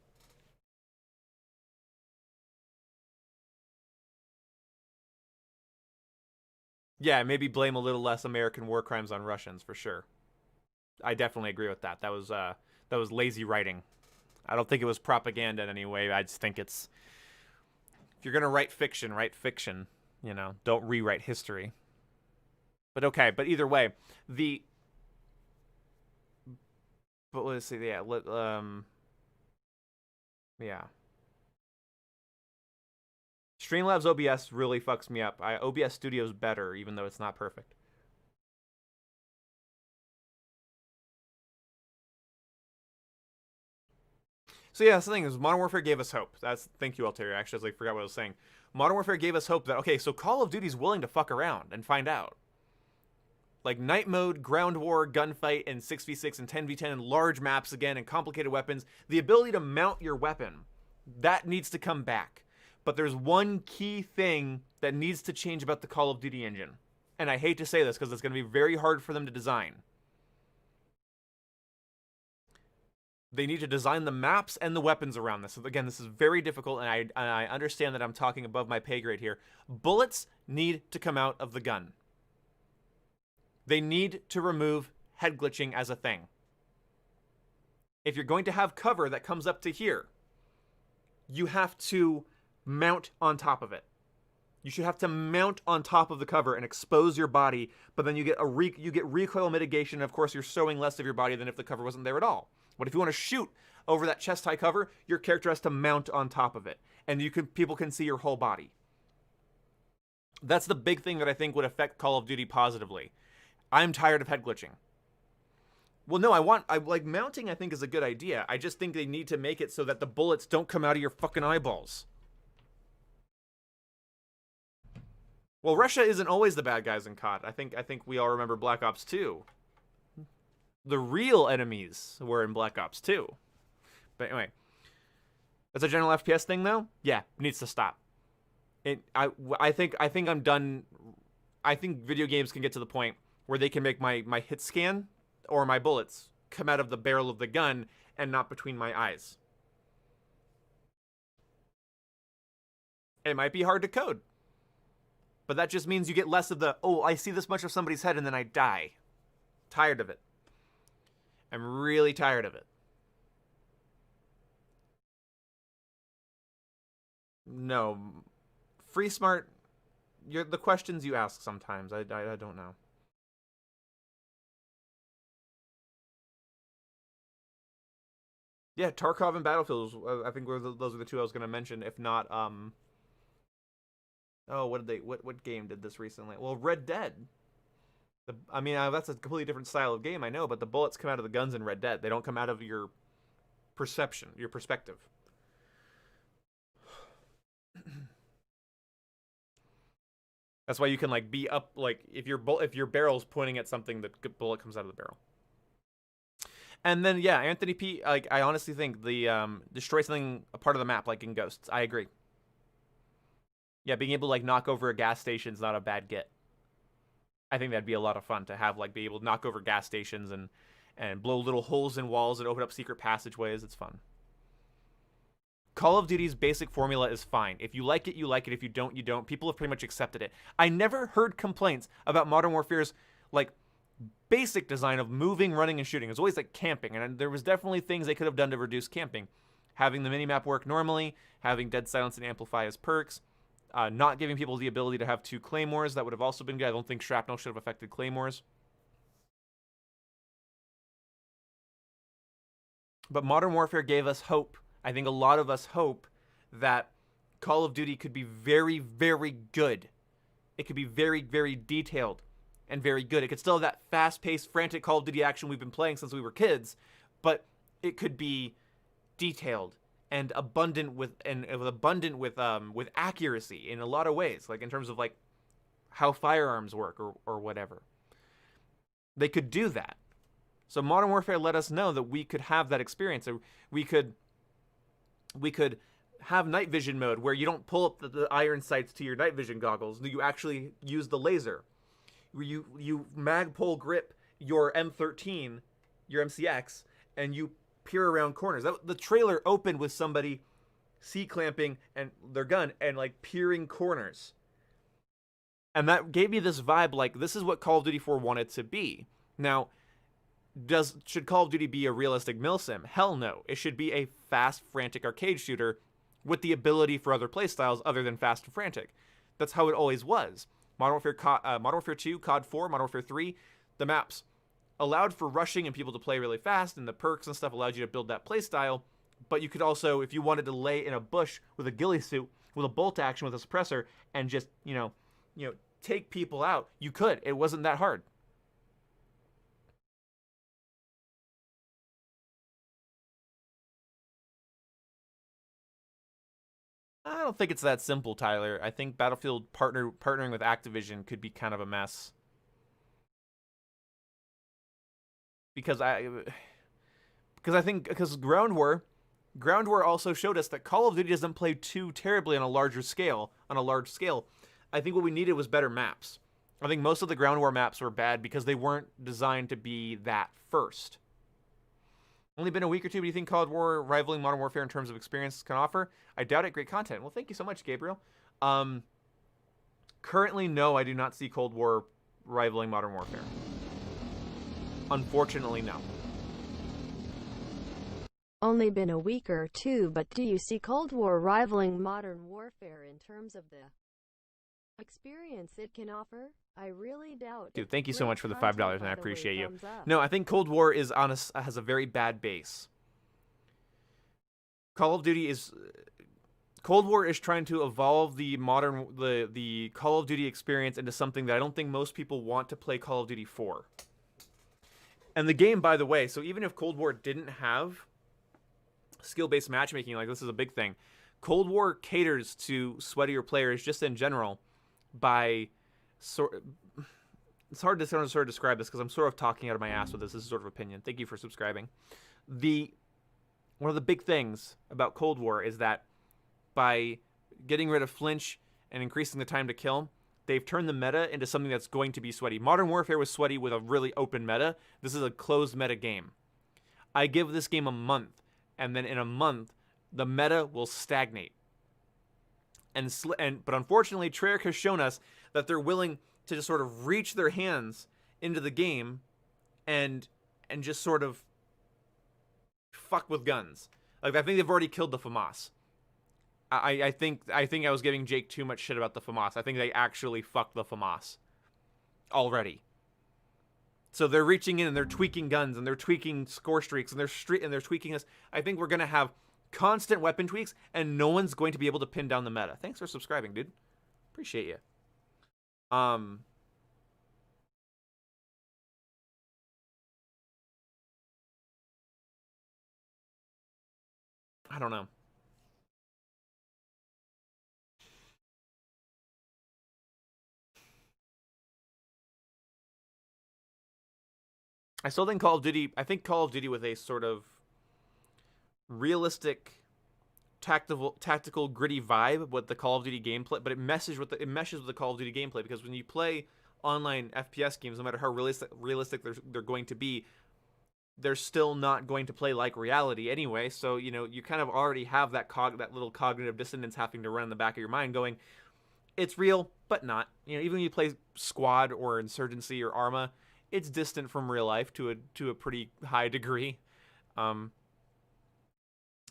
Yeah, maybe blame a little less American war crimes on Russians, for sure. I definitely agree with that. That was lazy writing. I don't think it was propaganda in any way. I just think it's... If you're going to write fiction, you know, don't rewrite history. But okay, but either way, but let's see, yeah, yeah. Streamlabs OBS really fucks me up. OBS Studio's better, even though it's not perfect. So yeah, that's the thing is Modern Warfare gave us hope. Thank you, Altair. Actually, I forgot what I was saying. Modern Warfare gave us hope that, okay, so Call of Duty's willing to fuck around and find out. Like night mode, ground war, gunfight, and 6v6 and 10v10 and large maps again and complicated weapons. The ability to mount your weapon, that needs to come back. But there's one key thing that needs to change about the Call of Duty engine. And I hate to say this because it's going to be very hard for them to design. They need to design the maps and the weapons around this. So again, this is very difficult, and I understand that I'm talking above my pay grade here. Bullets need to come out of the gun. They need to remove head glitching as a thing. If you're going to have cover that comes up to here, you have to mount on top of it. You should have to mount on top of the cover and expose your body, but then you get recoil mitigation. And of course, you're showing less of your body than if the cover wasn't there at all. But if you want to shoot over that chest high cover, your character has to mount on top of it, and people can see your whole body. That's the big thing that I think would affect Call of Duty positively. I'm tired of head glitching. Well, no, I like mounting. I think is a good idea. I just think they need to make it so that the bullets don't come out of your fucking eyeballs. Well, Russia isn't always the bad guys in COD. I think we all remember Black Ops 2. The real enemies were in Black Ops 2. But anyway, that's a general FPS thing, though. Yeah, it needs to stop. I think I'm done. I think video games can get to the point where they can make my hit scan or my bullets come out of the barrel of the gun and not between my eyes. It might be hard to code. But that just means you get less of the, oh, I see this much of somebody's head and then I die. Tired of it. I'm really tired of it. No. Free Smart, the questions you ask sometimes, I don't know. Yeah, Tarkov and Battlefield, I think those are the two I was going to mention, if not, oh, what game did this recently? Well, Red Dead. I mean, that's a completely different style of game, I know, but the bullets come out of the guns in Red Dead. They don't come out of your perception, your perspective. That's why you can like be up, like if your barrel's pointing at something, the bullet comes out of the barrel. And then yeah, Anthony P. Like I honestly think the destroy something a part of the map, like in Ghosts. I agree. Yeah, being able to like knock over a gas station is not a bad get. I think that'd be a lot of fun to have, like be able to knock over gas stations and blow little holes in walls and open up secret passageways. It's fun. Call of Duty's basic formula is fine. If you like it, you like it. If you don't, you don't. People have pretty much accepted it. I never heard complaints about Modern Warfare's like basic design of moving, running, and shooting. It was always like camping, and there was definitely things they could have done to reduce camping. Having the minimap work normally, having Dead Silence and Amplify as perks, not giving people the ability to have 2 claymores. That would have also been good. I don't think shrapnel should have affected claymores. But Modern Warfare gave us hope. I think a lot of us hope that Call of Duty could be very, very good. It could be very, very detailed and very good. It could still have that fast-paced, frantic Call of Duty action we've been playing since we were kids, but it could be detailed and abundant with accuracy in a lot of ways, like in terms of like how firearms work or whatever. They could do that. So Modern Warfare let us know that we could have that experience. We could have night vision mode where you don't pull up the iron sights to your night vision goggles. You actually use the laser. Where you magpole grip your M13, your MCX, and you peer around corners. The trailer opened with somebody C-clamping and their gun and like peering corners. And that gave me this vibe like this is what Call of Duty 4 wanted to be. Now, should Call of Duty be a realistic milsim? Hell no. It should be a fast, frantic arcade shooter with the ability for other playstyles other than fast and frantic. That's how it always was. Modern Warfare 2, COD 4, Modern Warfare 3, the maps allowed for rushing and people to play really fast, and the perks and stuff allowed you to build that playstyle. But you could also, if you wanted to lay in a bush with a ghillie suit, with a bolt action, with a suppressor, and just, you know, take people out, you could. It wasn't that hard. I don't think it's that simple, Tyler. I think Battlefield partnering with Activision could be kind of a mess. Because Ground War also showed us that Call of Duty doesn't play too terribly on a large scale. I think what we needed was better maps. I think most of the Ground War maps were bad because they weren't designed to be that first. Only been a week or two, but do you think Cold War rivaling Modern Warfare in terms of experience can offer? I doubt it. Great content. Well, thank you so much, Gabriel. Currently, no, I do not see Cold War rivaling Modern Warfare. Unfortunately, no. only been a week or two, but do you see Cold War rivaling Modern Warfare in terms of the experience it can offer? I really doubt. Dude, thank you so Great much for the content, $5, and by I the way, appreciate you. thumbs up. No, I think Cold War is has a very bad base. Cold War is trying to evolve the the Call of Duty experience into something that I don't think most people want to play Call of Duty for. And the game, by the way, so even if Cold War didn't have skill-based matchmaking, like this is a big thing, Cold War caters to sweatier players just in general by it's hard to sort of describe this because I'm sort of talking out of my ass with this. This is sort of opinion. Thank you for subscribing. One of the big things about Cold War is that by getting rid of flinch and increasing the time to kill, they've turned the meta into something that's going to be sweaty. Modern Warfare was sweaty with a really open meta. This is a closed meta game. I give this game a month, and then in a month, the meta will stagnate. But unfortunately, Treyarch has shown us that they're willing to just sort of reach their hands into the game and just sort of fuck with guns. Like, I think they've already killed the FAMAS. I think I was giving Jake too much shit about the FAMAS. I think they actually fucked the FAMAS already. So they're reaching in and they're tweaking guns and they're tweaking score streaks and they're tweaking us. I think we're gonna have constant weapon tweaks and no one's going to be able to pin down the meta. Thanks for subscribing, dude. Appreciate you. I don't know. I still think Call of Duty with a sort of realistic, tactical, gritty vibe with the Call of Duty gameplay, but it meshes with the Call of Duty gameplay, because when you play online FPS games, no matter how realistic they're going to be, they're still not going to play like reality anyway. So, you know, you kind of already have that little cognitive dissonance having to run in the back of your mind going, it's real, but not. You know, even when you play Squad or Insurgency or Arma, it's distant from real life to a pretty high degree. And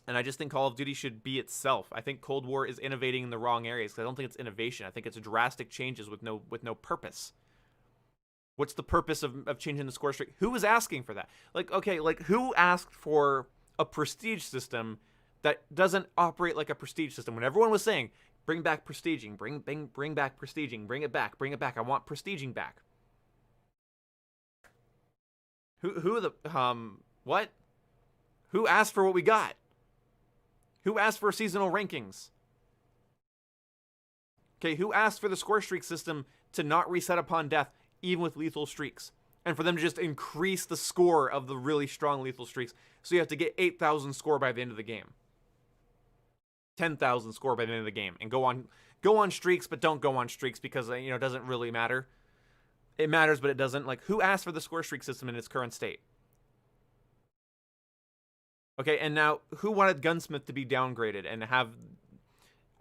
I just think Call of Duty should be itself. I think Cold War is innovating in the wrong areas, because I don't think it's innovation. I think it's drastic changes with no purpose. What's the purpose of changing the score streak? Who was asking for that? Like, okay, like, who asked for a prestige system that doesn't operate like a prestige system? When everyone was saying, bring back prestiging, bring back prestiging, bring it back, I want prestiging back. What? Who asked for what we got? Who asked for seasonal rankings? Okay, who asked for the score streak system to not reset upon death, even with lethal streaks? And for them to just increase the score of the really strong lethal streaks, so you have to get 8,000 score by the end of the game. 10,000 score by the end of the game. And go on streaks, but don't go on streaks, because, you know, it doesn't really matter. It matters, but it doesn't. Like, who asked for the score streak system in its current state? Okay, and now, who wanted Gunsmith to be downgraded and have...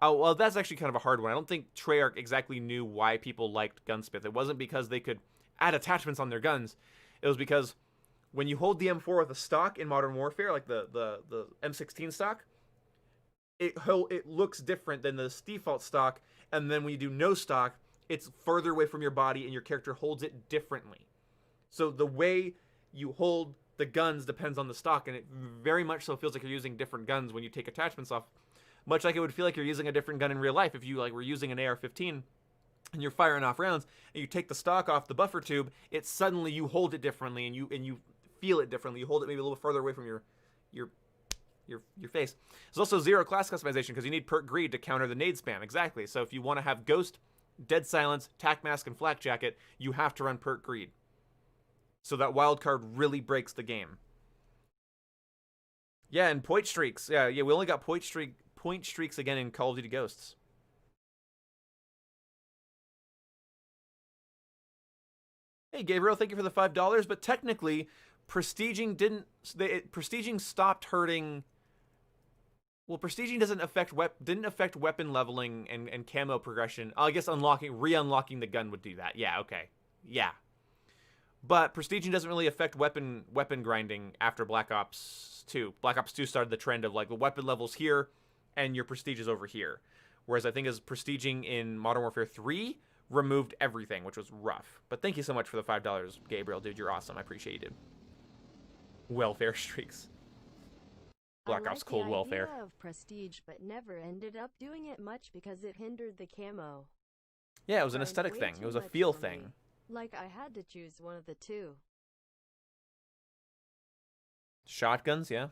Oh, well, that's actually kind of a hard one. I don't think Treyarch exactly knew why people liked Gunsmith. It wasn't because they could add attachments on their guns. It was because when you hold the M4 with a stock in Modern Warfare, like the M16 stock, it looks different than the default stock, and then when you do no stock, it's further away from your body and your character holds it differently. So the way you hold the guns depends on the stock, and it very much so feels like you're using different guns when you take attachments off. Much like it would feel like you're using a different gun in real life if you were using an AR-15 and you're firing off rounds and you take the stock off the buffer tube, it suddenly you hold it differently and you feel it differently. You hold it maybe a little further away from your face. There's also zero class customization because you need perk greed to counter the nade spam. Exactly. So if you want to have Ghost, Dead Silence, Tac Mask, and Flak Jacket, you have to run perk greed. So that wild card really breaks the game. Yeah, and point streaks. Yeah, we only got point streaks again in Call of Duty Ghosts. Hey, Gabriel, thank you for the $5. But technically, prestiging prestiging stopped hurting. Well, prestiging didn't affect weapon leveling and camo progression. I guess re-unlocking the gun would do that. Yeah, okay. Yeah. But prestiging doesn't really affect weapon grinding after Black Ops 2. Black Ops 2 started the trend of like the weapon levels here and your prestige is over here. Whereas I think as prestiging in Modern Warfare 3 removed everything, which was rough. But thank you so much for the $5, Gabriel. Dude, you're awesome. I appreciate you, dude. Welfare streaks. Black Ops cold welfare. I like the idea of prestige, but never ended up doing it much because it hindered the camo. Yeah, it was an aesthetic thing. It was a feel thing. Like I had to choose one of the two. Shotguns, yeah.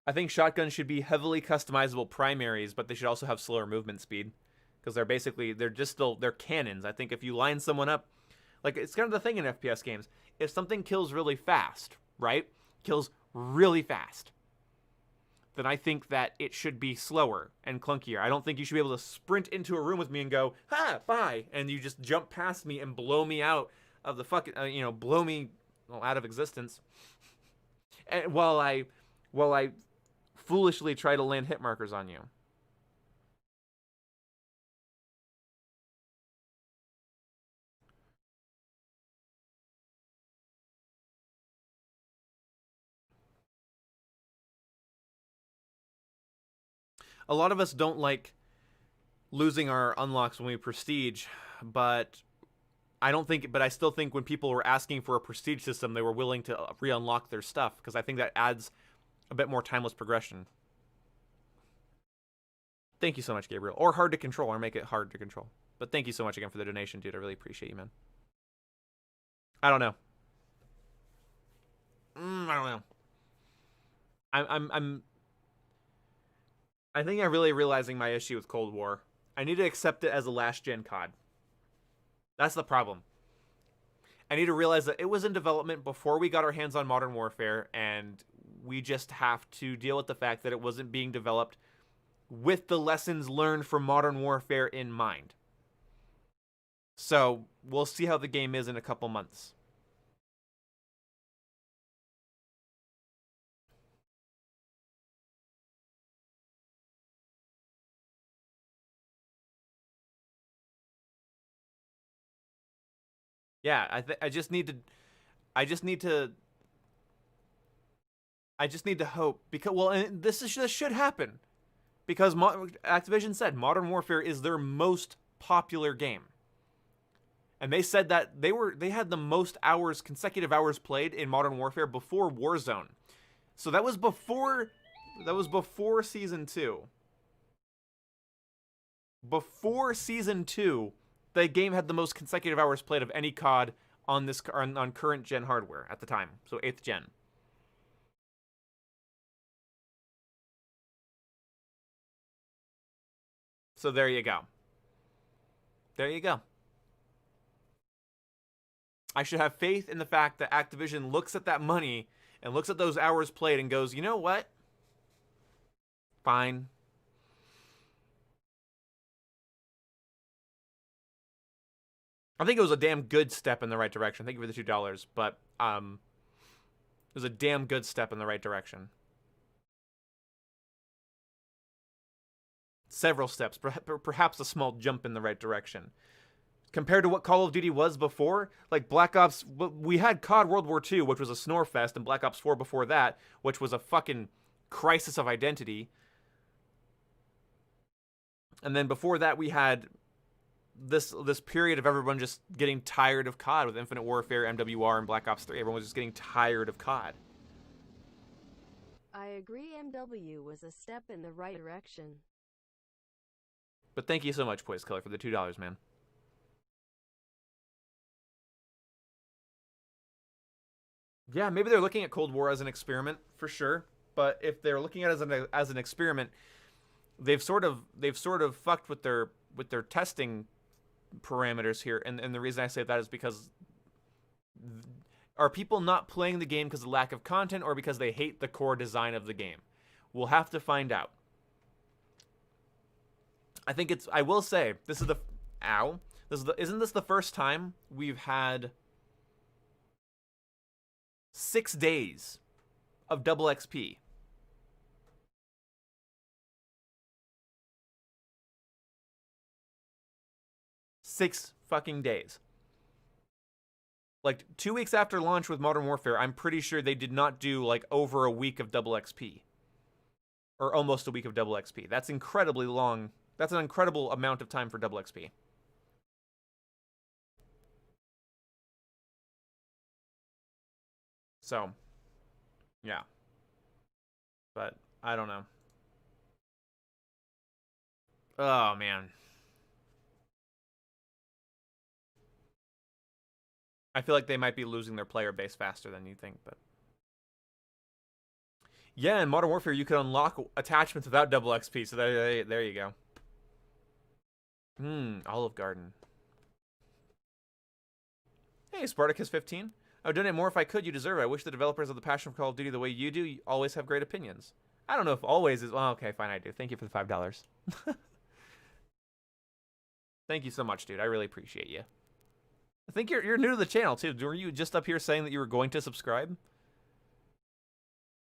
I think shotguns should be heavily customizable primaries, but they should also have slower movement speed. Because they're cannons. I think if you line someone up, like it's kind of the thing in FPS games. If something kills really fast, right? Kills really fast, then I think that it should be slower and clunkier. I don't think you should be able to sprint into a room with me and go, ha, bye, and you just jump past me and blow me out of the fucking, blow me out of existence. And while I foolishly try to land hit markers on you. A lot of us don't like losing our unlocks when we prestige, but I still think when people were asking for a prestige system, they were willing to re-unlock their stuff, because I think that adds a bit more timeless progression. Thank you so much, Gabriel. Or hard to control, or make it hard to control. But thank you so much again for the donation, dude. I really appreciate you, man. I don't know. I don't know. I think I'm really realizing my issue with Cold War. I need to accept it as a last-gen COD. That's the problem. I need to realize that it was in development before we got our hands on Modern Warfare, and we just have to deal with the fact that it wasn't being developed with the lessons learned from Modern Warfare in mind. So, we'll see how the game is in a couple months. Yeah, I just need to hope, because and this should happen, because Activision said Modern Warfare is their most popular game, and they said that they had the most consecutive hours played in Modern Warfare before Warzone, so that was before season 2. Before season 2. The game had the most consecutive hours played of any COD on current gen hardware at the time, so 8th gen. So there you go. There you go. I should have faith in the fact that Activision looks at that money and looks at those hours played and goes, you know what? Fine. I think it was a damn good step in the right direction. Thank you for the $2, but it was a damn good step in the right direction. Several steps, perhaps a small jump in the right direction. Compared to what Call of Duty was before, like Black Ops, we had COD World War II, which was a snore fest, and Black Ops 4 before that, which was a fucking crisis of identity. And then before that, we had this period of everyone just getting tired of COD with Infinite Warfare, MWR, and Black Ops 3. Everyone was just getting tired of COD. I agree, MW was a step in the right direction. But thank you so much, Poise Killer, for the $2, man. Yeah, maybe they're looking at Cold War as an experiment, for sure. But if they're looking at it as an experiment, they've sort of fucked with their testing parameters here, and the reason I say that is because are people not playing the game because of lack of content or because they hate the core design of the game? We'll have to find out. I will say, isn't this the first time we've had 6 days of double XP? Six fucking days. like 2 weeks after launch with Modern Warfare, I'm pretty sure they did not do like over a week of double XP. Or almost a week of double XP. That's incredibly long. That's an incredible amount of time for double XP. So, yeah. But, I don't know. Oh, man. I feel like they might be losing their player base faster than you think, but... Yeah, in Modern Warfare, you can unlock attachments without double XP, so there you go. Olive Garden. Hey, Spartacus15. I would donate more if I could. You deserve it. I wish the developers of the passion for Call of Duty the way you do. You always have great opinions. I don't know if always is... Well, okay, fine, I do. Thank you for the $5. Thank you so much, dude. I really appreciate you. I think you're new to the channel, too. Were you just up here saying that you were going to subscribe?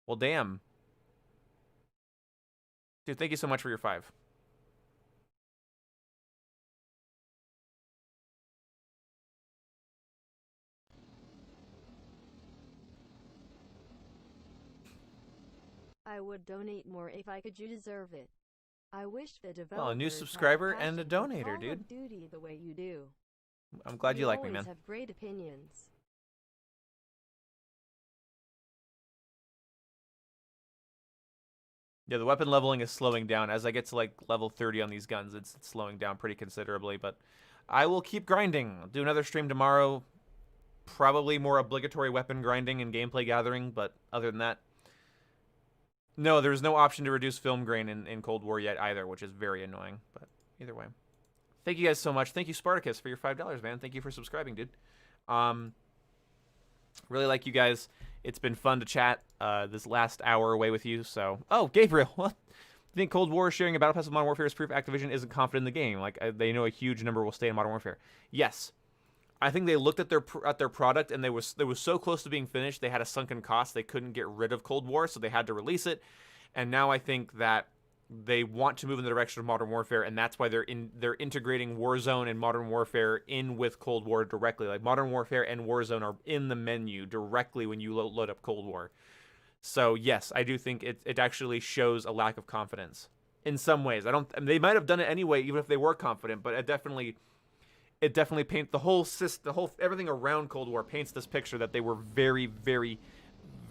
Well, damn. Dude, thank you so much for your 5. I would donate more if I could. You deserve it. I wish the developers Well, a new had subscriber passion and a for donator, Call dude. of Duty the way you do. I'm glad you like me, man. always have great opinions. Yeah, the weapon leveling is slowing down. As I get to like level 30 on these guns, it's slowing down pretty considerably, but I will keep grinding. I'll do another stream tomorrow. Probably more obligatory weapon grinding and gameplay gathering, but other than that, no, there's no option to reduce film grain in Cold War yet either, which is very annoying, but either way. Thank you guys so much. Thank you, Spartacus, for your $5, man. Thank you for subscribing, dude. Really like you guys. It's been fun to chat this last hour away with you. So, oh, Gabriel, what? You think Cold War sharing a battle pass with Modern Warfare is proof Activision isn't confident in the game? Like they know a huge number will stay in Modern Warfare. Yes, I think they looked at their product and they was so close to being finished. They had a sunken cost. They couldn't get rid of Cold War, so they had to release it. And now I think that they want to move in the direction of Modern Warfare, and that's why they're integrating Warzone and Modern Warfare in with Cold War directly. Like Modern Warfare and Warzone are in the menu directly when you load up Cold War. So yes, I do think it actually shows a lack of confidence in some ways. They might have done it anyway, even if they were confident, but it definitely paints the whole everything around Cold War paints this picture that they were very, very,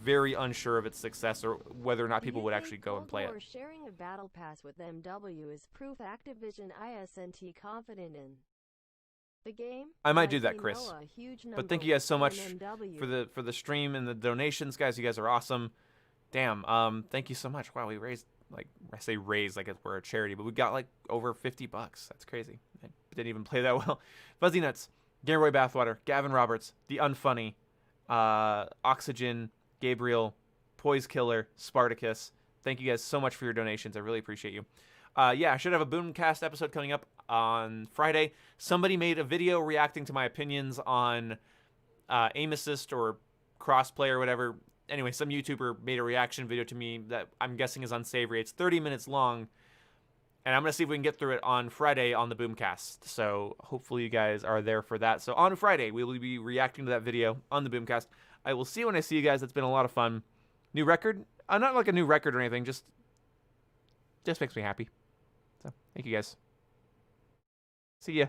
very unsure of its success or whether or not people would actually go and play it. Sharing a battle pass with MW is proof Activision isn't confident in the game. I might do that, Chris. But thank you guys so much for the stream and the donations, guys. You guys are awesome. Damn. Thank you so much. Wow, we raised like I say raised like we're a charity, but we got like over $50. That's crazy. I didn't even play that well. Fuzzy Nuts, Gameroy Bathwater, Gavin Roberts, The Unfunny, Oxygen, Gabriel, Poise Killer, Spartacus. Thank you guys so much for your donations. I really appreciate you. Yeah, I should have a Boomcast episode coming up on Friday. Somebody made a video reacting to my opinions on aim assist or crossplay or whatever. Anyway, some YouTuber made a reaction video to me that I'm guessing is unsavory. It's 30 minutes long, and I'm going to see if we can get through it on Friday on the Boomcast. So hopefully you guys are there for that. So on Friday, we will be reacting to that video on the Boomcast. I will see you when I see you guys. It's been a lot of fun. New record? Not like a new record or anything. Just makes me happy. So thank you guys. See ya.